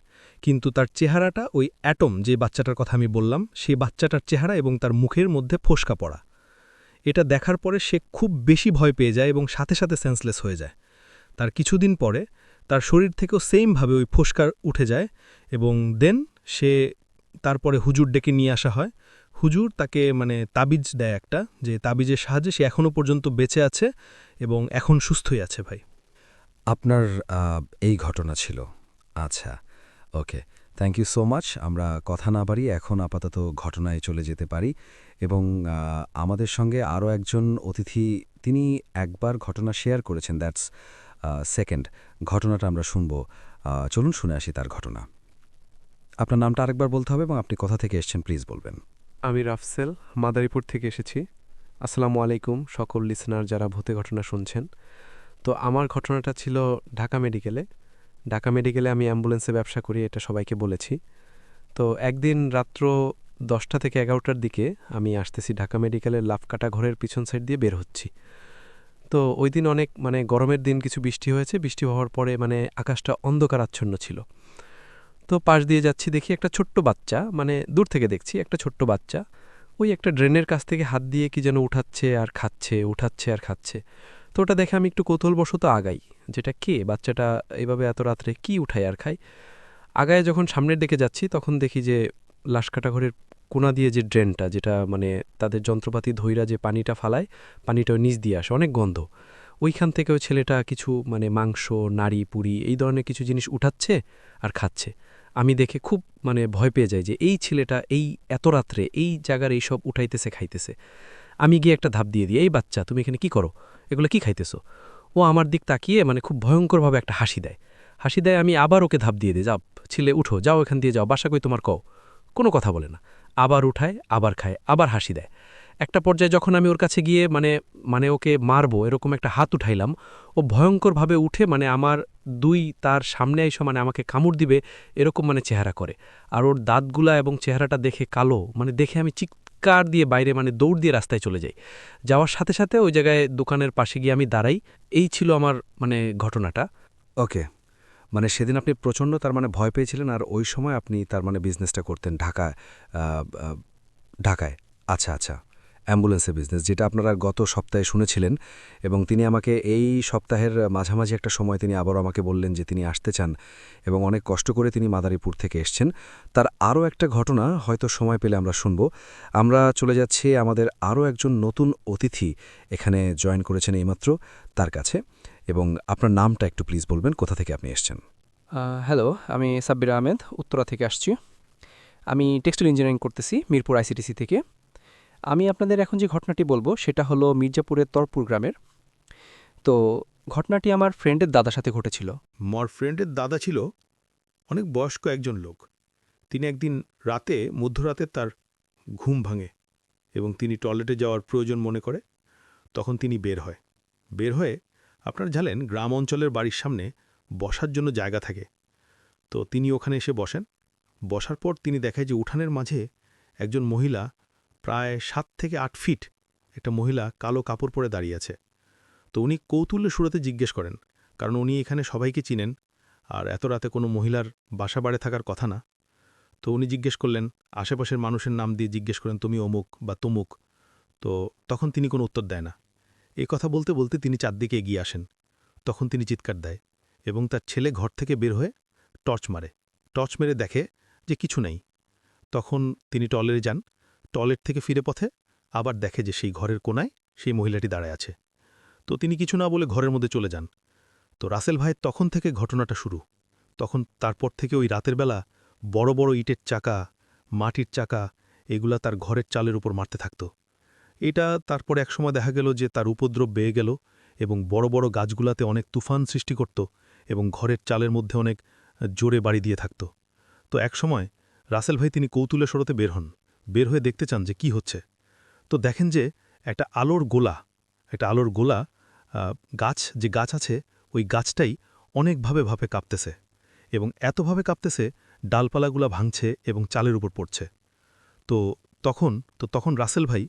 কিন্তু তার চেহারাটা ওই অ্যাটম, যে বাচ্চাটার কথা আমি বললাম, সেই বাচ্চাটার চেহারা এবং তার মুখের মধ্যে ফোসকা পড়া। এটা দেখার পরে সে খুব বেশি ভয় পেয়ে যায় এবং সাথে সাথে সেন্সলেস হয়ে যায়। তার কিছুদিন পরে তার শরীর থেকেও সেমভাবে ওই ফোসকা উঠে যায় এবং দেন সে তারপরে হুজুর ডেকে নিয়ে আসা হয়। হুজুর তাকে মানে তাবিজ দেয় একটা, যে তাবিজের সাহায্যে সে এখনও পর্যন্ত বেঁচে আছে এবং এখন সুস্থই আছে। ভাই, আপনার এই ঘটনা ছিল। আচ্ছা, ওকে, থ্যাংক ইউ সো মাচ। আমরা কথা না বাড়িয়ে এখন আপাতত ঘটনায় চলে যেতে পারি এবং আমাদের সঙ্গে আরও একজন অতিথি, তিনি একবার ঘটনা শেয়ার করেছেন, দ্যাটস সেকেন্ড। ঘটনাটা আমরা শুনব। চলুন শুনে আসি তার ঘটনা। আপনার নামটা আরেকবার বলতে হবে এবং আপনি কোথা থেকে এসেছেন প্লিজ বলবেন। আমি রাফসেল, মাদারীপুর থেকে এসেছি। আসসালামু আলাইকুম সকল লিসনার যারা ভূতে ঘটনা শুনছেন। তো আমার ঘটনাটা ছিল ঢাকা মেডিকেলে। ঢাকা মেডিকেলে আমি অ্যাম্বুলেন্সে ব্যবসা করি, এটা সবাইকে বলেছি। তো একদিন রাত্র 10টা থেকে 11টার দিকে আমি আসতেছি ঢাকা মেডিকেলের লাফকাটা ঘরের পিছন সাইড দিয়ে বের হচ্ছি। তো ওই দিন অনেক মানে গরমের দিন, কিছু বৃষ্টি হয়েছে। বৃষ্টি হওয়ার পরে মানে আকাশটা অন্ধকারাচ্ছন্ন ছিল। তো পাশ দিয়ে যাচ্ছি, দেখি একটা ছোট্ট বাচ্চা, মানে দূর থেকে দেখছি একটা ছোট্ট বাচ্চা ওই একটা ড্রেনের কাছ থেকে হাত দিয়ে কি যেন উঠাচ্ছে আর খাচ্ছে, উঠাচ্ছে আর খাচ্ছে। তো ওটা দেখে আমি একটু কৌতূহলবশত আগাই, যেটা কে বাচ্চাটা এভাবে এত রাত্রে কি উঠায় আর খায়। আগায় যখন সামনের দিকে যাচ্ছি তখন দেখি যে লাশকাটা ঘরের কোনা দিয়ে যে ড্রেনটা, যেটা মানে তাদের যন্ত্রপাতি ধইরা যে পানিটা ফালায়, পানিটা নিচ দিয়ে আসে, অনেক গন্ধ। ওইখান থেকে ওই ছেলেটা কিছু মানে মাংস, নাড়ি, পুরি এই ধরনের কিছু জিনিস উঠাচ্ছে আর খাচ্ছে। আমি দেখে খুব মানে ভয় পেয়ে যাই যে এই ছেলেটা এই এত রাত্রে এই জায়গার এইসব উঠাইতেছে, খাইতেছে। আমি গিয়ে একটা ধাপ দিয়ে দিই, এই বাচ্চা তুমি এখানে কি করো, এগুলো কি খাইতেছো? ও আমার দিক তাকিয়ে মানে খুব ভয়ঙ্করভাবে একটা হাসি দেয়। আমি আবার ওকে ধাপ দিয়ে দিই, যাও ছেলে উঠো, যাও এখান দিয়ে যাও, বাসা কই তোমার, কও। কোনো কথা বলে না, আবার উঠায়, আবার খায়, আবার হাসি দেয়। একটা পর্যায়ে যখন আমি ওর কাছে গিয়ে মানে মানে ওকে মারবো এরকম একটা হাত উঠাইলাম, ও ভয়ঙ্করভাবে উঠে মানে আমার তার সামনে এসে মানে আমাকে কামড় দিবে এরকম মানে চেহারা করে। আর ওর দাঁতগুলা এবং চেহারাটা দেখে কালো, মানে দেখে আমি চিৎকার দিয়ে বাইরে মানে দৌড় দিয়ে রাস্তায় চলে যাই। যাওয়ার সাথে সাথে ওই জায়গায় দোকানের পাশে গিয়ে আমি দাঁড়াই। এই ছিল আমার মানে ঘটনাটা। ওকে, মানে সেদিন আপনি প্রচণ্ড তার মানে ভয় পেয়েছিলেন, আর ওই সময় আপনি তার মানে বিজনেসটা করতেন ঢাকায়। আচ্ছা আচ্ছা, অ্যাম্বুলেন্সের বিজনেস, যেটা আপনারা গত সপ্তাহে শুনেছিলেন। এবং তিনি আমাকে এই সপ্তাহের মাঝামাঝি একটা সময় তিনি আবারও আমাকে বললেন যে তিনি আসতে চান এবং অনেক কষ্ট করে তিনি মাদারীপুর থেকে এসছেন। তার আরও একটা ঘটনা হয়তো সময় পেলে আমরা শুনব। আমরা চলে যাচ্ছি আমাদের আরও একজন নতুন অতিথি এখানে জয়েন করেছেন এইমাত্র, তার কাছে। এবং আপনার নামটা একটু প্লিজ বলবেন, কোথা থেকে আপনি এসছেন। হ্যালো, আমি সাব্বির আহমেদ, উত্তরা থেকে আসছি। আমি টেক্সটাইল ইঞ্জিনিয়ারিং করতেছি মিরপুর আইসিটিসি থেকে। আমি আপনাদের এখন যে ঘটনাটি বলবো সেটা হলো মির্জাপুরের তরপুর গ্রামের। তো ঘটনাটি আমার ফ্রেন্ডের দাদার সাথে ঘটেছিল। মর ফ্রেন্ডের দাদা ছিল অনেক বয়স্ক একজন লোক। তিনি একদিন রাতে মধ্যরাতে তার ঘুম ভাঙে এবং তিনি টয়লেটে যাওয়ার প্রয়োজন মনে করে। তখন তিনি বের হয়ে আপনারা জানেন গ্রাম অঞ্চলের বাড়ির সামনে বসার জন্য জায়গা থাকে। তো তিনি ওখানে এসে বসার পর তিনি দেখেন যে উঠানের মাঝে একজন মহিলা, প্রায় 7 থেকে 8 ফিট একটা মহিলা কালো কাপড় পরে দাঁড়িয়ে আছে। তো উনি কৌতূহলের শুরুতে জিজ্ঞেস করেন, কারণ উনি এখানে সবাইকে চিনেন আর এত রাতে কোনো মহিলার বাসা বাড়ে থাকার কথা না। তো উনি জিজ্ঞেস করলেন, আশেপাশের মানুষের নাম দিয়ে জিজ্ঞেস করেন, তুমি অমুক বা তমুক। তো তখন তিনি কোনো উত্তর দেয় না। এই কথা বলতে বলতে তিনি চারদিকে এগিয়ে আসেন। তখন তিনি চিৎকার দেয় এবং তার ছেলে ঘর থেকে বের হয়ে টর্চ মেরে দেখে যে কিছু নেই। তখন তিনি টয়লেটে যান। টয়লেট থেকে ফিরে পথে আবার দেখে যে সেই ঘরের কোনায় সেই মহিলাটি দাঁড়ায় আছে। তো তিনি কিছু না বলে ঘরের মধ্যে চলে যান। তো রাসেল ভাই তখন থেকে ঘটনাটা শুরু। তখন তারপর থেকে ওই রাতের বেলা বড় বড় ইটের চাকা, মাটির চাকা এগুলা তার ঘরের চালের উপর মারতে থাকত। এটা তারপর একসময় দেখা গেল যে তার উপদ্রব বেয়ে গেল এবং বড় বড় গাছগুলাতে অনেক তুফান সৃষ্টি করত এবং ঘরের চালের মধ্যে অনেক জোরে বাড়ি দিয়ে থাকত। তো একসময় রাসেল ভাই তিনি কৌতূহলে সরতে বের হন, বের হয়ে দেখতে চান যে কি হচ্ছে। তো দেখেন যে একটা আলোর গোলা গাছ আছে, ওই গাছটাই অনেকভাবে কাঁপতেছে এবং এতভাবে কাঁপতেছে ডালপালাগুলা ভাঙছে এবং চালের উপর পড়ছে। তো তখন রাসেল ভাই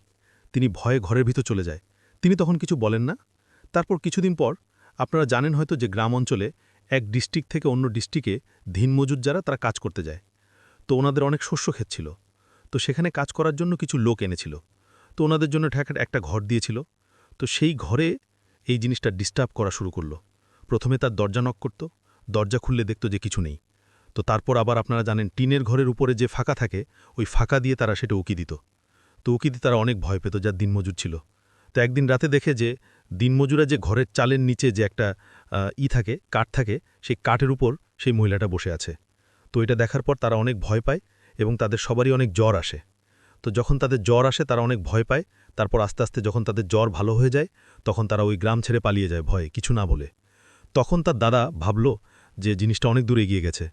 তিনি ভয়ে ঘরের ভিতর চলে যায়। তিনি তখন কিছু বলেন না। তারপর কিছুদিন পর আপনারা জানেন হয়তো যে গ্রাম অঞ্চলে এক ডিস্ট্রিক্ট থেকে অন্য ডিস্ট্রিক্টে দিনমজুর যারা তারা কাজ করতে যায়। তো ওনাদের অনেক শস্য ক্ষেত ছিল, তো সেখানে কাজ করার জন্য কিছু লোক এনেছিল। তো ওনাদের জন্য একটা ঘর দিয়েছিল। তো সেই ঘরে এই জিনিসটা ডিস্টার্ব করা শুরু করলো। প্রথমে তার দরজা নক করত, দরজা খুললে দেখত যে কিছু নেই। তো তারপর আবার আপনারা জানেন টিনের ঘরের উপরে যে ফাঁকা থাকে ওই ফাঁকা দিয়ে তারা সেটা উকি দিত। তো উকি দিয়ে তারা অনেক ভয় পেত, যার দিনমজুর ছিল। তো একদিন রাতে দেখে যে দিনমজুরা যে ঘরের চালের নিচে যে একটা কাঠ থাকে, সেই কাঠের উপর সেই মহিলাটা বসে আছে। তো এটা দেখার পর তারা অনেক ভয় পায় এবং তাদের সবারই অনেক জ্বর আসে। তো যখন তাদের জ্বর আসে তারা অনেক ভয় পায়। তারপর আস্তে আস্তে যখন তাদের জ্বর ভালো হয়ে যায় তখন তারা ওই গ্রাম ছেড়ে পালিয়ে যায় ভয়ে, কিছু না বলে। তখন তার দাদা ভাবল যে জিনিসটা অনেক দূরে এগিয়ে গেছে,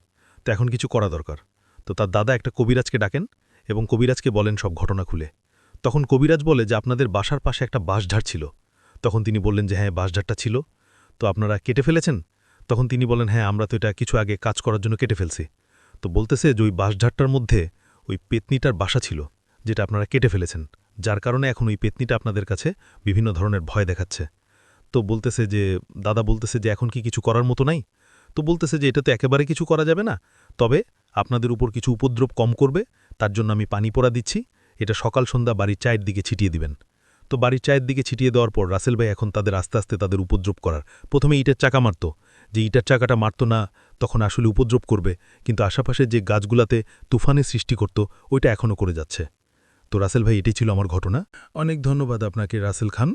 তো এখন কিছু করা দরকার। তো তার দাদা একটা কবিরাজকে ডাকেন এবং কবিরাজকে বলেন সব ঘটনা খুলে। তখন কবিরাজ বলে যে আপনাদের বাসার পাশে একটা বাঁশঝাড় ছিল। তখন তিনি বললেন যে হ্যাঁ, বাঁশঝাড়টা ছিল, তো আপনারা কেটে ফেলেছেন? তখন তিনি বলেন হ্যাঁ, আমরা তো এটা কিছু আগে কাজ করার জন্য কেটে ফেলছি। তো বলতেছে যে ওই বাঁশঝাড়টার মধ্যে ওই পেতনিটার বাসা ছিল, যেটা আপনারা কেটে ফেলেছেন, যার কারণে এখন ওই পেতনিটা আপনাদের কাছে বিভিন্ন ধরনের ভয় দেখাচ্ছে। তো বলতেছে যে দাদা বলতেছে যে এখন কি কিছু করার মতো নাই? তো বলতেছে যে এটা তো একেবারে কিছু করা যাবে না, তবে আপনাদের উপর কিছু উপদ্রব কম করবে, তার জন্য আমি পানি পোড়া দিচ্ছি, এটা সকাল সন্ধ্যা বাড়ির চায়ের দিকে ছিটিয়ে দিবেন। তো বাড়ির চায়ের দিকে ছিটিয়ে দেওয়ার পর রাসেল ভাই এখন তাদের আস্তে আস্তে তাদের উপদ্রব করার, প্রথমে ইটের চাকা মারত, যে ইটের চাকাটা মারত না তখন আসলে উপদ্রব করবে, কিন্তু আশেপাশে যে গাছগুলাতে তুফানের সৃষ্টি করত ওইটা এখনও করে যাচ্ছে। তো রাসেল ভাই, এটাই ছিল আমার ঘটনা। অনেক ধন্যবাদ আপনাকে রাসেল খান।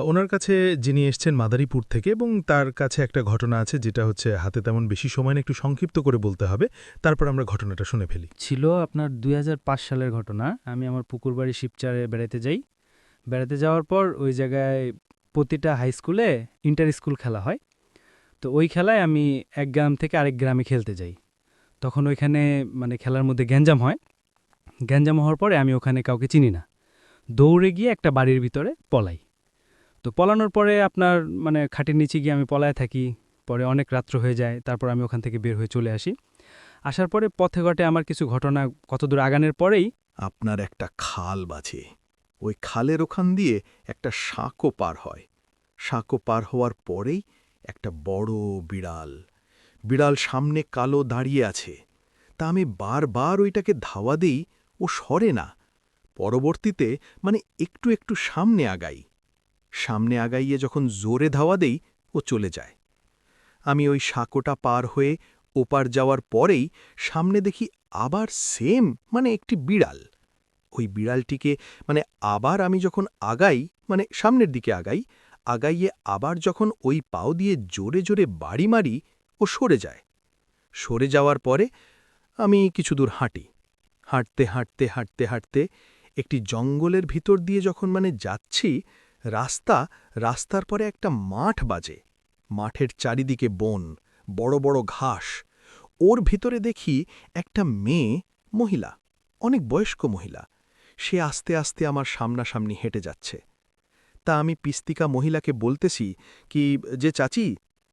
ওনার কাছে যিনি এসছেন মাদারীপুর থেকে, এবং তার কাছে একটা ঘটনা আছে যেটা হচ্ছে হাতে তেমন বেশি সময় না, একটু সংক্ষিপ্ত করে বলতে হবে, তারপর আমরা ঘটনাটা শুনে ফেলি। ছিল আপনার 2005 সালের ঘটনা। আমি আমার পুকুরবাড়ি শিবচারে বেড়াতে যাই। বেড়াতে যাওয়ার পর ওই জায়গায় প্রতিটা হাই স্কুলে ইন্টার স্কুল খেলা হয়। তো ওই খেলায় আমি এক গ্রাম থেকে আরেক গ্রামে খেলতে যাই। তখন ওইখানে মানে খেলার মধ্যে গ্যাঞ্জাম হয়। গ্যাঞ্জাম হওয়ার পরে আমি ওখানে কাউকে চিনি না, দৌড়ে গিয়ে একটা বাড়ির ভিতরে পলাই। তো পলানোর পরে আপনার মানে খাটের নিচে গিয়ে আমি পলায় থাকি। পরে অনেক রাত্র হয়ে যায়, তারপর আমি ওখান থেকে বের হয়ে চলে আসি। আসার পরে পথে ঘটে আমার কিছু ঘটনা। কতদূর আগানোর পরেই আপনার একটা খাল বাজে, ওই খালের ওখান দিয়ে একটা সাঁকো পার হয়। সাঁকো পার হওয়ার পরেই একটা বড় বিড়াল সামনে কালো দাঁড়িয়ে আছে। তা আমি বারবার ওইটাকে ধাওয়া দিই, ও সরে না। পরবর্তীতে মানে একটু একটু সামনে আগাইয়ে যখন জোরে ধাওয়া দেই ও চলে যায়। আমি ওই সাঁকোটা পার হয়ে ওপার যাওয়ার পরেই সামনে দেখি আবার সেম মানে একটি বিড়াল। ওই বিড়ালটিকে মানে আবার আমি যখন আগাই, মানে সামনের দিকে আগাইয়ে আবার যখন ওই পাও দিয়ে জোরে জোরে বাড়ি মারি, ও সরে যায়। সরে যাওয়ার পরে আমি কিছু দূর হাঁটতে একটি জঙ্গলের ভিতর দিয়ে যখন মানে যাচ্ছি, রাস্তার পরে একটা মাঠ বাজে। মাঠের চারিদিকে বন, বড় বড় ঘাস। ওর ভিতরে দেখি একটা মহিলা, অনেক বয়স্ক মহিলা। সে আস্তে আস্তে আমার সামনাসামনি হেঁটে যাচ্ছে। তা আমি পিস্তিকা মহিলাকে বলতেছি কি যে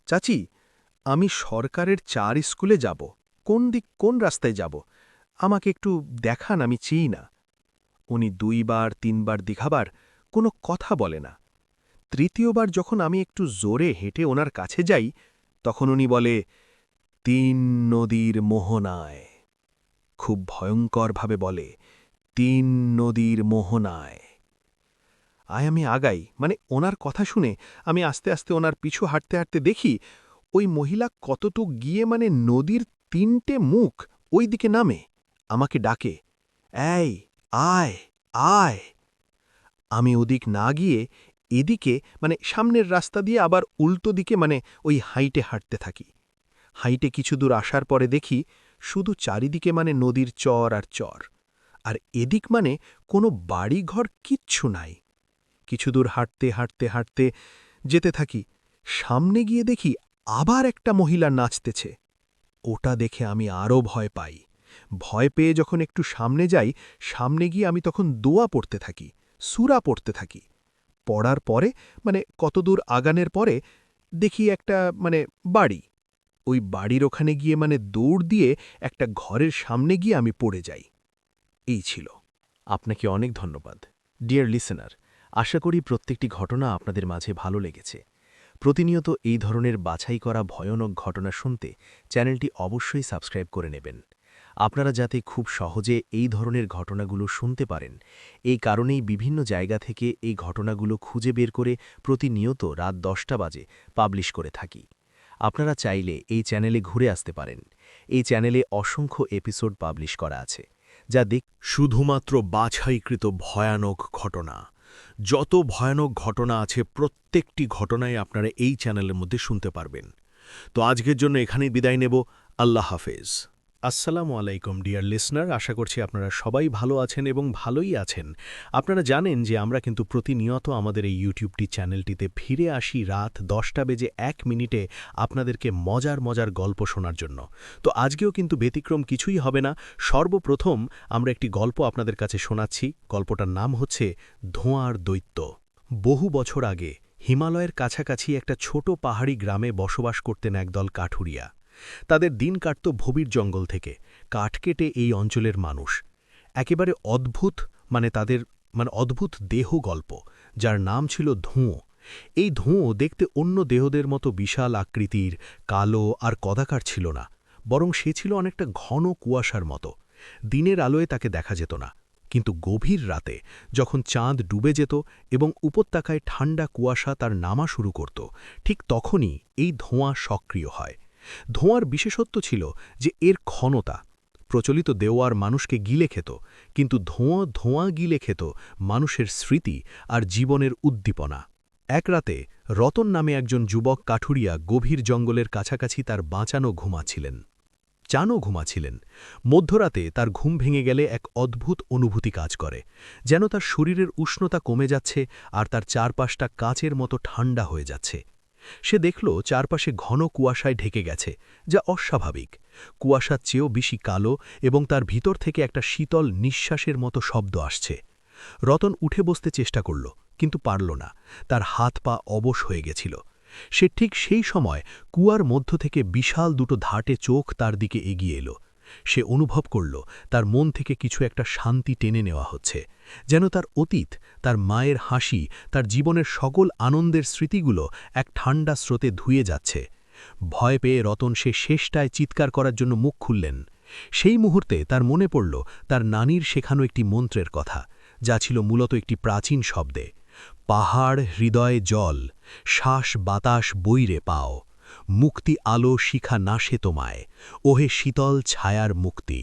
চাচি, আমি সরকারের 4 স্কুলে যাব, কোন রাস্তায় যাব, আমাকে একটু দেখান, আমি চিনি না। উনি 2 বার 3 বার দেখাবার কোনো কথা বলে না। তৃতীয়বার যখন আমি একটু জোরে হেঁটে ওনার কাছে যাই, তখন উনি বলে 3 নদীর মোহনায়। খুব ভয়ঙ্করভাবে বলে 3 নদীর মোহনায়। আমি আগাই, মানে ওনার কথা শুনে আমি আস্তে আস্তে ওনার পিছু হাঁটতে দেখি ওই মহিলা কতটুক গিয়ে মানে নদীর 3টে মুখ ওই দিকে নামে, আমাকে ডাকে, এই আয়। আমি ওদিক না গিয়ে এদিকে মানে সামনের রাস্তা দিয়ে আবার উল্টো দিকে মানে ওই হাঁটতে থাকি। হাঁটে কিছু দূর আসার পরে দেখি শুধু চারিদিকে মানে নদীর চর আর চর, আর এদিক মানে কোনো বাড়িঘর কিচ্ছু নাই। কিছু দূর হাঁটতে হাঁটতে হাঁটতে যেতে থাকি, সামনে গিয়ে দেখি আবার একটা মহিলা নাচতেছে। ওটা দেখে আমি আরও ভয় পাই। ভয় পেয়ে যখন একটু সামনে যাই, সামনে গিয়ে আমি তখন দোয়া পড়তে থাকি, সূরা পড়তে থাকি। পড়ার পরে মানে কতদূর আগানের পরে দেখি একটা মানে বাড়ি। ওই বাড়ির ওখানে গিয়ে মানে দৌড় দিয়ে একটা ঘরের সামনে গিয়ে আমি পড়ে যাই। এই ছিল। আপনাকে অনেক ধন্যবাদ ডিয়ার লিসেনার। আশা করি প্রত্যেকটি ঘটনা আপনাদের মাঝে ভালো লেগেছে। প্রতিনিয়ত এই ধরনের বাছাই করা ভয়ানক ঘটনা শুনতে চ্যানেলটি অবশ্যই সাবস্ক্রাইব করে নেবেন। আপনারা যাতে খুব সহজে এই ধরনের ঘটনাগুলো শুনতে পারেন, এই কারণেই বিভিন্ন জায়গা থেকে এই ঘটনাগুলো খুঁজে বের করে প্রতিনিয়ত রাত 10টা বাজে পাবলিশ করে থাকি। আপনারা চাইলে এই চ্যানেলে ঘুরে আসতে পারেন। এই চ্যানেলে অসংখ্য এপিসোড পাবলিশ করা আছে, যা শুধুমাত্র বাছাইকৃত ভয়ানক ঘটনা। যত ভয়ানক ঘটনা আছে প্রত্যেকটি ঘটনাই আপনারা এই চ্যানেলের মধ্যে শুনতে পারবেন। তো আজকের জন্য এখানেই বিদায় নেব। আল্লাহ হাফেজ। আসসালামু আলাইকুম ডিয়ার লিসনার, আশা করছি আপনারা সবাই ভালো আছেন এবং ভালোই আছেন। আপনারা জানেন যে আমরা কিন্তু প্রতিনিয়ত আমাদের এই ইউটিউবটি চ্যানেলটিতে ফিরে আসি রাত 10টা বেজে 1 মিনিটে আপনাদেরকে মজার মজার গল্প শোনার জন্য। তো আজকেও কিন্তু ব্যতিক্রম কিছুই হবে না। সর্বপ্রথম আমরা একটি গল্প আপনাদের কাছে শোনাচ্ছি। গল্পটার নাম হচ্ছে ধোঁয়ার দৈত্য। বহু বছর আগে হিমালয়ের কাছাকাছি একটা ছোট পাহাড়ি গ্রামে বসবাস করতেন একদল কাঠুরিয়া। তাদের দিন কাটত ভবির জঙ্গল থেকে কাঠ কেটে এই অঞ্চলের মানুষ। একেবারে অদ্ভুত তাদের অদ্ভুত দেহ গল্প, যার নাম ছিল ধোঁয়া। এই ধোঁয়া দেখতে অন্য দেহদের মতো বিশাল আকৃতির, কালো আর কদাকার ছিল না, বরং সে ছিল অনেকটা ঘন কুয়াশার মতো। দিনের আলোয় তাকে দেখা যেত না, কিন্তু গভীর রাতে যখন চাঁদ ডুবে যেত এবং উপত্যকায় ঠান্ডা কুয়াশা তার নামা শুরু করত, ঠিক তখনই এই ধোঁয়া সক্রিয় হয়। ধোঁয়ার বিশেষত্ব ছিল যে এর ক্ষণতা। প্রচলিত দেওয়ার মানুষকে গিলে খেত, কিন্তু ধোঁয়া গিলে খেত মানুষের স্মৃতি আর জীবনের উদ্দীপনা। এক রাতে রতন নামে একজন যুবক কাঠুরিয়া গভীর জঙ্গলের কাছাকাছি তার বাঁচানো ঘুমাচ্ছিলেন। মধ্যরাতে তার ঘুম ভেঙে গেলে এক অদ্ভুত অনুভূতি কাজ করে, যেন তার শরীরের উষ্ণতা কমে যাচ্ছে আর তার চারপাশটা কাচের মতো ঠান্ডা হয়ে যাচ্ছে। সে দেখল চারপাশে ঘন কুয়াশায় ঢেকে গেছে, যা অস্বাভাবিক। কুয়াশার চেয়েও বেশি কালো এবং তার ভিতর থেকে একটা শীতল নিঃশ্বাসের মতো শব্দ আসছে। রতন উঠে বসতে চেষ্টা করল, কিন্তু পারল না। তার হাত পা অবশ হয়ে গেছিল। সে ঠিক সেই সময় কুয়ার মধ্য থেকে বিশাল দুটো ধাটে চোখ তার দিকে এগিয়ে এলো। সে অনুভব করল তার মন থেকে কিছু একটা শান্তি টেনে নেওয়া হচ্ছে, যেন তার অতীত, তার মায়ের হাসি, তার জীবনের সকল আনন্দের স্মৃতিগুলো এক ঠান্ডা স্রোতে ধুয়ে যাচ্ছে। ভয় পেয়ে রতন সে শেষটায় চিৎকার করার জন্য মুখ খুললেন। সেই মুহূর্তে তার মনে পড়ল তার নানির শেখানো একটি মন্ত্রের কথা, যা ছিল মূলত একটি প্রাচীন শব্দে, পাহাড় হৃদয়ে জল, শ্বাস বাতাস বইরে পাও, মুক্তি আলো শিখা নাশে তোমায়, ওহে শীতল ছায়ার মুক্তি।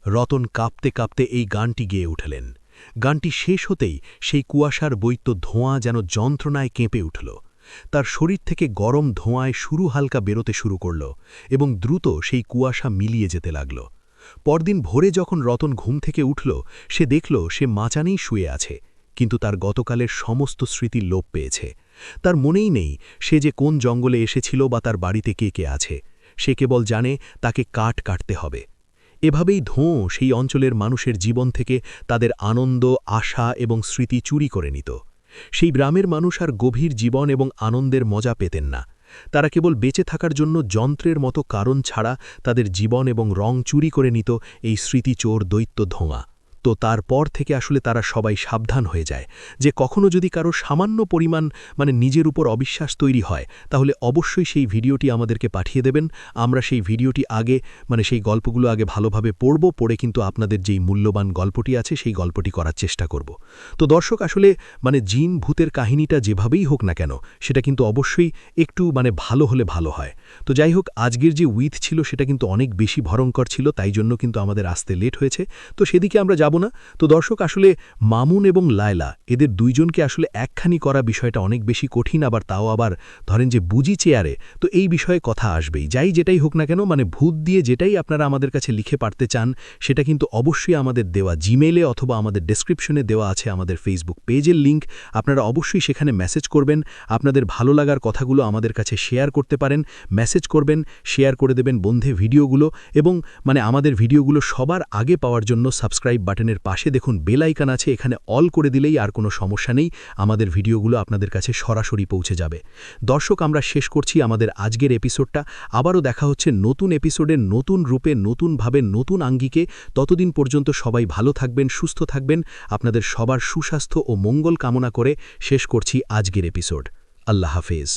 রতন কাঁপতে কাঁপতে এই গানটি গেয়ে উঠলেন। গানটি শেষ হতেই সেই কুয়াশার বৈত্য ধোঁয়া যেন যন্ত্রণায় কেঁপে উঠল। তার শরীর থেকে গরম ধোঁয়ায় হালকা বেরোতে শুরু করল এবং দ্রুত সেই কুয়াশা মিলিয়ে যেতে লাগল। পরদিন ভোরে যখন রতন ঘুম থেকে উঠল, সে দেখল সে মাচানেই শুয়ে আছে, কিন্তু তার গতকালের সমস্ত স্মৃতি লোপ পেয়েছে। তার মনেই নেই সে যে কোন জঙ্গলে এসেছিল বা তার বাড়িতে কে কে আছে। সে কেবল জানে তাকে কাঠ কাটতে হবে। এভাবেই ধোঁয়া সেই অঞ্চলের মানুষের জীবন থেকে তাদের আনন্দ, আশা এবং স্মৃতি চুরি করে নিত। সেই গ্রামের মানুষ আর গভীর জীবন এবং আনন্দের মজা পেতেন না। তারা কেবল বেঁচে থাকার জন্য যন্ত্রের মতো কারণ ছাড়া তাদের জীবন এবং রং চুরি করে নিত এই স্মৃতিচোর দৈত্য ধোঁয়া। তো তারপর থেকে আসলে তারা সবাই সাবধান হয়ে যায় যে কখনো যদি কারো সামান্য পরিমাণ নিজের উপর অবিশ্বাস তৈরি হয়, তাহলে অবশ্যই সেই ভিডিওটি আমাদেরকে পাঠিয়ে দেবেন। আমরা সেই ভিডিওটি আগে সেই গল্পগুলো আগে ভালোভাবে পড়ে কিন্তু আপনাদের যেই মূল্যবান গল্পটি আছে সেই গল্পটি করার চেষ্টা করব। তো দর্শক, আসলে জিন ভূতের কাহিনীটা যেভাবেই হোক না কেন, সেটা কিন্তু অবশ্যই একটু ভালো হলে ভালো হয়। তো যাই হোক, আজকের যে উইথ ছিল সেটা কিন্তু অনেক বেশি ভয়ঙ্কর ছিল, তাই জন্য কিন্তু আমাদের আসতে লেট হয়েছে। তো সেদিকে আমরা যাব যাব না। তো দর্শক, আসলে মামুন এবং লায়লা এদের দুইজনকে আসলে একখানি করা বিষয়টা অনেক বেশি কঠিন, আবার তাও আবার ধরেন যে বুঝি চেয়ারে, তো এই বিষয়ে কথা আসবেই। যেটাই হোক না কেন, মানে ভূত দিয়ে যেটাই আপনারা আমাদের কাছে লিখে পারতে চান সেটা কিন্তু অবশ্যই আমাদের দেওয়া জিমেইলে অথবা আমাদের ডেসক্রিপশনে দেওয়া আছে আমাদের ফেসবুক পেজের লিঙ্ক, আপনারা অবশ্যই সেখানে মেসেজ করবেন। আপনাদের ভালো লাগার কথাগুলো আমাদের কাছে শেয়ার করতে পারেন, মেসেজ করবেন, শেয়ার করে দেবেন বন্ধে ভিডিওগুলো, এবং আমাদের ভিডিওগুলো সবার আগে পাওয়ার জন্য সাবস্ক্রাইব বাটনের পাশে দেখুন বেল আইকন আছে, এখানে অল করে দিলেই আর কোনো সমস্যা নেই, আমাদের ভিডিওগুলো আপনাদের কাছে সরাসরি পৌঁছে যাবে। দর্শক, আমরা শেষ করছি আমাদের আজকের এপিসোডটা। আবারও দেখা হচ্ছে নতুন এপিসোডের নতুন রূপে, নতুনভাবে, নতুন আঙ্গিকে। ততদিন পর্যন্ত সবাই ভালো থাকবেন, সুস্থ থাকবেন। আপনাদের সবার সুস্বাস্থ্য ও মঙ্গল কামনা করে শেষ করছি আজকের এপিসোড। আল্লাহ হাফেজ।